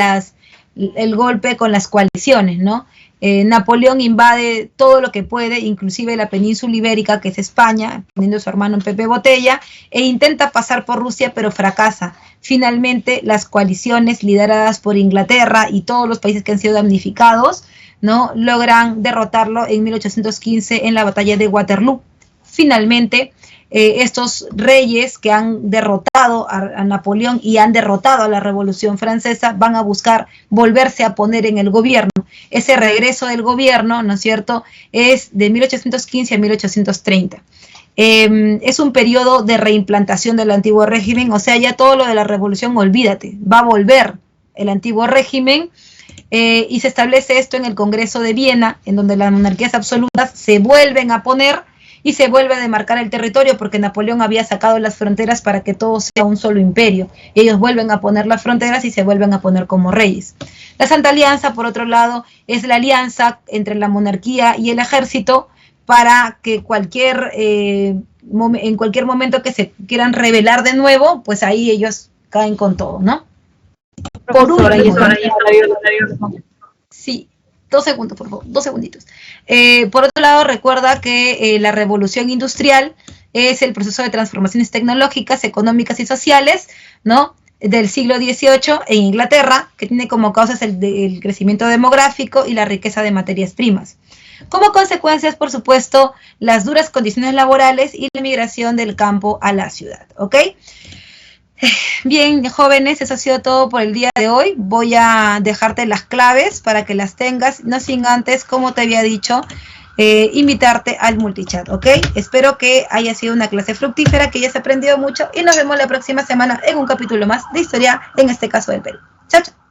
el golpe con las coaliciones, ¿no? Napoleón invade todo lo que puede, inclusive la península ibérica, que es España, poniendo a su hermano en Pepe Botella, e intenta pasar por Rusia, pero fracasa. Finalmente, las coaliciones lideradas por Inglaterra y todos los países que han sido damnificados, ¿no?, logran derrotarlo en 1815 en la batalla de Waterloo. Finalmente, estos reyes que han derrotado a Napoleón y han derrotado a la Revolución Francesa van a buscar volverse a poner en el gobierno. Ese regreso del gobierno, ¿no es cierto?, es de 1815 a 1830. Es un periodo de reimplantación del antiguo régimen, o sea, ya todo lo de la revolución, olvídate, va a volver el antiguo régimen, y se establece esto en el Congreso de Viena, en donde las monarquías absolutas se vuelven a poner y se vuelve a demarcar el territorio, porque Napoleón había sacado las fronteras para que todo sea un solo imperio. Ellos vuelven a poner las fronteras y se vuelven a poner como reyes. La Santa Alianza, por otro lado, es la alianza entre la monarquía y el ejército para que en cualquier momento que se quieran rebelar de nuevo, pues ahí ellos caen con todo, ¿no? Por último, sí. 2 segundos, por favor, 2 segunditos. Por otro lado, recuerda que la revolución industrial es el proceso de transformaciones tecnológicas, económicas y sociales, ¿no?, del siglo XVIII en Inglaterra, que tiene como causas el crecimiento demográfico y la riqueza de materias primas. Como consecuencias, por supuesto, las duras condiciones laborales y la migración del campo a la ciudad, ¿ok? Bien, jóvenes, eso ha sido todo por el día de hoy. Voy a dejarte las claves para que las tengas, no sin antes, como te había dicho, invitarte al multichat, ¿ok? Espero que haya sido una clase fructífera, que hayas aprendido mucho y nos vemos la próxima semana en un capítulo más de historia, en este caso del Perú. Chao, chao.